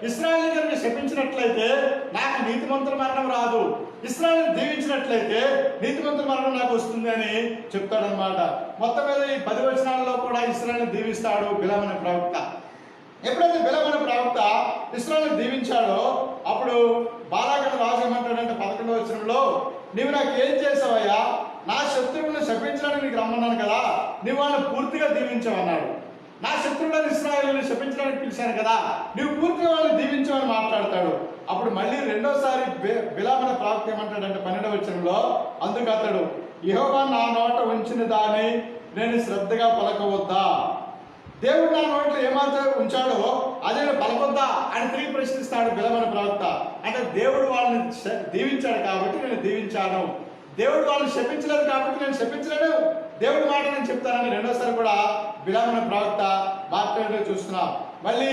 ఇశ్రాయేలు కనుక శపించినట్లయితే నాకు నీతిమంతుల మరణం రాదు, ఇశ్రాయేలు దీవించినట్లయితే నీతిమంతుల మరణం నాకు వస్తుంది అని చెప్తాడనమాట. మొత్తం మీద ఈ 10 వచనాల్లో కూడా ఇశ్రాయేలుని దీవిస్తాడు బిలాము అనే ప్రవక్త. ఎప్పుడైతే బిలాము అనే ప్రవక్త ఇశ్రాయేలుని దీవించాడో అప్పుడు బాలాకు రాజు ఏమంటాడంటే 11వ వచనంలో, నీవు నాకు ఏం చేసావయ్యా? నా శత్రువులను శపించడానికి నీకు రమ్మన్నాను కదా, నీవు వాళ్ళని పూర్తిగా దీవించావన్నాడు. నా శత్రువులను ఇశ్రాయేలుని శపించడానికి పిలిచాను కదా, నీవు పూర్తిగా వాళ్ళని దీవించావని మాట్లాడతాడు. అప్పుడు మళ్ళీ రెండోసారి బిలాము అనే ప్రవక్త ఏమంటాడంటే 12వ వచనంలో, అందుకు అతడు, యెహోవా నా నోట ఉంచిన దాన్ని నేను శ్రద్ధగా పలకవద్దా? దేవుడు నా నోట్లో ఏమాత్రం ఉంచాడో అదే పలకొద్దా అని తిరిగి ప్రశ్నిస్తాడు బిలాము అనే ప్రవక్త. అంటే దేవుడు వాళ్ళని దీవించాడు కాబట్టి నేను దీవించాను, దేవుడు వాళ్ళని శపించలేదు కాబట్టి నేను శపించలేను, దేవుడి మాట నేను చెప్తానని రెండోసారి కూడా బిలాము అనే ప్రవక్త మాట్లాడే చూస్తున్నాం. మళ్ళీ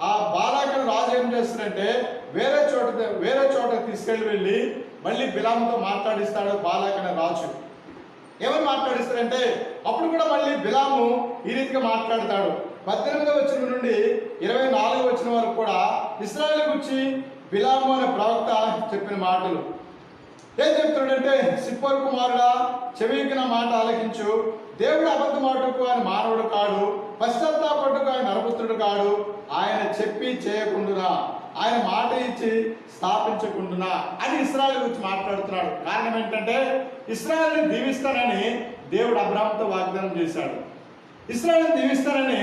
ఆ బాలాకు రాజు ఏం చేస్తాడంటే వేరే చోట తీసుకెళ్ళి మళ్ళీ బిలాముతో మాట్లాడిస్తాడు బాలాకు అనే రాజు. ఏమని మాట్లాడిస్తాడంటే అప్పుడు కూడా మళ్ళీ బిలాము ఈ రీతిగా మాట్లాడతాడు. 18వ వచనం నుండి 24వ వచనం వరకు కూడా ఇశ్రాయేలు గురించి బిలాము అనే ప్రవక్త చెప్పిన మాటలు ఏం చెప్తాడంటే, సిప్పోరు కుమారుడా, చెవికి నా మాట ఆలకించు. దేవుడు అబద్ధమాటకు ఆయన మానవుడు కాడు, పశ్చాత్తాపట్టుకు ఆయన నరపుత్రుడు కాడు. ఆయన చెప్పి చేయకుండునా, ఆయన మాట ఇచ్చి స్థాపించకుండునా అని ఇశ్రాయేలు గురించి మాట్లాడుతున్నాడు. కారణం ఏంటంటే ఇశ్రాయేలుని దీవిస్తానని దేవుడు అబ్రాహాముతో వాగ్దానం చేశాడు, ఇశ్రాయేలుని దీవిస్తానని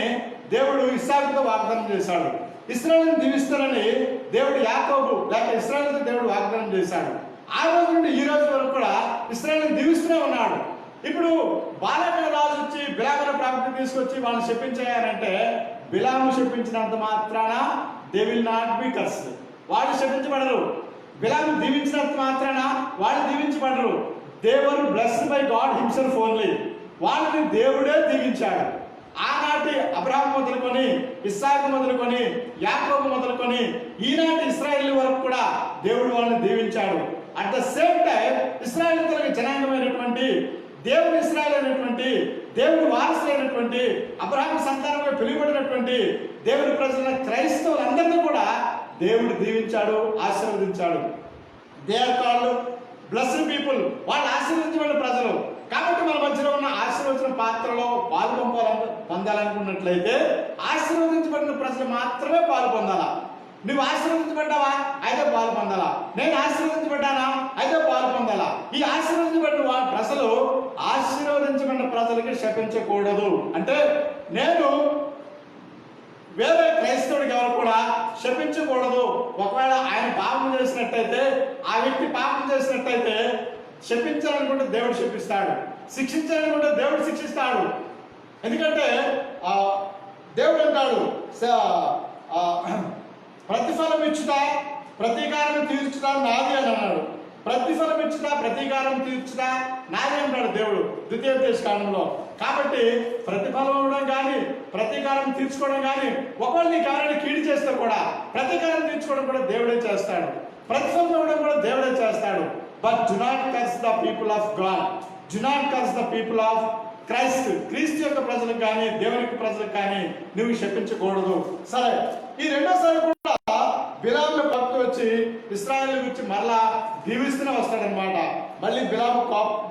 దేవుడు ఇస్సాకుతో వాగ్దానం చేశాడు, ఇశ్రాయేలుని దీవిస్తానని దేవుడు యాకోబు లేక ఇశ్రాయేలుతో దేవుడు వాగ్దానం చేశాడు. ఆ రోజు నుండి ఈ రోజు వరకు కూడా ఇశ్రాయేలుని దీవిస్తూనే ఉన్నాడు. ఇప్పుడు బాలాకు రాజు వచ్చి బిలాము అనే ప్రవక్త తీసుకొచ్చి వాళ్ళని శపించాయనంటే, బిలాము శపించినంత మాత్రాన they will not be cursed, వాళ్ళు శపించబడరు. బిలాము దీవించినంత మాత్రాన వాళ్ళు దీవించబడరు. They were blessed by God himself only, వాళ్ళని దేవుడే దీవించాడు. ఆనాటి అబ్రాహాము మొదలుకొని, ఇస్సాకు మొదలుకొని, యాకోబు మొదలుకొని ఈనాటి ఇశ్రాయేలు వరకు కూడా దేవుడు వాళ్ళని దీవించాడు. అట్ ద సేమ్ టైం ఇశ్రాయేలు తనకి జనాంగమైనటువంటి దేవుడు ఇశ్రాయేలు అయినటువంటి దేవుడు వారసులైనటువంటి అబ్రాహాము సంతానంగా పిలువబడినటువంటి దేవుడి ప్రజలైన క్రైస్తవులందరినీ కూడా దేవుడు దీవించాడు, ఆశీర్వదించాడు. They are called blessed people, వాళ్ళు ఆశీర్వదించబడిన ప్రజలు. కాబట్టి మన మధ్యలో ఉన్న ఆశీర్వచన పాత్రలో పాలు పొందాలనుకున్నట్లయితే ఆశీర్వదించబడిన ప్రజలు మాత్రమే పాలు పొందాలా. నువ్వు ఆశీర్వదించబడ్డావా? అయితే పాలు పొందాలా. నేను ఆశీర్వదించబడ్డానా? అయితే పాలు పొందాలా. ఈ ఆశీర్వదించబడిన ప్రజలు ఆశీర్వదించబడిన ప్రజలకి శపించకూడదు. అంటే నేను వేరే క్రైస్తవుడికి ఎవరు కూడా శపించకూడదు. ఒకవేళ ఆయన పాపం చేసినట్టయితే, ఆ వ్యక్తి పాపం చేసినట్టయితే శపించాలనుకుంటే దేవుడు శపిస్తాడు, శిక్షించాలనుకుంటే దేవుడు శిక్షిస్తాడు. ఎందుకంటే దేవుడు అంటాడు, ప్రతిఫలం ఇచ్చుట ప్రతీకారం తీర్చుట నాది అని అన్నాడు. ప్రతిఫలం ఇచ్చుట ప్రతీకారం తీర్చుట నాది అంటాడు దేవుడు ద్వితీయోపదేశకాండంలో. కాబట్టి ప్రతిఫలం ఇవ్వడం కానీ ప్రతీకారం తీర్చుకోవడం కానీ, ఒకవేళ నీకు ఎవరైనా కీడు చేస్తే కూడా ప్రతీకారం తీర్చుకోవడం కూడా దేవుడే చేస్తాడు, ప్రతిఫలం ఇవ్వడం కూడా దేవుడే చేస్తాడు. But do not curse the people of God. Do not curse the people of Christ. క్రీస్తు యొక్క ప్రజలకు కానీ దేవునికి ప్రజలకు కానీ నువ్వు శపించకూడదు. సరే, ఈ రెండోసారి కూడా బిలాము ప్రవక్త వచ్చి ఇశ్రాయేలు గురించి మరలా దీవిస్తూనే వస్తాడనమాట. మళ్ళీ బిలాము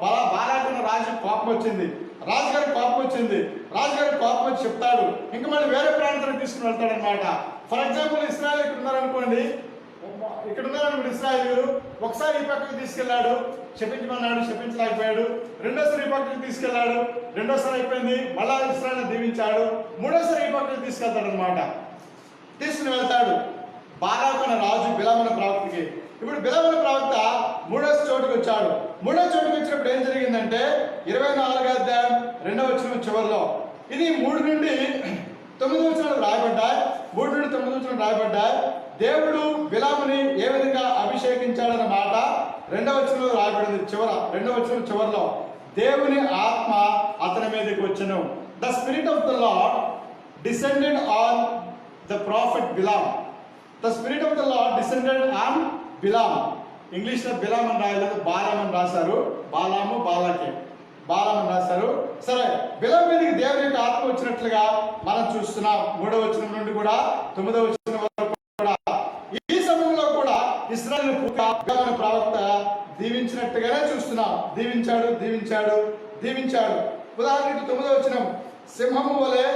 బాలాకున్న రాజు కోపం వచ్చింది, రాజుగారి కోపం వచ్చింది. రాజుగారి కోపం వచ్చి చెప్తాడు, ఇంకా మళ్ళీ వేరే ప్రాంతానికి తీసుకుని వెళ్తాడనమాట. ఫర్ ఎగ్జాంపుల్ ఇశ్రాయేల్ ఇక్కడ ఉన్నారనుకోండి, ఇశ్రాయేలు ఒకసారి ఈ పక్కకి తీసుకెళ్లాడు, శపించమన్నాడు, శపించలేకపోయాడు. రెండోసారి ఈ పక్కకి తీసుకెళ్లాడు, రెండోసారి అయిపోయింది, మళ్ళా ఇశ్రాయేల్ని దీవించాడు. మూడోసారి ఈ పక్కకి తీసుకెళ్తాడు అనమాట. తీసుకుని వెళ్తాడు బాలాకున్న రాజు బిలామున ప్రవక్తకి. ఇప్పుడు బిలామున ప్రవక్త మూడో చోటుకు వచ్చాడు. మూడో చోటుకు వచ్చినప్పుడు ఏం జరిగిందంటే 24వ అధ్యాయం 2వ వచనం చివరిలో ఇది 3 నుండి 9 వచనాలు రాయబడ్డాయి. 3 నుండి 9 వచనాలు రాయబడ్డాయి. దేవుడు బిలాముని ఏ విధంగా అభిషేకించాడన్న మాట 2వ వచనంలో రాయబడింది. 2వ వచనం చివరిలో దేవుని ఆత్మ అతని మీదకి వచ్చెను. The spirit of the lord descended on the prophet Balaam. The spirit of the lord descended on Balaam. ఇంగ్లీష్లో బిలామ్ అని రాయలేదు, బాలాం అని రాశారు. బాలాము బాలాకే బాలాం అని రాశారు. సరే, బిలాం మీదకి దేవుని యొక్క ఆత్మ వచ్చినట్లుగా మనం చూస్తున్నాం. 3వ వచనం నుండి కూడా 9వ వచనం వరకు కూడా ఈ సమయంలో కూడా ఇశ్రాయేలు ప్రవక్త దీవించినట్టుగానే చూస్తున్నాం. దీవించాడు దీవించాడు దీవించాడు. ఉదాహరణకి 9వ వచనం, సింహము వలె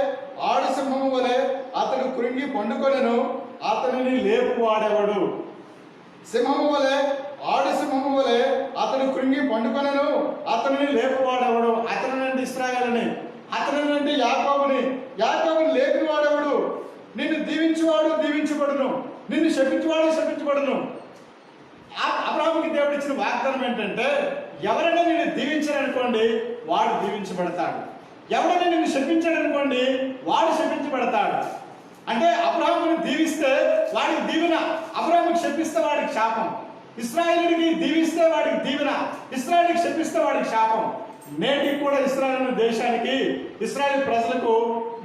ఆడు సింహము వలె అతడు కృంగి పండుకొనెను, అతనిని లేపువాడెవడు. సింహము వలె ఆడు సింహము వలె అతడు కృంగి పండుకొనెను, అతనిని లేపువాడెవడు. అతనినంటే ఇశ్రాయేలుని, అతనినంటే యాకోబుని. యాకోబుని లేపిన వాడెవడు. నిన్ను దీవించువాడు దీవించబడును, నిన్ను శపించువాడు శపించబడును. అబ్రాహాముకి దేవుడు ఇచ్చిన వాగ్దానం ఏంటంటే, ఎవరైనా నిన్ను దీవించారనుకోండి వాడు దీవించబడతాడు, ఎవరైనా నిన్ను శపించాడనుకోండి వాడు శపించబడతాడు. అంటే అబ్రాహాముని దీవిస్తే వాడికి దీవెన, అబ్రాహాముకి శపిస్తే వాడికి శాపం. ఇశ్రాయేలుకి దీవిస్తే వాడికి దీవెన, ఇశ్రాయేలుకి శపిస్తే వాడికి శాపం. నేటికి కూడా ఇశ్రాయేలు దేశానికి, ఇశ్రాయేల్ ప్రజలకు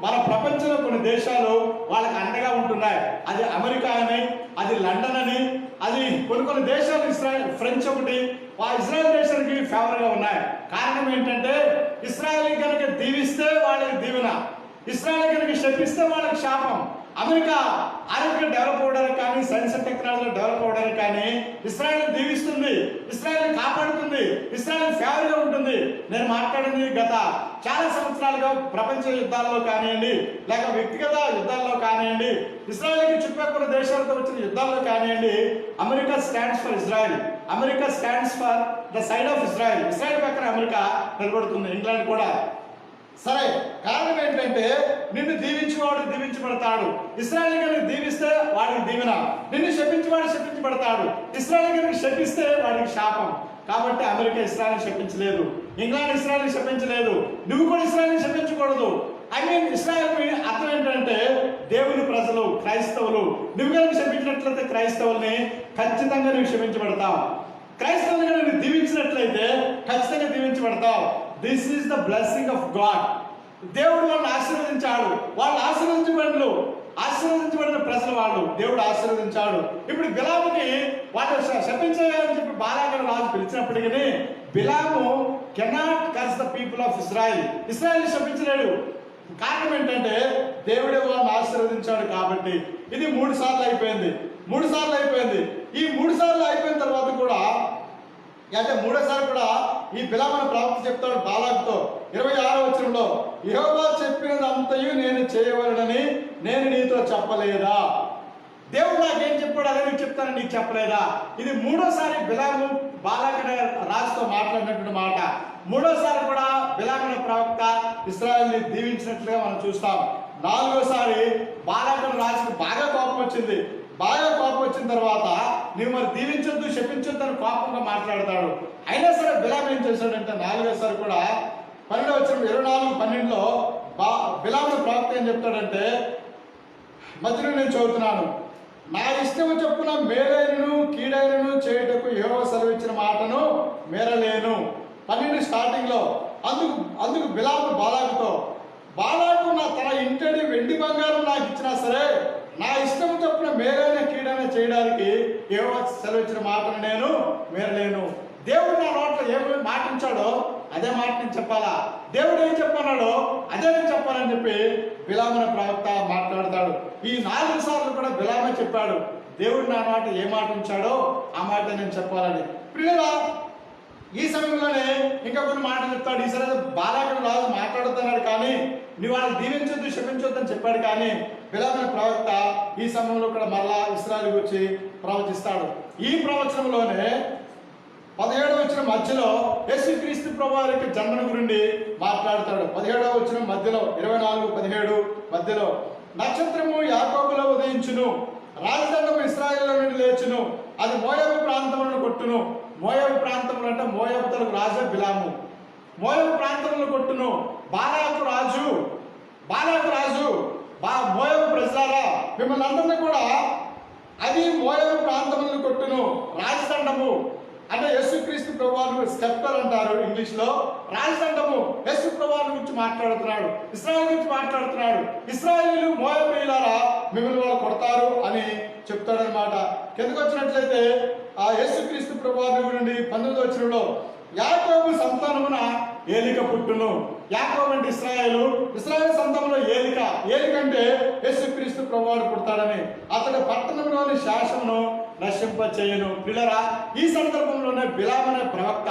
మన ప్రపంచంలో కొన్ని దేశాలు వాళ్ళకి అండగా ఉంటున్నాయి. అది అమెరికా అని, అది లండన్ అని, అది కొన్ని దేశాలు ఇశ్రాయేల్, ఫ్రెంచ్ ఒకటి, ఆ ఇజ్రాయెల్ దేశానికి ఫేవర్గా ఉన్నాయి. కారణం ఏంటంటే ఇశ్రాయేల్ కనుక దీవిస్తే వాళ్ళకి దీవెన, ఇశ్రాయేల్ కనుక శపిస్తే వాళ్ళకి శాపం. అమెరికా ఆరోగ్యం డెవలప్ అవడానికి కానీ, సైన్స్ అండ్ టెక్నాలజీ డెవలప్ అవడానికి కానీ ఇశ్రాయేల్ దీవిస్తుంది, ఇశ్రాయేల్ కాపాడుతుంది, ఇశ్రాయేల్ ఫేవర్గా ఉంటుంది. నేను మాట్లాడింది గత చాలా సంవత్సరాలుగా ప్రపంచ యుద్ధాల్లో కానివ్వండి, లేక వ్యక్తిగత యుద్ధాల్లో కానివ్వండి, ఇశ్రాయేల్కి చుట్టుపక్కల దేశాలతో వచ్చిన యుద్ధాల్లో కానివ్వండి, America stands for Israel, America stands for the side of Israel. Israel పక్కన అమెరికా నిలబడుతుంది, ఇంగ్లాండ్ కూడా. సరే, కారణం ఏంటంటే నిన్ను దీవించేవాడు దీవించబడతాడు. ఇశ్రాయేలు కనుక దీవిస్తే వాడికి దీవెన, నిన్ను శపించేవాడు శపించబడతాడు. ఇశ్రాయేలు కనుక శపిస్తే వాడికి శాపం. కాబట్టి అమెరికా ఇశ్రాయేలు శపించలేదు, ఇంగ్లాండ్ ఇశ్రాయేలు శపించలేదు, నువ్వు కూడా ఇశ్రాయేలు శపించకూడదు. ఇశ్రాయేల్ అర్థం ఏంటంటే దేవుని ప్రజలు, క్రైస్తవులు. నువ్వు కనుక శపించినట్లయితే క్రైస్తవుల్ని ఖచ్చితంగా నువ్వు క్షమించబడతావు. క్రైస్తవులు కనుక నువ్వు దీవించినట్లయితే ఖచ్చితంగా దీవించబడతావు. This is the blessing of God. దేవుడు వాళ్ళని ఆశీర్వదించాడు, వాళ్ళు ఆశీర్వదించబడిన ప్రజలు వాళ్ళు, దేవుడు ఆశీర్వదించాడు. ఇప్పుడు బిలాముకి వాళ్ళు శపించాలని చెప్పి బాలాకున్న రాజు పిలిచినప్పటికీ బిలాము cannot curse the people of Israel. Israel శపించలేడు. కారణం ఏంటంటే దేవుడే వాళ్ళని ఆశీర్వదించాడు కాబట్టి. ఇది 3 సార్లు అయిపోయింది. ఈ 3 సార్లు అయిపోయిన తర్వాత కూడా, అంటే 3వసారి కూడా ఈ బిలామున ప్రవక్త చెప్తాడు బాలాకుతో 26వ వచనంలో, యెహోవా చెప్పినదంతయు నేను చేయవలనని నేను నీతో చెప్పలేదా. దేవుడు నాకేం చెప్పాడు అదే నీకు చెప్తాను, నీకు చెప్పలేదా. ఇది 3వసారి బిలాము బాలాకున్న రాజుతో మాట్లాడినటువంటి మాట. 3వసారి కూడా బిలామున ప్రవక్త ఇశ్రాయేలుని దీవించినట్లుగా మనం చూస్తాం. 4వసారి బాలాకున్న రాజుకి బాగా కోపం వచ్చింది. వచ్చిన తర్వాత నువ్వు మరి దీవించొద్దు శపించొద్దు అని కోపంగా మాట్లాడతాడు. అయినా సరే బిలాము ఏం చేశాడంటే 4వసారి కూడా 12వ వచనం 24:12లో బిలామున ప్రవక్త ఏం చెప్తాడంటే, మధ్యలో నేను చదువుతున్నాను, నా ఇష్టము చొప్పున మేలైనను కీడైనను చేయుటకు యెహోవా సెలవిచ్చిన మాటను మేరలేను. 12 స్టార్టింగ్లో అందుకు బిలాము బాలాకుతో, బాలాకు తన ఇంటడి వెండి బంగారం నాకు ఇచ్చినా సరే నా ఇష్టం చొప్పున మేలైన కీడైన చేయడానికి యెహోవా సెలవిచ్చిన మాటను నేను మేరలేను. దేవుడు నా నోట్లో ఏమి మాటించాడో అదే మాట నేను చెప్పాలా, దేవుడు ఏం చెప్పన్నాడో అదే నేను చెప్పాలని చెప్పి బిలామున ప్రవక్త మాట్లాడతాడు. ఈ 4 సార్లు కూడా బిలామే చెప్పాడు. దేవుడు నా మాట ఏ మాట ఉంచాడో ఆ మాట నేను చెప్పాలని. ప్రియులా, ఈ సమయంలోనే ఇంకా కొన్ని మాటలు చెప్తాడు. ఈసారి బాలాకుడు రాజు మాట్లాడుతున్నాడు, కానీ నువ్వు వాళ్ళని దీవించొద్దు శపించొద్దు అని చెప్పాడు. కానీ బిలాము ప్రవక్త ఈ సమయంలో కూడా మళ్ళా ఇశ్రాయేలు గురించి ప్రవచిస్తాడు. ఈ ప్రవచనంలోనే 17వ వచనం మధ్యలో యేసుక్రీస్తు ప్రభువారి యొక్క జన్మను గురించి మాట్లాడతాడు. 17వ వచనం మధ్యలో 24-17 మధ్యలో, నక్షత్రము యాకోబులో ఉదయించును, రాజదండము ఇశ్రాయేలులో నుండి లేచును, అది మోయాబు ప్రాంతములను కొట్టును. మోయాబు ప్రాంతములు అంటే మోయాబుతలకు రాజు బిలాము. మోయాబు ప్రాంతములను కొట్టును. బాలాకు రాజు మోయాబు ప్రజలారా, మిమ్మల్ని అందరినీ కూడా అది మోయాబు ప్రాంతములను కొట్టును. రాజదండము అంటే యేసుక్రీస్తు ప్రభువారు స్కెప్టర్ అంటారు ఇంగ్లీష్ లో. రాజదండము యేసు ప్రభువారి గురించి మాట్లాడుతున్నాడు, ఇశ్రాయేలు గురించి మాట్లాడుతున్నాడు. ఇశ్రాయేలు మోయాబీయులారా మిమ్మల్ని వాళ్ళు కొడతారు అని చెప్తాడనమాట. కిందకు వచ్చినట్లయితే ఆ యేసుక్రీస్తు ప్రభువారి గురించి 19వ వచనంలో, యాకోబు సంతానమున ఏలిక పుట్టును. యాకోబు అంటే ఇశ్రాయేలు సంతానంలో ఏలిక అంటే యేసుక్రీస్తు ప్రభువారు పుడతాడని. అతడు పట్టణంలోని శాసనను నశింపచేయను. పిల్లరా, ఈ సందర్భంలోనే బిలాము అనే ప్రవక్త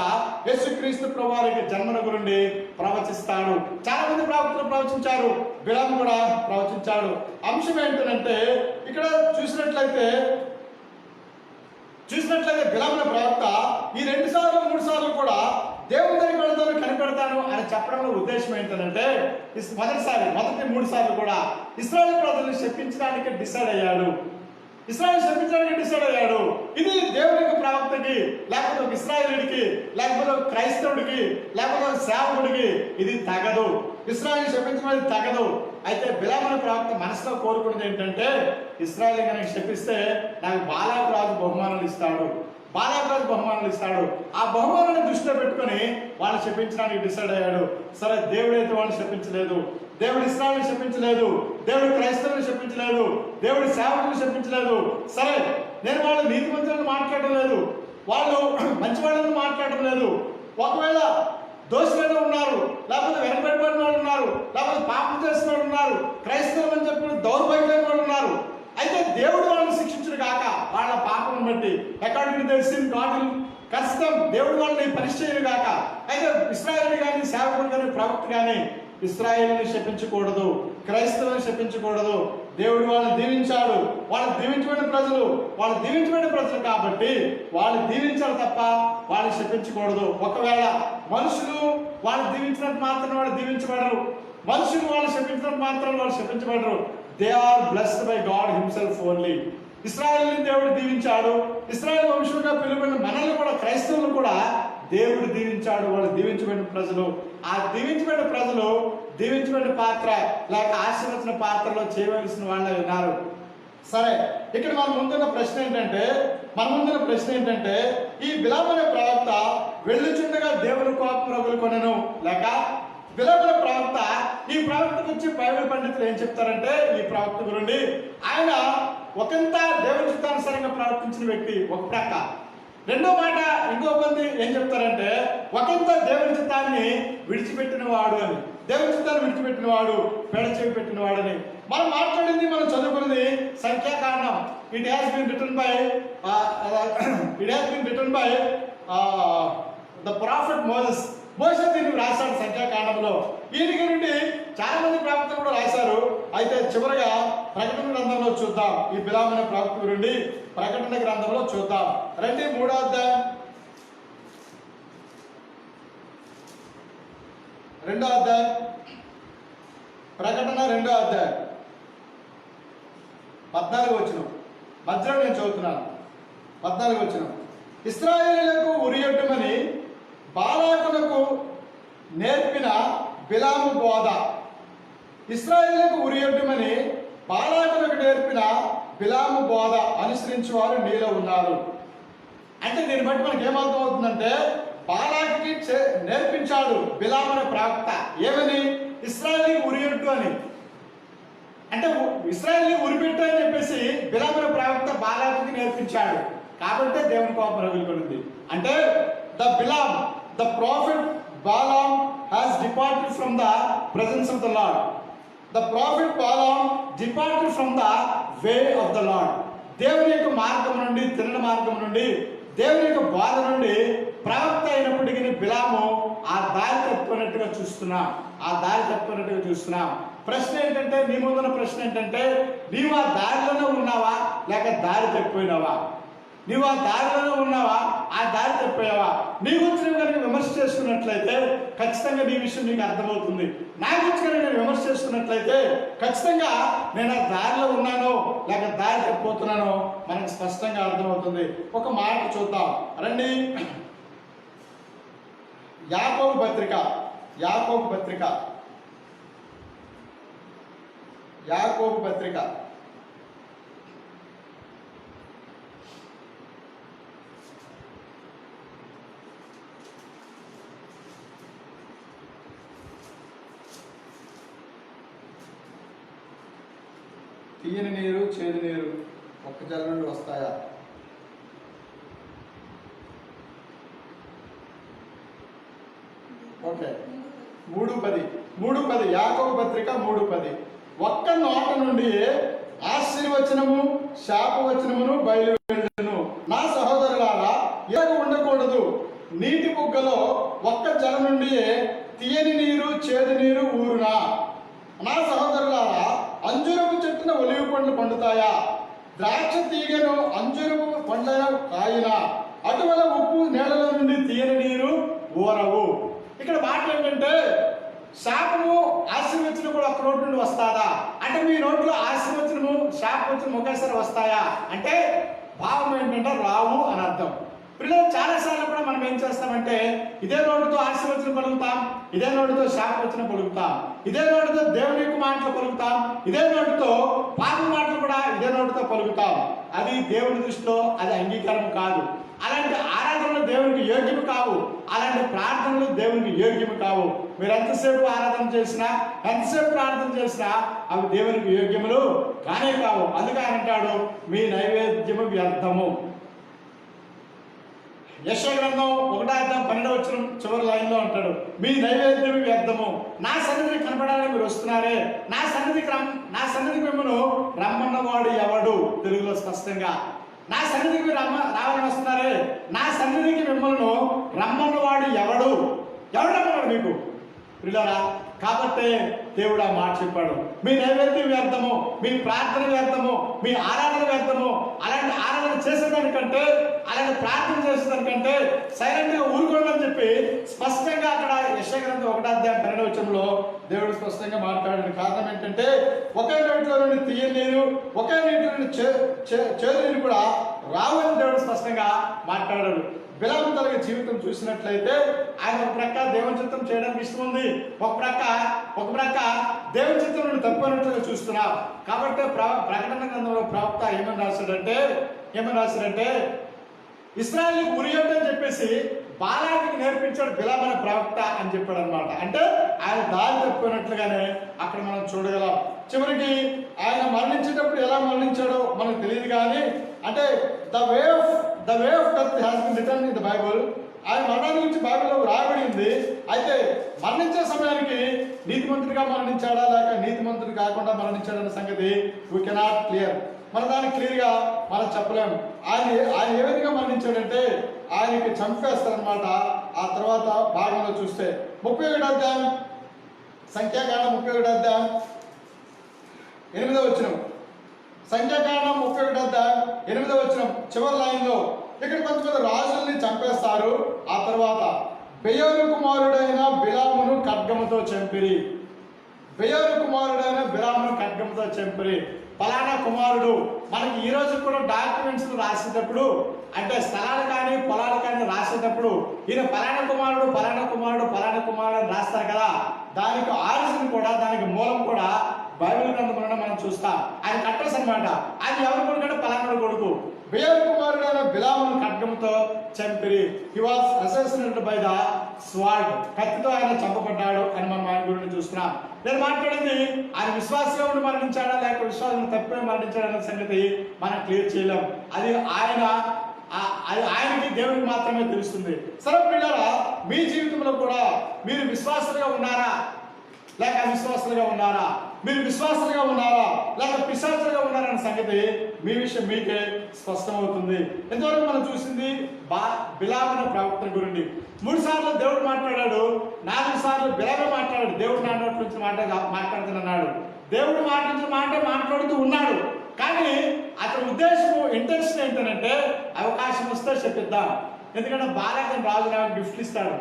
యేసుక్రీస్తు ప్రభువారికి జన్మను గురించి ప్రవచిస్తాడు. చాలా మంది ప్రవక్తలు ప్రవచించారు, బిలాము కూడా ప్రవచించాడు. అంశం ఏంటంటే ఇక్కడ చూసినట్లయితే బిలాము అనే ప్రవక్త ఈ 2 సార్లు 3 సార్లు కూడా దేవుని దగ్గరికి వెళ్తాను కనిపెడతాను అని చెప్పడంలో ఉద్దేశం ఏంటంటే, మొదటి 3 సార్లు కూడా ఇశ్రాయేలు ప్రజలను శపించడానికి డిసైడ్ అయ్యాడు. ఇది దేవునికి ప్రవక్తకి, లేకపోతే ఒక ఇశ్రాయేలుడికి, లేకపోతే ఒక క్రైస్తవుడికి, లేకపోతే ఒక సేవకుడికి ఇది తగదు. ఇశ్రాయేలు శపించడం తగదు. అయితే బిలాము అనే ప్రవక్త మనసులో కోరుకున్నది ఏంటంటే, ఇశ్రాయేలు కనుక శపిస్తే నాకు బాలాకు రాజు బహుమానాలు ఇస్తాడు. ఆ బహుమానాన్ని దృష్టిలో పెట్టుకొని వాళ్ళు శపించడానికి డిసైడ్ అయ్యాడు. సరే, దేవుడైతే వాళ్ళు శపించలేదు, దేవుడు ఇశ్రాయేలుని శపించలేదు, దేవుడు క్రైస్తవుని శపించలేదు, దేవుడు సేవకుని శపించలేదు. సరే, నేను వాళ్ళు నీతిమంతులను మాట్లాడడం లేదు, వాళ్ళు మంచి వాళ్ళని మాట్లాడడం లేదు. ఒకవేళ దోషులైన ఉన్నారు, లేకపోతే వెనకబడిన వాళ్ళు ఉన్నారు, లేకపోతే పాపం చేసిన వాళ్ళు ఉన్నారు, క్రైస్తవులు అని చెప్పిన దౌర్భాగ్యమైన వాళ్ళు ఉన్నారు. అయితే దేవుడు వాళ్ళని శిక్షించుడు కాక వాళ్ళ పాపం బట్టి according to sin God will curse them, దేవుడు వాళ్ళని పనిష్ చేయడు కాక. అయితే ఇశ్రాయేలు కానీ సేవకుడు కానీ ప్రవక్త కానీ ఇశ్రాయేలుని శపించకూడదు, క్రైస్తవుని శపించకూడదు. దేవుడు వాళ్ళని దీవించాడు. వాళ్ళు దీవించబడిన ప్రజలు కాబట్టి వాళ్ళు దీవించాలి తప్ప వాళ్ళు శపించకూడదు. ఒకవేళ మనుషులు వాళ్ళు దీవించినట్టు మాత్రం వాళ్ళు దీవించబడరు, మనుషులు వాళ్ళు శపించినట్టు మాత్రం వాళ్ళు శపించబడరు. They are blessed by God himself only. ఇశ్రాయేలుని దేవుడు దీవించాడు. ఇశ్రాయేలు వంశంగా పిలువబడిన మనల్ని కూడా, క్రైస్తవులు కూడా దేవుడు దీవించాడు. వాళ్ళు దీవించబడిన ప్రజలు. ఆ దీవించబడిన ప్రజలు దీవించబడిన పాత్ర లేక ఆశీర్వచన పాత్రలో చేయవలసిన వాళ్ళు ఉన్నారు. సరే, ఇక్కడ మన ముందున్న ప్రశ్న ఏంటంటే ఈ బిలాము అనే ప్రవక్త వెళ్ళుచుండగా దేవుని కోపం రగులుకొనెను, లేక బిలాము అనే ప్రవక్త, ఈ ప్రవక్త గురించి బైబిల్ పండితులు ఏం చెప్తారంటే, ఈ ప్రవక్త గురించి ఆయన ఒకంత దేవుని చిత్తానుసారంగా ప్రవర్తించిన వ్యక్తి ఒక ప్రక్క. రెండో మాట ఇంకో మంది ఏం చెప్తారంటే, ఒకంత దేవుని చిత్తాన్ని విడిచిపెట్టిన వాడు అని. దేవుని చిత్తాన్ని విడిచిపెట్టిన వాడు పెడచెవి పెట్టిన వాడని. మనం మాట్లాడింది, మనం చదువుకున్నది సంఖ్యాకాండం. It has been written by the prophet Moses. మోసే దీన్ని రాశాడు సంఖ్యాకాండంలో. ఈయనకి నుండి చాలా మంది ప్రవక్తలు కూడా రాశారు. అయితే చివరిగా ప్రకటన గ్రంథంలో చూద్దాం. ఈ బిలాము అనే ప్రవక్త గురించి ప్రకటన గ్రంథంలో చూద్దాం. రండి, 3వ అధ్యాయం, 2వ అధ్యాయం, ప్రకటన 2వ అధ్యాయం 14వ వచనం మధ్యలో నేను చదువుతున్నాను. 14వ వచనం, ఇశ్రాయేలీయులకు ఉరియొడ్డుమని బాలాకునకు నేర్పిన బిలాము బోధ. ఇశ్రాయేలీయులకు ఉరియొడ్డుమని బాలాకునకు నేర్పిన బిలాము బోధ అనుసరించి వారు నీలో ఉన్నారు. అంటే దీన్ని బట్టి మనకి ఏమర్థం అవుతుందంటే, బాలాకి నేర్పించాడు బిలాము అనే ప్రవక్త. ఏమని? ఇశ్రాయేలీకి ఉరియొడ్డు అని. అంటే ఇశ్రాయేలీని ఉరిపెట్టు అని చెప్పేసి బిలాము అనే ప్రవక్త బాలాకి నేర్పించాడు. కాబట్టి దేవుని కోపం రగులుకొనింది. అంటే the prophet Balaam has departed from the presence of the Lord. The prophet Balaam departed from the way of the Lord. దేవుని యొక్క మార్గం నుండి, తినని మార్గం నుండి, దేవుని యొక్క బోధ నుండి ప్రవక్త అయినప్పటికీ బిలాము ఆ దారి తప్పినట్టుగా చూస్తున్నాం. ప్రశ్న ఏంటంటే, నీ ముందున్న ప్రశ్న ఏంటంటే, నీవు ఆ దారిలోనే ఉన్నావా లేక దారి తప్పిపోయినావా? నీవు ఆ దారిలోనే ఉన్నావా, ఆ దారి తప్పిపోయావా? నీ గురించి నువ్వు కనుక విమర్శ చేసుకున్నట్లయితే ఖచ్చితంగా నీ విషయం నీకు అర్థమవుతుంది. నా గురించి కనుక నేను విమర్శ చేసుకున్నట్లయితే ఖచ్చితంగా నేను ఆ దారిలో ఉన్నానో లేక దారి తప్పిపోతున్నానో మనకు స్పష్టంగా అర్థమవుతుంది. ఒక మాట చూద్దాం రండి. యాకోబు పత్రిక తీయని నీరు, చేదు నీరు ఒక్క జల నుండి వస్తాయా? ఓకే, 3:10 యాకోబు పత్రిక 3:10. ఒక్క నోట నుండి ఆశీర్వచనము శాపవచనమును బయలువెళ్ళును. నా సహోదరులారా, ఇలాగ ఉండకూడదు. నీటి బుగ్గలో ఒక్క జల నుండి తీయని నీరు, చేదు నీరు ఊరునా? నా సహోదరులారా, అంజురపు చెట్టున ఒలివ పండ్లు పండుతాయా? ద్రాక్ష తీగను అంజురపు పండ్ల కాయినా? అటువల ఉప్పు నేలలో నుండి తీయని నీరు ఊరవు. ఇక్కడ మాట ఏంటంటే, శాపము ఆశీర్వచనం కూడా ఒక నోటి నుండి వస్తాదా అంటే, మీ నోట్లో ఆశీర్వచనము శాపవచనం ఒకేసారి వస్తాయా అంటే భావం ఏంటంటే రావు అని అర్థం. పిల్లలు చాలాసార్లు కూడా మనం ఏం చేస్తామంటే, ఇదే నోటితో ఆశీర్వచనం పలుకుతాం, ఇదే నోటితో శాపవచనం పలుకుతాం, ఇదే నోటితో దేవుని యొక్క మాటలు పలుకుతాం, ఇదే నోటితో పాప మాటలు కూడా ఇదే నోటితో పలుకుతాం. అది దేవుని దృష్టిలో అది అంగీకారం కాదు. అలాంటి ఆరాధనలు దేవునికి యోగ్యము కావు. అలాంటి ప్రార్థనలు దేవునికి యోగ్యము కావు. మీరు ఎంతసేపు ఆరాధన చేసినా, ఎంతసేపు ప్రార్థన చేసినా అవి దేవునికి యోగ్యములు కానే కావు. అందుకే ఆయన అంటాడు, మీ నైవేద్యము వ్యర్థము. యెషయా గ్రంథం 1:12 చివరి లైన్లో అంటాడు, మీ నైవేద్యం వ్యర్థము. నా సన్నిధికి కనపడాలని మీరు వస్తున్నారే, నా సన్నిధికి మిమ్మల్ని రమ్మన్నవాడు ఎవడు? తెలుగులో స్పష్టంగా, నా సన్నిధికి మీరు రావాలని వస్తున్నారే, నా సన్నిధికి మిమ్మల్ని రమ్మన్నవాడు ఎవడు? ఎవడు రమ్మన్నాడు మీకు? పిల్లరా, కాబట్టి దేవుడు ఆ మాట చెప్పాడు, మీ నైవేద్యం వ్యర్థము, మీ ప్రార్థన వ్యర్థము, మీ ఆరాధన వ్యర్థము. అలాంటి ఆరాధన చేసేదానికంటే, అలాంటి ప్రార్థన చేసేదానికంటే సైలెంట్గా ఊరుకోండి అని చెప్పి స్పష్టంగా అక్కడ యెషయా గ్రంథం 1:12 దేవుడు స్పష్టంగా మాట్లాడాడు. కారణం ఏంటంటే, ఒకే నోటిలో నుండి తీయని నీరు, ఒకే నీటిలో నుండి చేదు నీరు కూడా రావని దేవుడు స్పష్టంగా మాట్లాడాడు. బిలాము తన జీవితం చూసినట్లయితే ఆయన ఒక ప్రక్క దేవుని చిత్తం చేయడానికి ఇష్టం ఉంది, ఒక ప్రక్క దేవుని చిత్తం నుండి తప్పినట్లుగా చూస్తున్నాం. కాబట్టి ప్రకటన గ్రంథంలో ప్రవక్త ఏమని రాశాడంటే ఇశ్రాయేలుకు ఉరియొద్దు అని చెప్పేసి బాలాకి నేర్పించాడు బిలాము అనే ప్రవక్త అని చెప్పాడు అనమాట. అంటే ఆయన దారి తప్పినట్లుగానే అక్కడ మనం చూడగలం. చివరికి ఆయన మరణించేటప్పుడు ఎలా మరణించాడో మనకు తెలియదు, కానీ అంటే the way of death has been written in the Bible. ఆయన మరణాన్ని గురించి బైబిల్లో రాయబడింది. అయితే మరణించే సమయానికి నీతిమంతుడిగా మరణించాడా లేక నీతిమంతుడు కాకుండా మరణించాడన్న సంగతి వీ కెనాట్ క్లియర్. మన దానికి క్లియర్గా మనం చెప్పలేము. ఆయన ఏ విధంగా మరణించాడంటే ఆయనకి చంపేస్తారనమాట. ఆ తర్వాత భాగంలో చూస్తే 31వ అధ్యాయం, సంఖ్యాకాండం 31వ అధ్యాయం 8వ వచనం, సంఖ్యాకాండం 31వ అధ్యాయం 8వ వచనం చివరి లైన్లో ఇక్కడ కొంతమంది రాజుల్ని చంపేస్తారు. ఆ తర్వాత బెయోరు కుమారుడైన బిలామును ఖడ్గముతో చంపిరి. ఫలానా కుమారుడు. మనకి ఈ రోజు కూడా డాక్యుమెంట్స్ రాసేటప్పుడు, అంటే స్థలాలు కానీ పొలాలు కానీ రాసేటప్పుడు ఈయన ఫలానా కుమారుడు అని రాస్తారు కదా. దానికి ఆరిజిన్ కూడా, దానికి మూలం కూడా బైబిల్ గ్రంథంలోనే మనం చూస్తాం. ఆయన కట్టర్స్ అనమాట. ఆయన ఎవరు కొడుకంటే ఫలానా కొడుకు. బెయోరు కుమారుడైన బిలామును ఖడ్గంతో చంపిరి. He was assassinated by the sword. కత్తితో ఆయన చంపబడ్డాడు అని మనం ఆయన గురించి చూస్తున్నాం. నేను మాట్లాడింది ఆయన విశ్వాసంగా ఉండి మరణించాడా లేక విశ్వాసం తప్పిపోయి మరణించాడా అనే సంగతి మనం క్లియర్ చేయలేం. అది ఆయనకి దేవునికి మాత్రమే తెలుస్తుంది. సరే పిల్లరా, మీ జీవితంలో కూడా మీరు విశ్వాసులుగా ఉన్నారా లేక అవిశ్వాసులుగా ఉన్నారా? మీరు విశ్వాసులుగా ఉన్నారా లేక పిశాచులుగా ఉన్నారన్న సంగతి మీ విషయం మీకే స్పష్టమవుతుంది. ఎంతవరకు మనం చూసింది బిలాము ప్రవక్త గురించి 3 సార్లు దేవుడు మాట్లాడాడు, 4 సార్లు బిలాము మాట్లాడాడు. దేవుడు నా నోటి నుంచి మాట్లాడుతున్నాడు. దేవుడు మాట్లాడిన మాట మాట్లాడుతూ ఉన్నాడు. కానీ అతని ఉద్దేశం ఇంటెన్షన్ ఏంటంటే అవకాశం వస్తే చెప్పిద్దాం, ఎందుకంటే బాలకం రాజు నాకు గిఫ్ట్లు ఇస్తాడు,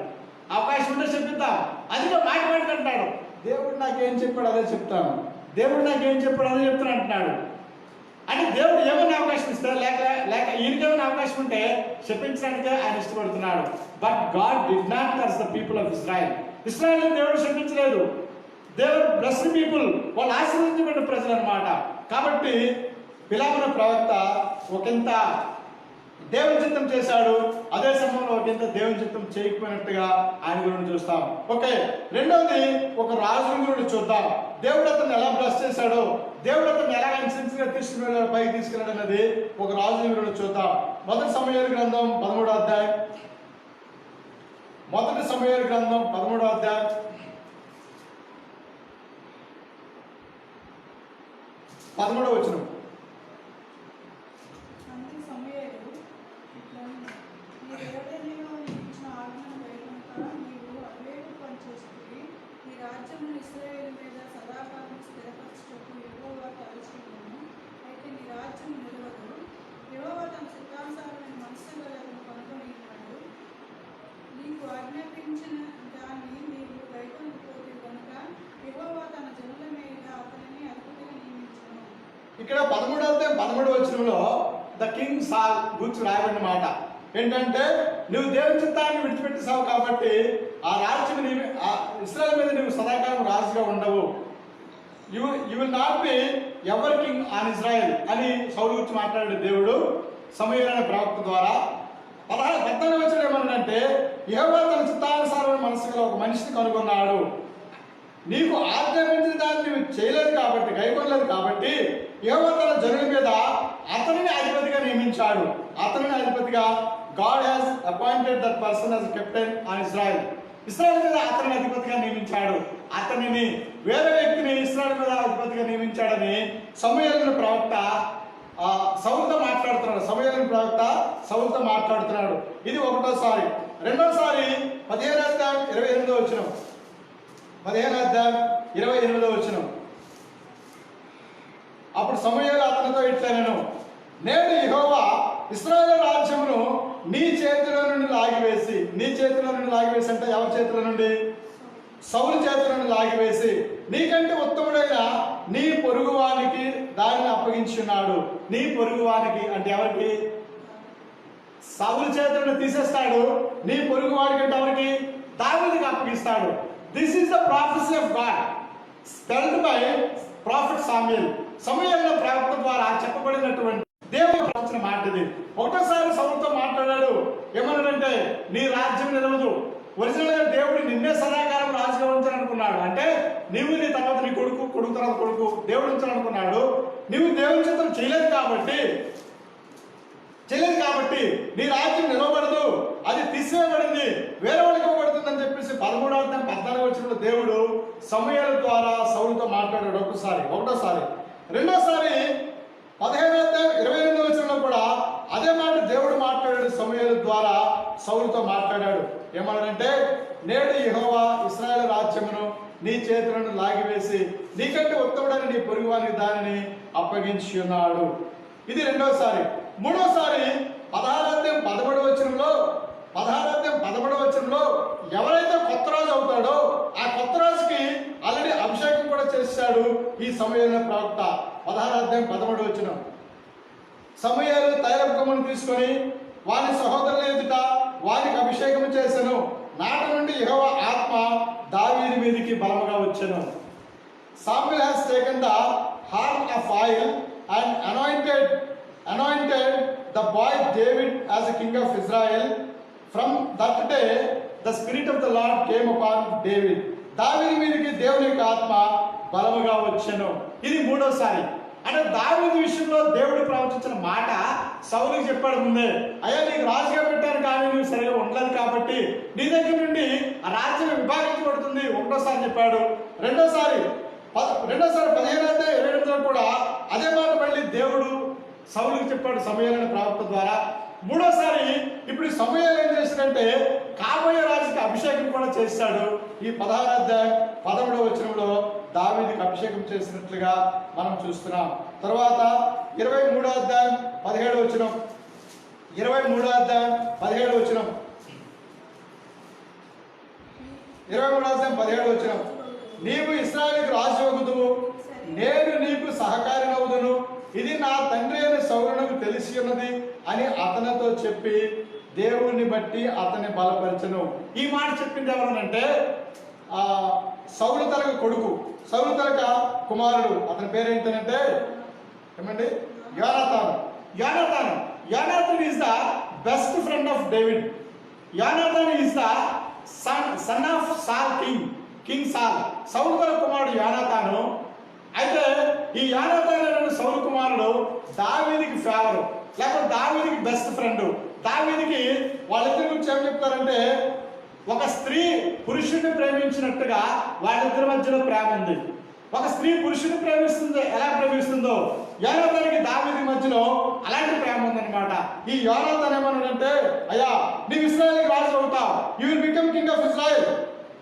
అవకాశం ఉంటే చెప్పిద్దాం, అందుకే మాట్లాడుతుంటాడు. దేవుడు నాకేం చెప్పాడు అదే చెప్తాను, దేవుడు నాకేం చెప్పాడు అదే చెప్తాను అంటున్నాడు. అంటే దేవుడు ఏమైనా అవకాశం ఇస్తాడు, లేక ఈయనకేమైనా అవకాశం ఉంటే చెప్పించడానికే ఆయన ఇష్టపడుతున్నాడు. But God did not curse the people of Israel. Israel దేవుడు చెప్పించలేదు. దేవుడు బ్లెస్డ్ పీపుల్, వాళ్ళు ఆశీర్వదించబడిన ప్రజలు అన్నమాట. కాబట్టి బిలాము ప్రవక్త ఒకంత దేవుని చిత్తం చేశాడు, అదే సమయంలో ఒకంత దేవుని చిత్తం చేయకపోయినట్టుగా ఆయన గురించి చూస్తాం. ఓకే, రెండవది ఒక రాజు గురించి చూద్దాం. దేవుడు అతను ఎలా బ్లెస్ చేశాడో, దేవుడు అతను ఎలా ఇన్సెన్స్గా తీసుకుని పైకి తీసుకున్నాడు అన్నది ఒక రాజు గురించి చూద్దాం. మొదటి సమూయేలు గ్రంథం 13వ అధ్యాయం. మొదటి సమూయేలు గ్రంథం 13వ అధ్యాయం 13వ వచనం. ఇక్కడ 13వ వచనంలో ద కింగ్ సాల్ గురించి రాయబడిన మాట ఏంటంటే, నువ్వు దేవుని చిత్తాన్ని విడిచిపెట్టేసావు కాబట్టి ఆ రాజ్యం ఇశ్రాయేలు మీద నువ్వు సదాకాలం రాజుగా ఉండవు. You will not be ever king on Israel అని సౌలు గురించి మాట్లాడే దేవుడు సమూయేలు అనే ప్రవక్త ద్వారా. 14వ వచనం ఏమన్నాడంటే, యెహోవా తన చిత్తానుసారమైన మనసు గల ఒక మనిషిని కనుగొన్నాడు, నీకు ఆజ్ఞాపించిన దాన్ని నువ్వు చేయలేదు కాబట్టి, గైకొనలేదు కాబట్టి యెహోవా తన జనుల మీద అతనిని అధిపతిగా నియమించాడు. అతనిని అధిపతిగా God has appointed that person as captain on Israel. ఇశ్రాయేలు మీద అతనిని అధిపతిగా నియమించాడు. అతనిని వేరే వ్యక్తిని ఇశ్రాయేలు మీద అధిపతిగా నియమించాడని సమూయేలు ప్రవక్త సౌలుతో మాట్లాడుతున్నాడు. సమూయేలు ప్రవక్త సౌలుతో మాట్లాడుతున్నాడు. ఇది ఒకటోసారి. రెండోసారి 15వ అధ్యాయం 28వ వచనం. 15వ అధ్యాయం 28వ వచనం. అప్పుడు సమూయేలు అతనితో ఇట్లనెను, నేను యెహోవా ఇశ్రాయేలు రాజ్యమును నీ చేతిలో నుండి లాగివేసి, నీ చేతిలో నుండి లాగివేసి అంటే ఎవరి చేతిలో నుండి? సౌలు చేతిలో నుండి లాగివేసి నీకంటే ఉత్తముడైన నీ పొరుగువానికి దానిని అప్పగించున్నాడు. నీ పొరుగువానికి అంటే ఎవరికి? సౌలు చేతులను తీసేస్తాడు. నీ పొరుగువానికి అంటే ఎవరికి? దావీదుకి అప్పగిస్తాడు. This is the prophecy of God spelled by prophet Samuel. సమూయేలు ప్రవక్త ద్వారా చెప్పబడినటువంటి దేవుడు ప్రవచన మాట ఇది. ఒకటోసారి సౌలుతో మాట్లాడాడు. ఏమన్నాడంటే, నీ రాజ్యం నిలవదు. ఒరిజినల్ గా దేవుడు నిన్నే సదాకాలం రాజుగా ఉంచాలనుకున్నాడు. అంటే నీవు నీ తర్వాత నీ కొడుకు తర్వాత కొడుకు దేవుడు ఉంచాలనుకున్నాడు. నీవు దేవుని చిత్తం చేయలేదు కాబట్టి నీ రాజ్యం నిలవబడదు, అది తీసివేయబడింది, వేరే వాళ్ళకి ఇవ్వబడుతుందని చెప్పేసి 13వ అధ్యాయం 14వ వచనంలో దేవుడు సమూయేలు ద్వారా సౌలుతో మాట్లాడాడు. ఒకటోసారి. రెండోసారి 15వ అధ్యాయం 28వ వచనంలో కూడా అదే మాట దేవుడు మాట్లాడాడు. సమూయేలు ద్వారా సౌలుతో మాట్లాడాడు. ఏమన్నాడంటే, నేడు యెహోవా ఇశ్రాయేలు రాజ్యమును నీ చేతులను లాగివేసి నీకంటే ఉత్తముడని నీ పొరుగువానికి దానిని అప్పగించి ఉన్నాడు. ఇది రెండోసారి. మూడోసారి 16వ అధ్యాయం 11వ వచనంలో ఎవరైతే కొత్త రాజు అవుతాడో ఆ కొత్త రాజుకి ఆల్రెడీ అభిషేకం కూడా చేశాడు ఈ సమూయేలు ప్రవక్త. 16వ అధ్యాయం 11వ వచనం. సమూయేలు తైలపుకమును తీసుకొని వారి సహోదరుల ఎదుట వారికి అభిషేకం చేసెను. నాటి నుండి యెహోవా ఆత్మ దావీదు మీదికి బలముగా వచ్చెను. Samuel has taken the horn of oil and anointed the boy David as a king of Israel. From that day the spirit of the Lord came upon David. దావీదు మీదికి దేవుని యొక్క ఆత్మ బలముగా వచ్చెను. ఇది మూడోసారి. అంటే దావీదు విషయంలో దేవుడు ప్రవచించిన మాట సౌలుకి చెప్పాడు ముందే. అయ్యా, నీకు రాజుగా పెట్టాను కానీ నువ్వు సరిగా ఉండలేదు కాబట్టి నీ దగ్గర నుండి ఆ రాజ్యం విభాగించబడుతుంది. ఒకటోసారి చెప్పాడు. రెండోసారి రెండోసారి 15:28 కూడా అదే మాట మళ్ళీ దేవుడు సౌలుకి చెప్పాడు సమూయేలు ప్రవక్త ద్వారా. మూడోసారి ఇప్పుడు సమూయేలు ఏం చేశాడంటే కాబోయే రాజుకి అభిషేకం కూడా చేశాడు. ఈ 16:13 దావీదుకి అభిషేకం చేసినట్లుగా మనం చూస్తున్నాం. తర్వాత 23:17 23:17 నీవు ఇశ్రాయేలుకు రాజు అగుదువు, నేను నీకు సహకారినవుదును, ఇది నా తండ్రి అయిన సౌలునకు తెలిసి ఉన్నది అని అతనితో చెప్పి దేవుణ్ణి బట్టి అతన్ని బలపరచను. ఈ మాట చెప్పింది ఎవరనంటే సౌలు తనక కొడుకు, సౌలు తనక కుమారుడు, అతని పేరు ఏంటంటే ఏమండి యోనాతాన్ is the best friend of David. యోనాతాన్ is the son of Saul, king Saul. సౌలు తన కుమారుడు యోనాతాను. అయితే ఈ యోనాతాన్ అనే సౌలు కుమారుడు దావీదుకి ఫేవర్, లేకపోతే దావీదుకి బెస్ట్ ఫ్రెండ్. దావీదుకి వాళ్ళిద్దరి గురించి ఏం చెప్తారంటే ఒక స్త్రీ పురుషుడిని ప్రేమించినట్టుగా వాళ్ళిద్దరి మధ్యలో ప్రేమ ఉంది. ఒక స్త్రీ పురుషుని ప్రేమిస్తుంది, ఎలా ప్రేమిస్తుందో యోనాతానుకి దావీదు మధ్యలో అలాంటి ప్రేమ ఉందన్నమాట. ఈ యోనాతాను ఏమన్నాడంటే అయ్యా నీవు ఇశ్రాయేలుకి రాజు అవుతావు, you will become king of Israel,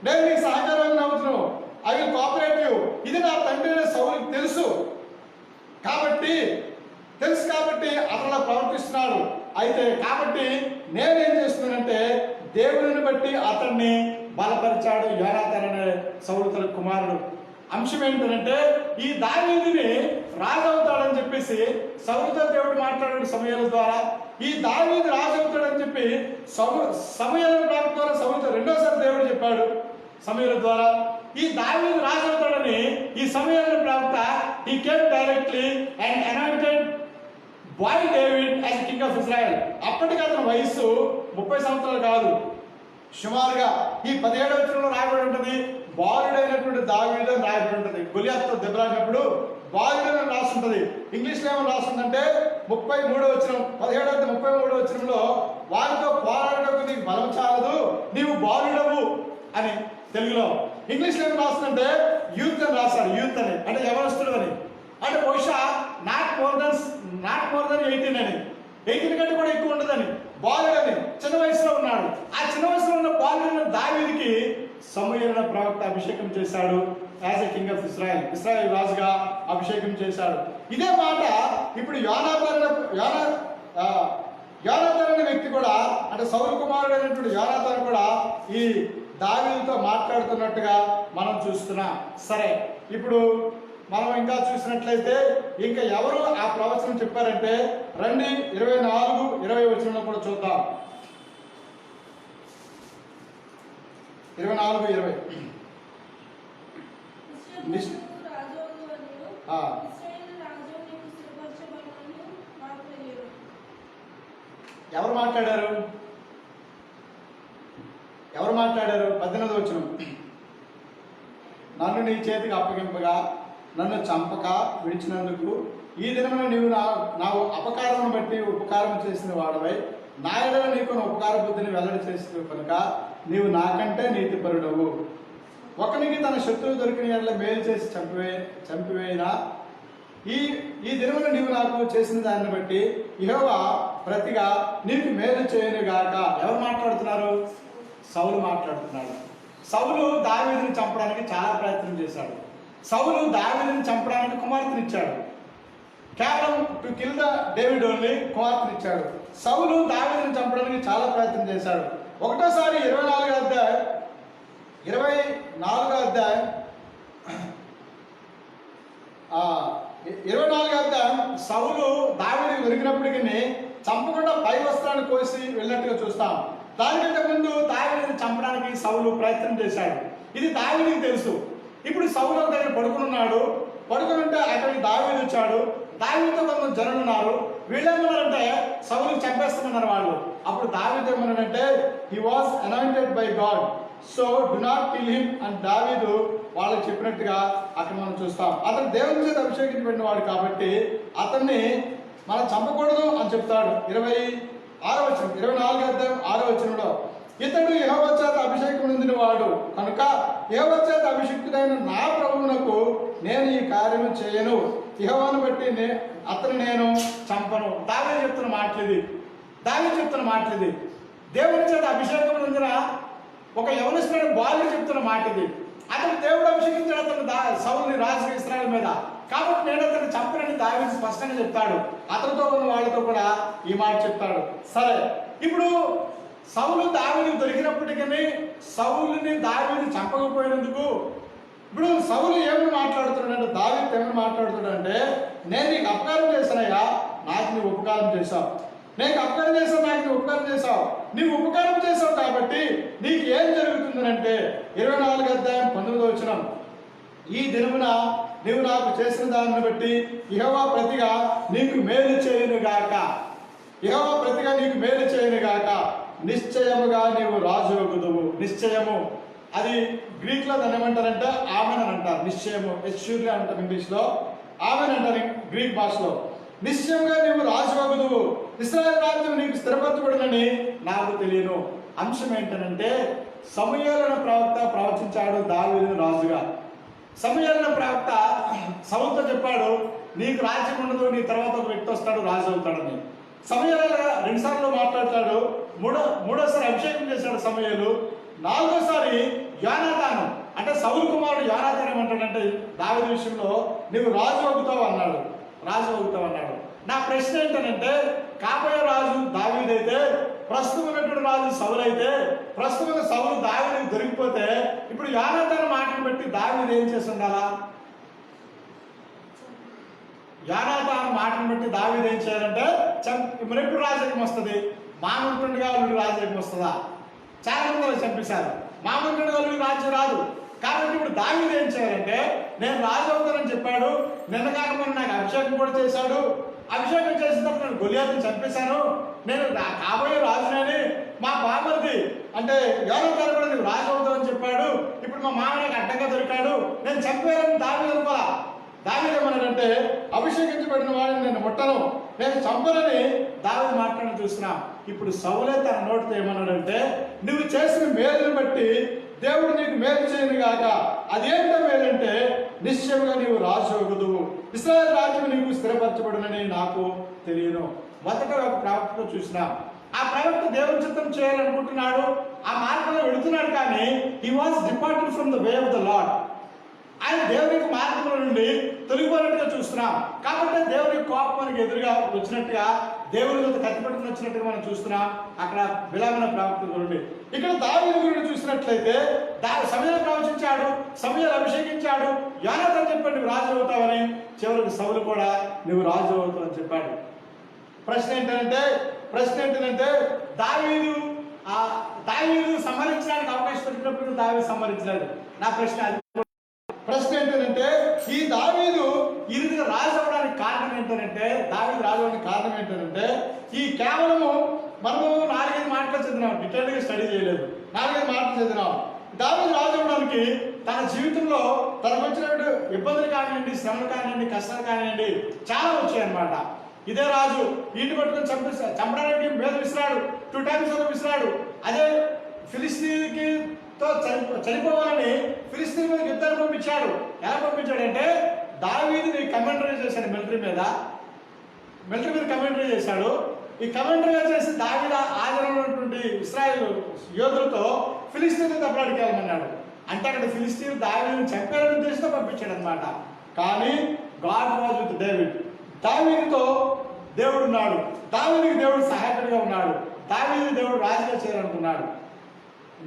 నేను నీకు సహకారంగా అవుతున్నావు, ఐ విల్ కోఆపరేట్ యూ. ఇది నా తండ్రి సౌలుకి తెలుసు కాబట్టి అతను ప్రవర్తిస్తున్నాడు. అయితే కాబట్టి నేనేం చేస్తున్నానంటే దేవుడిని బట్టి అతన్ని బలపరిచాడు యోనాతాను అనే సౌలు తన కుమారుడు. అంశం ఏంటంటే ఈ దావీదుని రాజు అవుతాడని చెప్పేసి సౌలుతో దేవుడు మాట్లాడాడు సమూయేలు ద్వారా. ఈ దావీదు రాజు అవుతాడని చెప్పి సమూయేలు ప్రవక్త ద్వారా సౌలుతో రెండోసారి దేవుడు చెప్పాడు సమూయేలు ద్వారా. ఈ దావీదు రాజు అవుతాడని ఈ సమూయేలు ప్రవక్త he came directly and anointed boy David as king of Israel. అప్పటికి అతని వయస్సు 30 సంవత్సరాలు కాదు, సుమారుగా ఈ 17వ రాయబడి ఉంటుంది బాలుడైనటువంటి దావీదు అని రాయబడి ఉంటుంది. గొలియాతుతో దెబ్బలాడినప్పుడు బాలుడు అని రాసి ఉంటుంది. ఇంగ్లీష్లో ఏమో రాస్తుందంటే 17:33 వారితో పోరాడటకు నీకు బలం చాలదు, నీవు బాలుడవు అని తెలుగులో. ఇంగ్లీష్లో ఏం రాస్తుందంటే యూత్ అని రాశారు, యూత్ అని అంటే యవనస్తుడు అని. అంటే బహుశా నాట్ మోర్ దెన్ 18 అని, 18 కంటే కూడా ఎక్కువ ఉండదని, బాలుడని చిన్న వయసులో ఉన్నాడు. ఆ చిన్న వయసులో ఉన్న బాలుడైన దావీదుకి సమూయేలు ప్రవక్త అభిషేకం చేశాడు as a king of Israel, Israel రాజుగా అభిషేకం చేశాడు. ఇదే మాట ఇప్పుడు యోనాతాను అనే వ్యక్తి కూడా, అంటే సౌలు కుమారుడు అయినటువంటి యోనాతాను కూడా ఈ దావీదుతో మాట్లాడుతున్నట్టుగా మనం చూస్తున్నాం. సరే, ఇప్పుడు మనం ఇంకా చూసినట్లయితే ఇంకా ఎవరు ఆ ప్రవచనం చెప్పారంటే రండి 24:20 కూడా చూద్దాం. 24:20 ఎవరు మాట్లాడారు? 18వ వచనం, నన్ను నీ చేతికి అప్పగింపగా నన్ను చంపక విడిచినందుకు ఈ దినమున నీవు నా అపకారమును బట్టి ఉపకారం చేసిన వాడవై నా ఎడల నీకు ఉపకార బుద్ధిని వెల్లడి చేసిన కనుక నీవు నాకంటే నీతిపరుడవు. ఒకనికి తన శత్రువు దొరికిన ఎడల మేలు చేసి చంపివేయినా ఈ దినమున నీవు నాకు చేసిన దాన్ని బట్టి యెహోవా ప్రతిగా నీకు మేలు చేయనుగాక. ఎవరు మాట్లాడుతున్నారు? సౌలు మాట్లాడుతున్నాడు. సౌలు దావీదుని చంపడానికి చాలా ప్రయత్నం చేశాడు. సౌలు దావీదుని చంపడానికి కుమార్తెనిచ్చాడు. కేవలం to kill the David only కుమార్తెనిచ్చాడు. సౌలు దావీదుని చంపడానికి చాలా ప్రయత్నం చేశాడు. ఒకటోసారి 24వ అధ్యాయం 24వ అధ్యాయం సౌలు దావీదుని దొరికినప్పటికీ చంపకుండా పై వస్త్రాన్ని కోసి వెళ్ళినట్టుగా చూస్తాం. దానికంటే ముందు దావీదుని చంపడానికి సౌలు ప్రయత్నం చేశాడు. ఇది దావీదుకి తెలుసు. ఇప్పుడు సౌలు దగ్గర పడుకున్నాడు. పడుకునుంటే అక్కడికి దావీదు వచ్చాడు. దావీదుతో కొంతమంది జనులు ఉన్నారు. వీళ్ళేమన్నారంటే సౌలుని చంపేస్తామన్నారు వాళ్ళు. అప్పుడు దావీదు ఏమన్నాడంటే he was anointed by God, so do not kill him అని దావీదు వాళ్ళకి చెప్పినట్టుగా అక్కడ మనం చూస్తాం. అతను దేవుని చేత అభిషేకించబడిన వాడు కాబట్టి అతన్ని మనం చంపకూడదు అని చెప్తాడు. 24వ అధ్యాయం 6వ వచనంలో ఇతడు యెహోవా చేత అభిషేకం పొందిన వాడు కనుక యెహోవా చేత అభిషిక్తుడైన నా ప్రభువునకు నేను ఈ కార్యము చేయను, యెహోవాను బట్టి అతను నేను చంపను. దావీదు చెప్తున్న మాటలు ఇది. దేవుని చేత అభిషేకం పొందిన ఒక యవనస్తుడైన బాలుడు చెప్తున్న మాట ఇది. అతను దేవుడు అభిషేకించాడు అతను సౌలుని రాజుగా ఇశ్రాయేలు మీద, కాబట్టి నేను అతను చంపనని దావీదు స్పష్టంగా చెప్తాడు. అతనితో ఉన్న వాళ్ళతో కూడా ఈ మాట చెప్తాడు. సరే, ఇప్పుడు సౌలు దావీదు దొరికినప్పటికీ సౌలుని దావీదు చంపకపోయినందుకు ఇప్పుడు సౌలు ఏమని మాట్లాడుతున్నాడంటే, దావీదు ఏమని మాట్లాడుతున్నాడంటే, నేను నీకు అపకారం చేశానయ్యా, నాకు నీవు ఉపకారం చేశావు. నీకు అపకారం చేశావు, నాకు నీవు ఉపకారం చేశావు. నీవు ఉపకారం చేశావు కాబట్టి నీకు ఏం జరుగుతుందనంటే 24:19 ఈ దినమున నీవు నాకు చేసిన దానిని బట్టి యెహోవా ప్రతిగా నీకు మేలు చేయునుగాక. యెహోవా ప్రతిగా నీకు మేలు చేయునుగాక. నిశ్చయముగా నీవు రాజు అగుదువు. నిశ్చయము అది గ్రీక్లో దాన్ని ఏమంటారంటే ఆమెన్ అని అంటారు. నిశ్చయము ఎష్యూర్లీ అంటారు ఇంగ్లీష్లో, ఆమెన్ అంటారు గ్రీక్ భాషలో. నిశ్చయంగా నీవు రాజు అగుదువు, ఇశ్రాయేలు రాజ్యం నీకు స్థిరపరచబడునని నాకు తెలియను. అంశం ఏంటంటే సమూయేలు ప్రవక్త ప్రవచించాడు దావీదును రాజుగా. సమూయేలు ప్రవక్త సౌలుతో చెప్పాడు, నీకు రాజ్యం ఉండదు, నీ తర్వాత ఒక వ్యక్తి వస్తాడు, రాజు అవుతాడని. సమూయేలు 2 సార్లు మాట్లాడతాడు. మూడోసారి అభిషేకం చేశాడు సమూయేలు. 4వసారి యోనాతాను అంటే సౌలు కుమారుడు యోనాతాను ఏమంటాడంటే దావీదు విషయంలో నువ్వు రాజు అవుతావు అన్నాడు. నా ప్రశ్న ఏంటంటే, కాబోయే రాజు దావీదైతే, ప్రస్తుతం ఉన్నటువంటి రాజు సౌలు అయితే, ప్రస్తుతం సౌలు దావీదుకు దొరికిపోతే ఇప్పుడు యోనాతాను మాటను బట్టి దావీదు ఏం చేసి ఉండాలా? యోనాతాను మాటను బట్టి దావీదు ఏం చేయాలంటే మరి ఎప్పుడు రాజకీయం వస్తుంది? మామూలుగా వాళ్ళు రాజకీయం వస్తుందా? చాలా మంది వాళ్ళు చంపేశారు. మామూలుగా వాళ్ళు రాజ్యం రాదు. కాబట్టి ఇప్పుడు దావీదు ఏం చేయాలంటే, నేను రాజు అవుతానని చెప్పాడు, నిన్న కాకపోతే నాకు అభిషేకం కూడా చేశాడు, అభిషేకం చేసిన తర్వాత నేను గొలియాతుని చంపేశాను, నేను కాబోయే రాజునని మా బామర్ది అంటే యోనాతాను కూడా నువ్వు రాజు అవుతావని చెప్పాడు, ఇప్పుడు మా మామ నాకు అడ్డంగా దొరికాడు, నేను చంపేయాలని దావీదు అనుకోవాలా? దావీదు ఏమన్నాడంటే, అభిషేకించబడిన వాడిని నేను ముట్టను, నేను చంపనని దావీదు మాట్లాడి చూస్తున్నా. ఇప్పుడు సౌలే తన నోటితో ఏమన్నాడంటే, నువ్వు చేసిన మేలుని బట్టి దేవుడు నీకు మేలు చేయను గాక. అదేంటో మేలంటే, నిశ్చయంగా నీవు రాజు అగుదువు, ఇశ్రాయేలు రాజ్యం నీకు స్థిరపరచబడునని నాకు తెలియను. మొదట ఒక ప్రవక్తతో చూసినా, ఆ ప్రవక్త దేవుని చిత్తం చేయాలనుకుంటున్నాడు, ఆ మార్గంలో వెళుతున్నాడు, కానీ he was departed from the way of the lord. ఆయన దేవుని మార్గంలో నుండి తొలగిపోయినట్టుగా చూస్తున్నాం. కాబట్టి దేవుని కోపం మనకి ఎదురుగా వచ్చినట్టుగా, దేవుని మీద కత్తిపెట్టుకుని వచ్చినట్టుగా మనం చూస్తున్నాం అక్కడ బిలామున ప్రవక్త నుండి. ఇక్కడ దావీదు గురించి చూసినట్లయితే సమూయేలు ప్రవచించాడు, సమూయేలు అభిషేకించాడు, యోనాతాను చెప్పాడు నువ్వు రాజు అవుతావని, చివరికి సౌలు కూడా నువ్వు రాజు అవుతావు అని చెప్పాడు. ప్రశ్న ఏంటంటే దావీదు సంహరించడానికి అవకాశం దొరికినప్పుడు దావీదు సంహరించలేదు. నా ప్రశ్న ఏంటంటే, ఈ దావీదు ఈ రీతిగా రాజు అవ్వడానికి కారణం ఏంటంటే, ఈ కేవలము మనము 4-5 మాటలు చదివినాం, డీటెయిల్గా స్టడీ చేయలేదు, 4-5 మాటలు చదివినాం. దావీదు రాజు అవ్వడానికి తన జీవితంలో తనకు వచ్చినటువంటి ఇబ్బందులు కానివ్వండి, శ్రమలు కానివ్వండి, కష్టాలు కానివ్వండి చాలా వచ్చాయన్నమాట. ఇదే రాజు ఇంటి పట్టుకొని చంపడానికి మీద విసిరాడు, 2 times విసిరాడు. అదే ఫిలిస్తీన్కి చనిపోవాలని ఫిలిస్తీన్ మీద యుద్ధాన్ని పంపించాడు. ఎలా పంపించాడంటే, దావీదుని కమాండరీ చేశాడు, మిలిటరీ మీద కమాండరీ చేశాడు. ఈ కమాండరీగా చేసి దావీదు ఆధారంలో ఉన్నటువంటి ఇశ్రాయేలు యోధులతో ఫిలిస్తీన్ దెబ్బలాడికి వెళ్ళమన్నాడు. అంటే అక్కడ ఫిలిస్తీన్ దావీదుని చంపాలని ఉద్దేశంతో పంపించాడు అనమాట. కానీ గాడ్ వాజ్ విత్ డేవిడ్. దావీదుతో దేవుడు ఉన్నాడు, దావీదుకి దేవుడు సహాయకుడిగా ఉన్నాడు, దావీదు దేవుడు రాజుగా చేయాలనుకున్నాడు.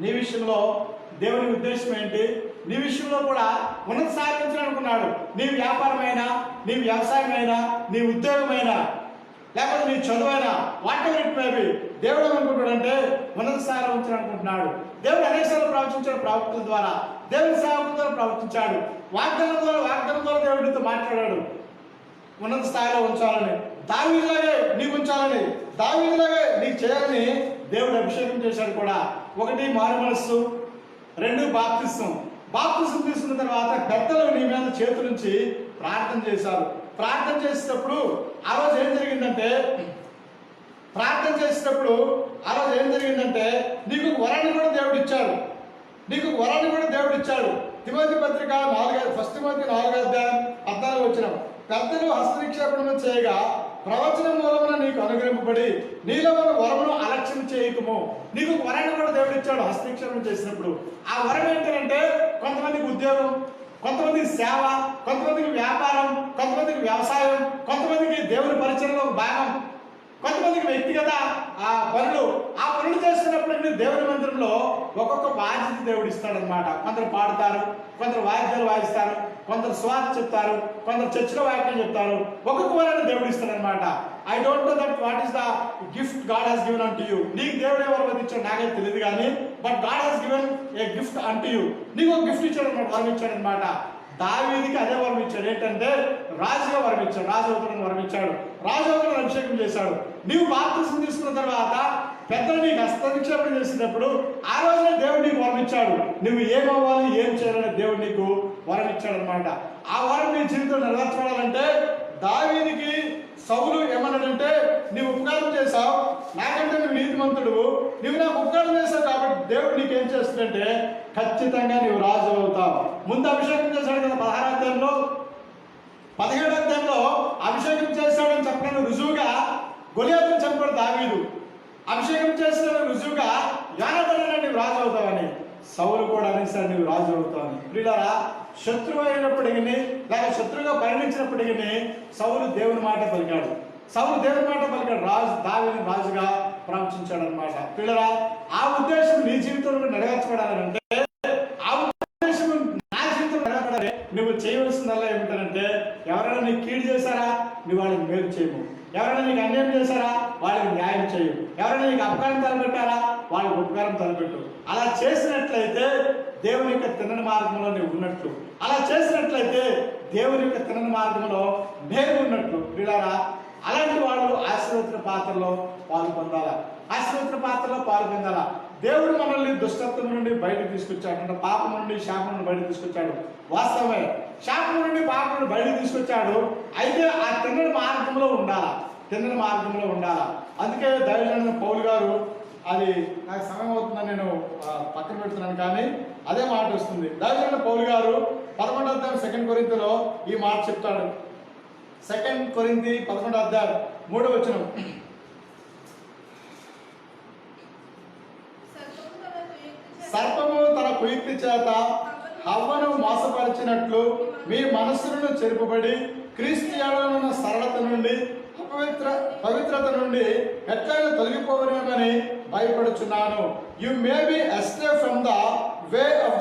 నీ విషయంలో దేవుని ఉద్దేశం ఏంటి? నీ విషయంలో కూడా ఉన్నత సాధించాలనుకున్నాడు. నీ వ్యాపారమైనా, నీ వ్యవసాయమైనా, నీ ఉద్యోగమైనా, లేకపోతే నీ చదువైనా, whatever it may be, దేవుడు ఏమనుకుంటాడంటే ఉన్నత స్థాయిలో ఉంచాలనుకుంటున్నాడు. దేవుడు అనేక సార్లు ప్రవచించాడు, ప్రవక్తల ద్వారా, దేవుని సేవకుల ద్వారా ప్రవచించాడు, వాగ్దానం ద్వారా దేవుడితో మాట్లాడాడు ఉన్నత స్థాయిలో ఉంచాలని, దావీదులాగే నీకు ఉంచాలని, దావీదులాగే నీకు చేయాలని దేవుడు అభిషేకం చేశాడు కూడా. 1 మారు మనస్సు, 2 బాప్తిసం తీసుకున్న తర్వాత పెద్దలు నీ మీద చేతులుంచి ప్రార్థన చేశారు. ప్రార్థన చేసేటప్పుడు ఆ రోజు ఏం జరిగిందంటే నీకు వరాన్ని కూడా దేవుడు ఇచ్చాడు. తిమోతి పత్రిక 1 తిమోతి 4:14 వచ్చిన పెద్దలు హస్తనిక్షేపణము చేయగా ప్రవచన మూలమున నీకు అనుగ్రహింపబడి నీలో ఉన్న వరమును అలక్ష్యం చేయకము. నీకు ఒక వరాన్ని కూడా దేవుడు ఇచ్చాడు హస్తనిక్షేపం చేసినప్పుడు. ఆ వరం ఏంటంటే కొంతమందికి ఉద్యోగం, కొంతమందికి సేవ, కొంతమందికి వ్యాపారం, కొంతమందికి వ్యవసాయం, కొంతమందికి దేవుని పరిచయంలో భాగం, కొంతమందికి వ్యక్తిగత ఆ పనులు చేస్తున్నప్పుడు దేవుని మందిరంలో ఒక్కొక్క బాధ్యత దేవుడు ఇస్తాడనమాట. కొందరు పాడుతారు, కొందరు వాయిద్యాలు వాయిస్తారు, కొందరు స్వార్థ చెప్తారు, కొందరు చర్చిలో వాక్యం చెప్తారు. ఒక్కొక్క వరాన్ని దేవుడు ఇస్తాడనమాట. I don't know that what is the gift God has given unto you. నీకు దేవుడు ఎవరు ఇచ్చాడు నాకైతే తెలియదు కానీ but God has given a gift unto you. నీకు ఒక గిఫ్ట్ ఇచ్చాడు అనమాట, వరం ఇచ్చాడు అనమాట. దావీదుకి అదే వరం ఇచ్చాడు. ఏంటంటే రాజుగా వరం ఇచ్చాడు, రాజు అవుతాడని వరం ఇచ్చాడు, రాజు అవుతాడని అభిషేకం చేశాడు. నీవు బాప్తిస్మం తీసుకున్న తర్వాత పెద్దలు నీకు హస్తనిక్షేపం చేసినప్పుడు ఆ రోజున దేవుడు నీకు వరం ఇచ్చాడు. నువ్వు ఏమవ్వాలి, ఏం చేయాలని దేవుడు నీకు వరం ఇచ్చాడు అనమాట. ఆ వరం నీ జీవితంలో నెరవేర్చుకోవాలంటే దావీదుకి సౌలు ఏమన్నాడంటే, నీవు ఉపకారం చేశావు, నాకంటే నువ్వు నీతిమంతుడు, నువ్వు నాకు ఉపకారం చేశావు కాబట్టి దేవుడు నీకేం చేస్తుందంటే ఖచ్చితంగా నీవు రాజు అవుతావు. ముందు అభిషేకం చేశాడు కదా 16వ అధ్యాయంలో, 17వ అధ్యాయంలో అభిషేకం చేశాడని చెప్పడానికి రుజువుగా గొలియాతును చంపాడు దావీదు. అభిషేకం చేసిన రుజువుగా యోనాతాను నీవు రాజు అవుతావని. సౌలు కూడా అనేసాడు నీవు రాజు అవుతావని. ప్రియులారా, శత్రువు అయినప్పటికీ లేక శత్రువుగా పరిణించినప్పటికీ సౌలు దేవుని మాట పలికాడు. దావీదుని రాజుగా ప్రవచించాడు అనమాట. పిల్లరా, ఆ ఉద్దేశం నీ జీవితంలో నెరవేర్చబడాలంటే, ఆ ఉద్దేశం నా జీవితంలో నెరవేర్చాలి. నువ్వు చేయవలసిందల్లా ఏమిటంటే, ఎవరైనా నీకు కీడు చేశారా, నువ్వు వాళ్ళకి మేలు చేయము. ఎవరైనా నీకు అన్యాయం చేశారా, వాళ్ళకి న్యాయం చేయు. ఎవరైనా నీకు అపకారం తలపెట్టారా, వాళ్ళకి ఉపకారం తలపెట్టు. అలా చేసినట్లయితే దేవుని యొక్క తిన్నని మార్గంలో నువ్వు ఉన్నట్లు, అలా చేసినట్లయితే దేవుని యొక్క తిన్నని మార్గంలో నేను ఉన్నట్లు. పిల్లారా, అలాంటి వాళ్ళు ఆశీర్వచన పాత్రలో పాలు పొందాలా, ఆశీర్వచన పాత్రలో పాలు పొందాలా. దేవుడు మనల్ని దుష్టత్వం నుండి బయటకు తీసుకొచ్చాడు, అంటే పాపం నుండి శాపం నుండి బయటకు తీసుకొచ్చాడు. వాస్తవమే, శాపం నుండి పాపం నుండి బయటకు తీసుకొచ్చాడు. అయితే ఆ తిన్నని మార్గంలో ఉండాలా. అందుకే దైవజనుడైన పౌలు గారు, అది నాకు సమయం అవుతుందని నేను పక్కన పెడుతున్నాను కానీ అదే మాట వస్తుంది. దైవజనుడైన పౌలు గారు 11వ అధ్యాయం 2 కొరింథీలో ఈ మాట చెప్తాడు. 2 కొరింథీ 11వ అధ్యాయం 3వ వచనం. సర్పము తన కుయుక్తి చేత హవ్వను మోసపరిచినట్లు మీ మనస్సులను చెరుపబడి క్రీస్తు యేడనున్న సరళత నుండి పవిత్రత నుండి ఎట్లయినా తొలగిపోవనేమని భయపడుచున్నాను. You may be astray from the way of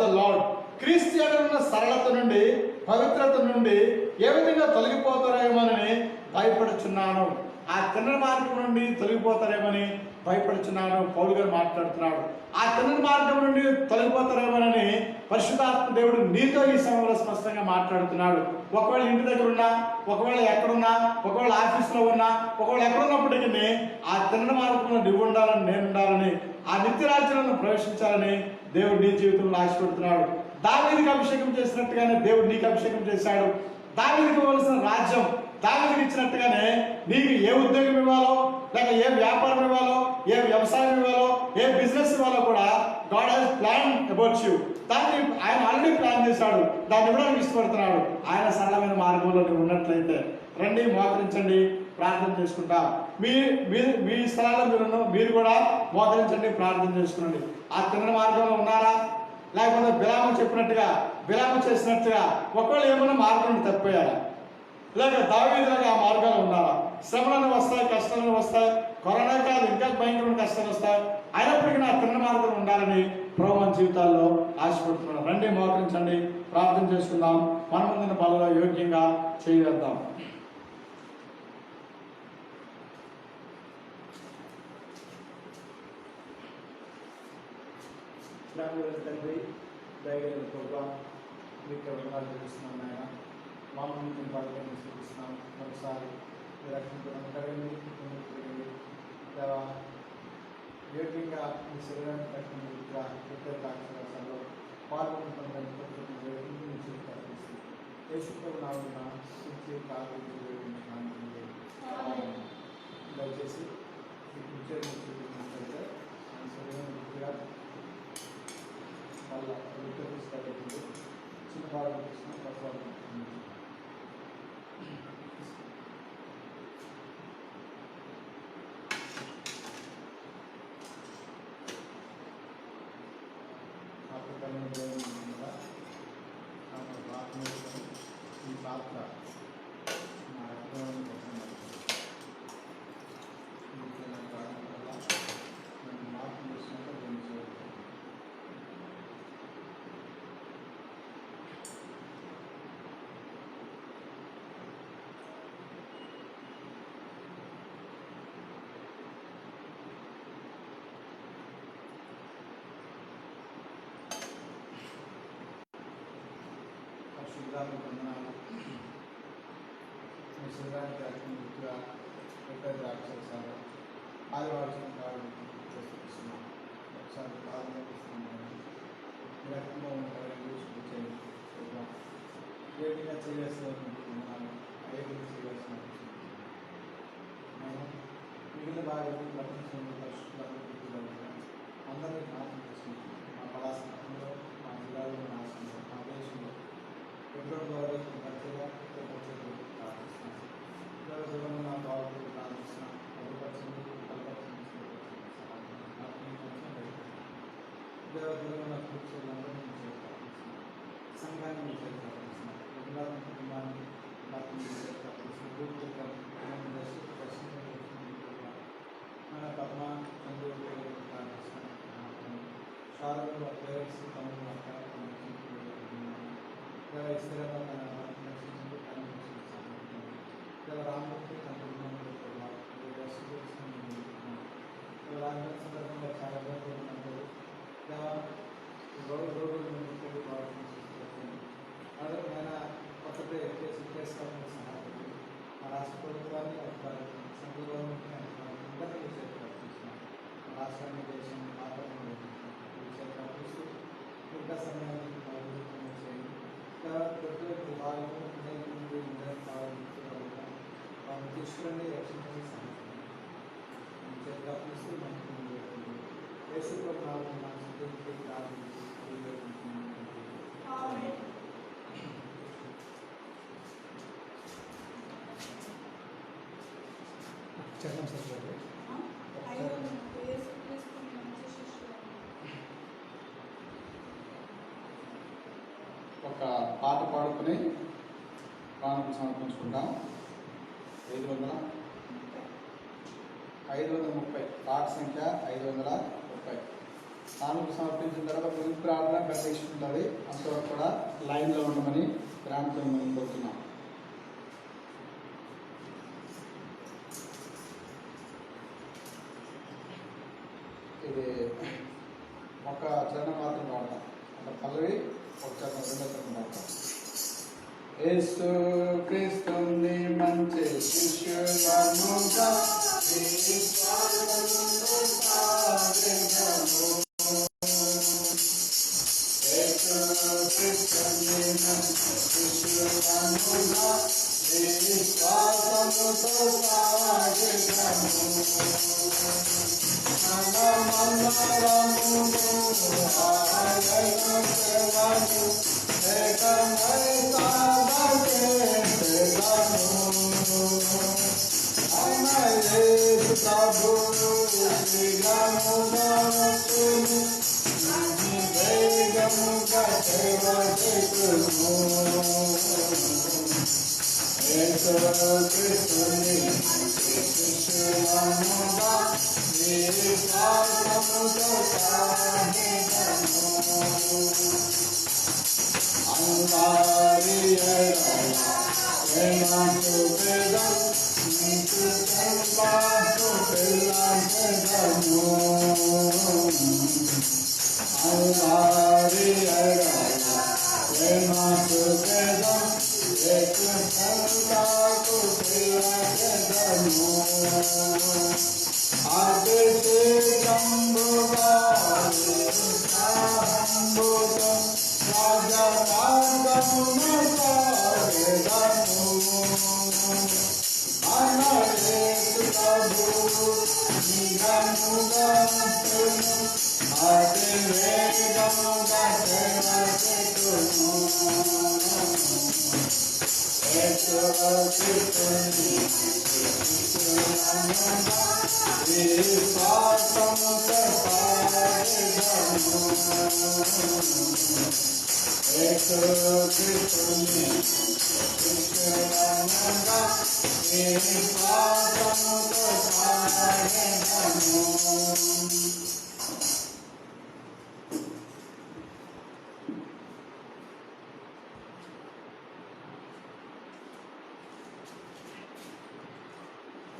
the lord. క్రీస్తు యేడనున్న సరళత నుండి పవిత్రత నుండి ఏ విధంగా తొలగిపోతారేమోనని భయపడుచున్నాను. ఆ తిన్నని మార్గం నుండి తొలగిపోతారేమని భయపడుచున్నాను పౌలు గారు మాట్లాడుతున్నాడు. ఆ తిన్నని మార్గం నుండి తొలగిపోతారేమోనని పరిశుద్ధాత్మ దేవుడు నీతో ఈ సమయంలో స్పష్టంగా మాట్లాడుతున్నాడు. ఒకవేళ ఇంటి దగ్గర ఉన్నా, ఒకవేళ ఎక్కడున్నా, ఒకవేళ ఆఫీస్లో ఉన్నా, ఒకవేళ ఎక్కడున్నప్పటికీ ఆ తిన్నని మార్గంలో నువ్వు ఉండాలని, నేను ఉండాలని, ఆ నిత్య రాజ్యంలో ప్రవేశించాలని దేవుడు నీ జీవితంలో ఆశపడుతున్నాడు. దావీదుకి అభిషేకం చేసినట్టుగానే దేవుడు నీకు అభిషేకం చేశాడు. దావీదుకి ఇవ్వాల్సిన రాజ్యం దావీదుకి ఇచ్చినట్టుగానే నీకు ఏ ఉద్యోగం ఇవ్వాలో, లేక ఏ వ్యాపారం ఇవ్వాలో, ఏ వ్యవసాయం ఇవ్వాలో, ఏ బిజినెస్ ఇవ్వాలో కూడా God has plan about you. దాన్ని ఆయన ఆల్రెడీ ప్లాన్ చేశాడు. దాన్ని ఇవ్వడానికి ఇష్టపడుతున్నాడు. ఆయన సరళమైన మార్గంలో నువ్వు ఉన్నట్లయితే రండి, మోకరించండి, ప్రార్థన చేసుకుంటాం. మీ స్థలాల్లో మీరు కూడా మోకరించండి, ప్రార్థన చేసుకునండి. ఆ తిన్నని మార్గంలో ఉన్నారా, లేకపోతే బిలాము చేసినట్టుగా ఒకవేళ ఏమైనా మార్గం తప్పిపోయారా, లేక దావీదులాగా ఆ మార్గాలు ఉండాలా. శ్రమలను వస్తాయి, కష్టాలను వస్తాయి, కరోనా కాదు ఇంకా భయంకరమైన కష్టాలు వస్తాయి. అయినప్పటికీ నా తిన్న మార్గం ఉండాలని ప్రభు మన జీవితాల్లో ఆశపడుతున్నాను. రండి, మోకరించండి, ప్రార్థన చేసుకుందాం. మన ముందున్న బలలో యోగ్యంగా చేయవేద్దాం. తండ్రి, దయగలిగిన ప్రభువా, మీకు వందనాలు చెల్లిస్తున్నాం నాయన. మామూలు పాటలను చూపిస్తున్నాం. మరోసారి రక్షించడం కదండి, యోగ్యంగా మీ శరీరాన్ని కట్టిన ప్రత్యేక అక్షరాలలో పాల్గొంటున్న దయచేసి శరీరం తీసుకెళ్ళి చిన్న బాగా తీసుకుని ప్రసాదం ఈ పాత్ర నా అభిప్రాయం నన్ను మార్పు చేసినట్టు దీన్ని శుద్ధాలు పొందనాలు మీ శరీరానికి అగ్ని గుర్తుగా ఎక్కడ రాక్షసాలు ఆదివారం కాలం ప్రస్తుతిస్తున్నాం ఒకసారి ప్రారంభిస్తున్నాను మీ రకంగా ఉంటారని చూపించండి వేడిగా చేయాల్సిన ఐదుగా చేయాల్సిన నేను మిగిలిన బాగా ప్రపంచంలో పరిశుభ్రంగా అందరినీ నాశనం చేసుకుంటాను మా కళాశాలలో మా జిల్లాలో నాశనం మా దేశంలో ఎప్పుడు ప్రార్థిస్తున్నాను నా బాబు ప్రార్థిస్తున్నాను దేవతలను నా కూర్చోలందరూ సంఘాన్ని ప్రార్థిస్తున్నాను కుటుంబాన్ని మన పద్మ చంద్రుడు ప్రార్థిస్తున్నాను శారద పేరెంట్స్ తమ్ముడు స్థిరంగా రామూర్తి రాజధాని సందర్భంగా చాలా రోజులు అదే నేను కొత్తగా చేసుకోవాలని సహాయం మా రాష్ట్ర ప్రభుత్వాన్ని సెంట్రల్ గవర్నమెంట్ని అందరినీ చేస్తున్నాను రాష్ట్రాన్ని దేశం వాతావరణం చేస్తూ ఇంకా సమయాన్ని చేయండి ప్రతి వాళ్ళు వాళ్ళు తీసుకుని రక్షించే సహాయం చేస్తూ మనకి వేసుకున్న చెప్పండి సార్ ఒక పాట పాడుకుని ప్రాణం సమర్పించుకుంటాం 530 పాట సంఖ్య 530 ప్రాణం సమర్పించిన తర్వాత గురి ప్రార్థన ప్రవేశిస్తుంది అంతవరకు కూడా లైన్లో ఉండమని ప్రాంతం కోరుతున్నాం. ఇది ఒక చరణం మాత్రం పాడతాం, ఒక పల్లవి ఒక చరణం రెండో చరణం పాడతాం. యేసు క్రీస్తుని మంచి శిష్యులముగా యేసు క్రీస్తుని మంచి శిష్యులముగా విశ్వాసముతో సాగెదము. Amen.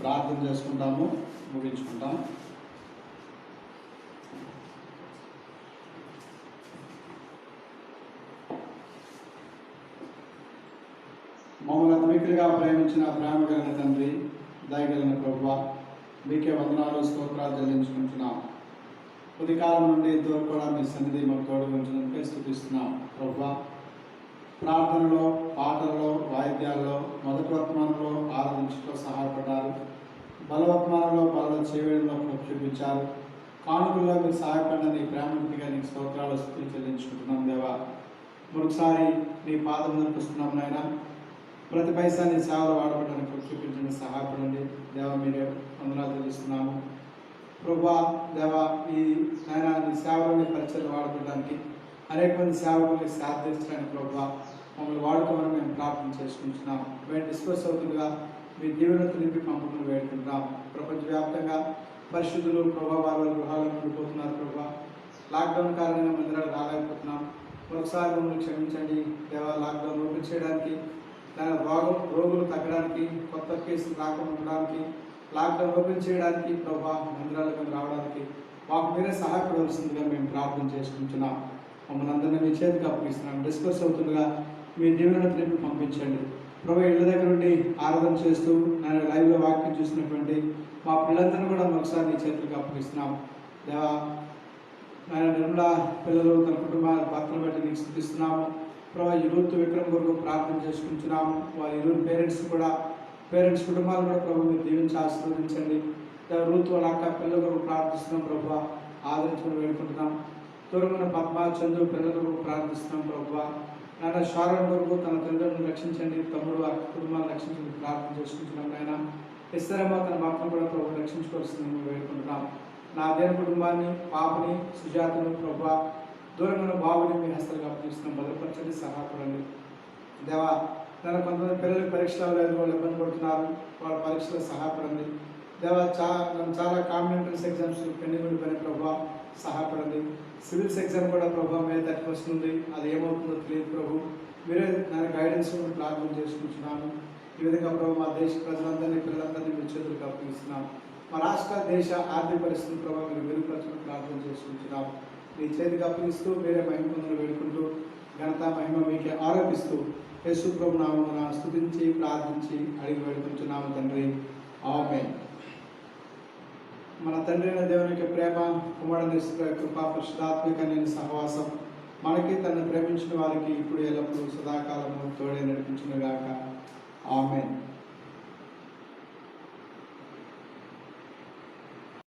ప్రార్థన చేసుకుంటాము, ముగించుకుంటాం. మమ్మల్ని అద్వికులుగా ప్రేమించిన ప్రేమ కలిగిన తండ్రి, దయగలిగిన ప్రభువా, మీకే వందనాలు స్తోత్రాలు చెల్లించుకుంటున్నాం. ఉదయకాలం నుండి ఇంతవరకు కూడా మీ సన్నిధి మాకు తోడు ఉంచినందుకే స్తుతిస్తున్నాం. ప్రభువా, ప్రార్థనలో, పాటల్లో, వాయిద్యాల్లో, మొదటి వర్తమానంలో ఆరాధించడంలో సహాయపడ్డారు. బలవర్తమానంలో బలలో చేయడంలో చూపించారు. కానుకల్లో మీకు సహాయపడిన ప్రేమగా నీకు స్తోత్రాలు స్తుతులు చెల్లించుకుంటున్నాం దేవా. మరొకసారి నీ పాదములకు వస్తున్నాం నాయన. ప్రతి పైసా నీ సేవలు వాడబడడానికి చూపించండి, సహాయపడండి దేవా. మీరే వందనాలు తెలుస్తున్నాము ప్రభువా. దేవా, ఈ నాయన నీ సేవలోని పరిచయాలు వాడబడడానికి అనేక మంది సేవకుల్ని సాధించడానికి ప్రభువా మమ్మల్ని వాడుకోమని మేము ప్రార్థన చేసుకుంటున్నాం. మేము డిస్కస్ అవుతుండగా మీ దీవెనతో నింపి పంపమని వేడుకుంటున్నాం. ప్రపంచవ్యాప్తంగా పరిశుద్ధులు ప్రభావ వాళ్ళ గృహాల్లో ఉండిపోతున్నారు ప్రభావ. లాక్డౌన్ కారణంగా మందిరాలు రాలేకపోతున్నాం. మరొకసారి మమ్మల్ని క్షమించండి దేవా. లాక్డౌన్ ఓపెన్ చేయడానికి, దాని రోగులు తగ్గడానికి, కొత్త కేసులు రాకుండా ఉండడానికి, లాక్డౌన్ ఓపెన్ చేయడానికి ప్రభావ మందిరాలకు రావడానికి మాకు మీరే సహాయపడవలసిందిగా మేము ప్రార్థన చేసుకుంటున్నాం. మమ్మల్ని అందరినీ మీ చేతికి అప్పగిస్తున్నాం. డిస్కస్ అవుతుండగా మీ దీవెనను తిరిగి పంపించండి ప్రభు. ఇళ్ళ దగ్గర నుండి ఆరాధన చేస్తూ నేను లైవ్లో వాక్యం చూసినటువంటి మా పిల్లలందరినీ కూడా మరొకసారి నీ చేతులకు అప్పగిస్తున్నాం దేవా. ఆయన నిర్మల పిల్లలు తన కుటుంబ భర్తను బట్టి నీకు స్తుతిస్తున్నాము ప్రభు. యూత్ విక్రమ్ కొరకు ప్రార్థన చేసుకుంటున్నాము. వారి ఇరువురు పేరెంట్స్ కుటుంబాలు కూడా ప్రభు మీరు దీవించి ఆశీర్వదించండి. రూత్ వాళ్ళ అక్క పిల్లల కొరకు ప్రార్థిస్తున్నాం ప్రభు. ఆదరించుకుని వేడుకుంటున్నాం. దూరమైన పద్మ చంద్రు పిల్లల కొరకు ప్రార్థిస్తున్నాం ప్రభు. నాయన షారోన్ కొరకు తన తల్లిదండ్రులను రక్షించండి, తమ్ముడు అక్క కుటుంబాలను రక్షించండి ప్రార్థన చేసుకుంటున్నాం నాయన. ఇస్తారేమో తన భర్తను కూడా ప్రభు రక్షించుకోవాల్సిందని వేడుకుంటున్నాం. నా దేని కుటుంబాన్ని, పాపని, సుజాతను ప్రభు, దూరమైన బాబుని మీ హస్తాలకు అప్పగిస్తున్నాం. భద్రపరచండి, సహాయపడండి దేవా. నేను కొంతమంది పిల్లలు పరీక్షలు లేదు, వాళ్ళు ఇబ్బంది పడుతున్నారు, వాళ్ళ పరీక్షలకు సహాయపడండి దేవా. చాలా కాంబినేటరీస్ ఎగ్జామ్స్ పెండింగ్ ఉండిపోయిన ప్రభు, సహాయపడండి. సివిల్స్ ఎగ్జామ్ కూడా ప్రభు మే 31 ఉంది. అది ఏమవుతుందో తెలియదు ప్రభు. మీరే దాని గైడెన్స్ ప్రార్థన చేసుకుంటున్నాము. ఈ విధంగా ప్రభు మా దేశ ప్రజలందరినీ, పిల్లలందరినీ మీ చేతులకు అప్పగిస్తున్నాం. మా రాష్ట్ర దేశ ఆర్థిక పరిస్థితులు ప్రభావ మీరు మెరుగుపరచడం ప్రార్థన చేసుకుంటున్నాం. మీ చేతికి అప్పగిస్తూ మీరే మహిమ పొందలు వేడుకుంటూ ఘనత మహిమ మీకే ఆరోపిస్తూ యేసు ప్రభు నామమున స్తుతించి ప్రార్థించి అడిగి వేడుకుంటున్నాము తండ్రి, ఆమేన్. మన తండ్రి అయిన దేవునికి ప్రేమ, కుమారుని కృపా, పరిశుద్ధాత్మిక సహవాసం మనకి తనను ప్రేమించిన వారికి ఇప్పుడు ఎల్లప్పుడూ సదాకాలము తోడే నడిపించును గాక. ఆమేన్.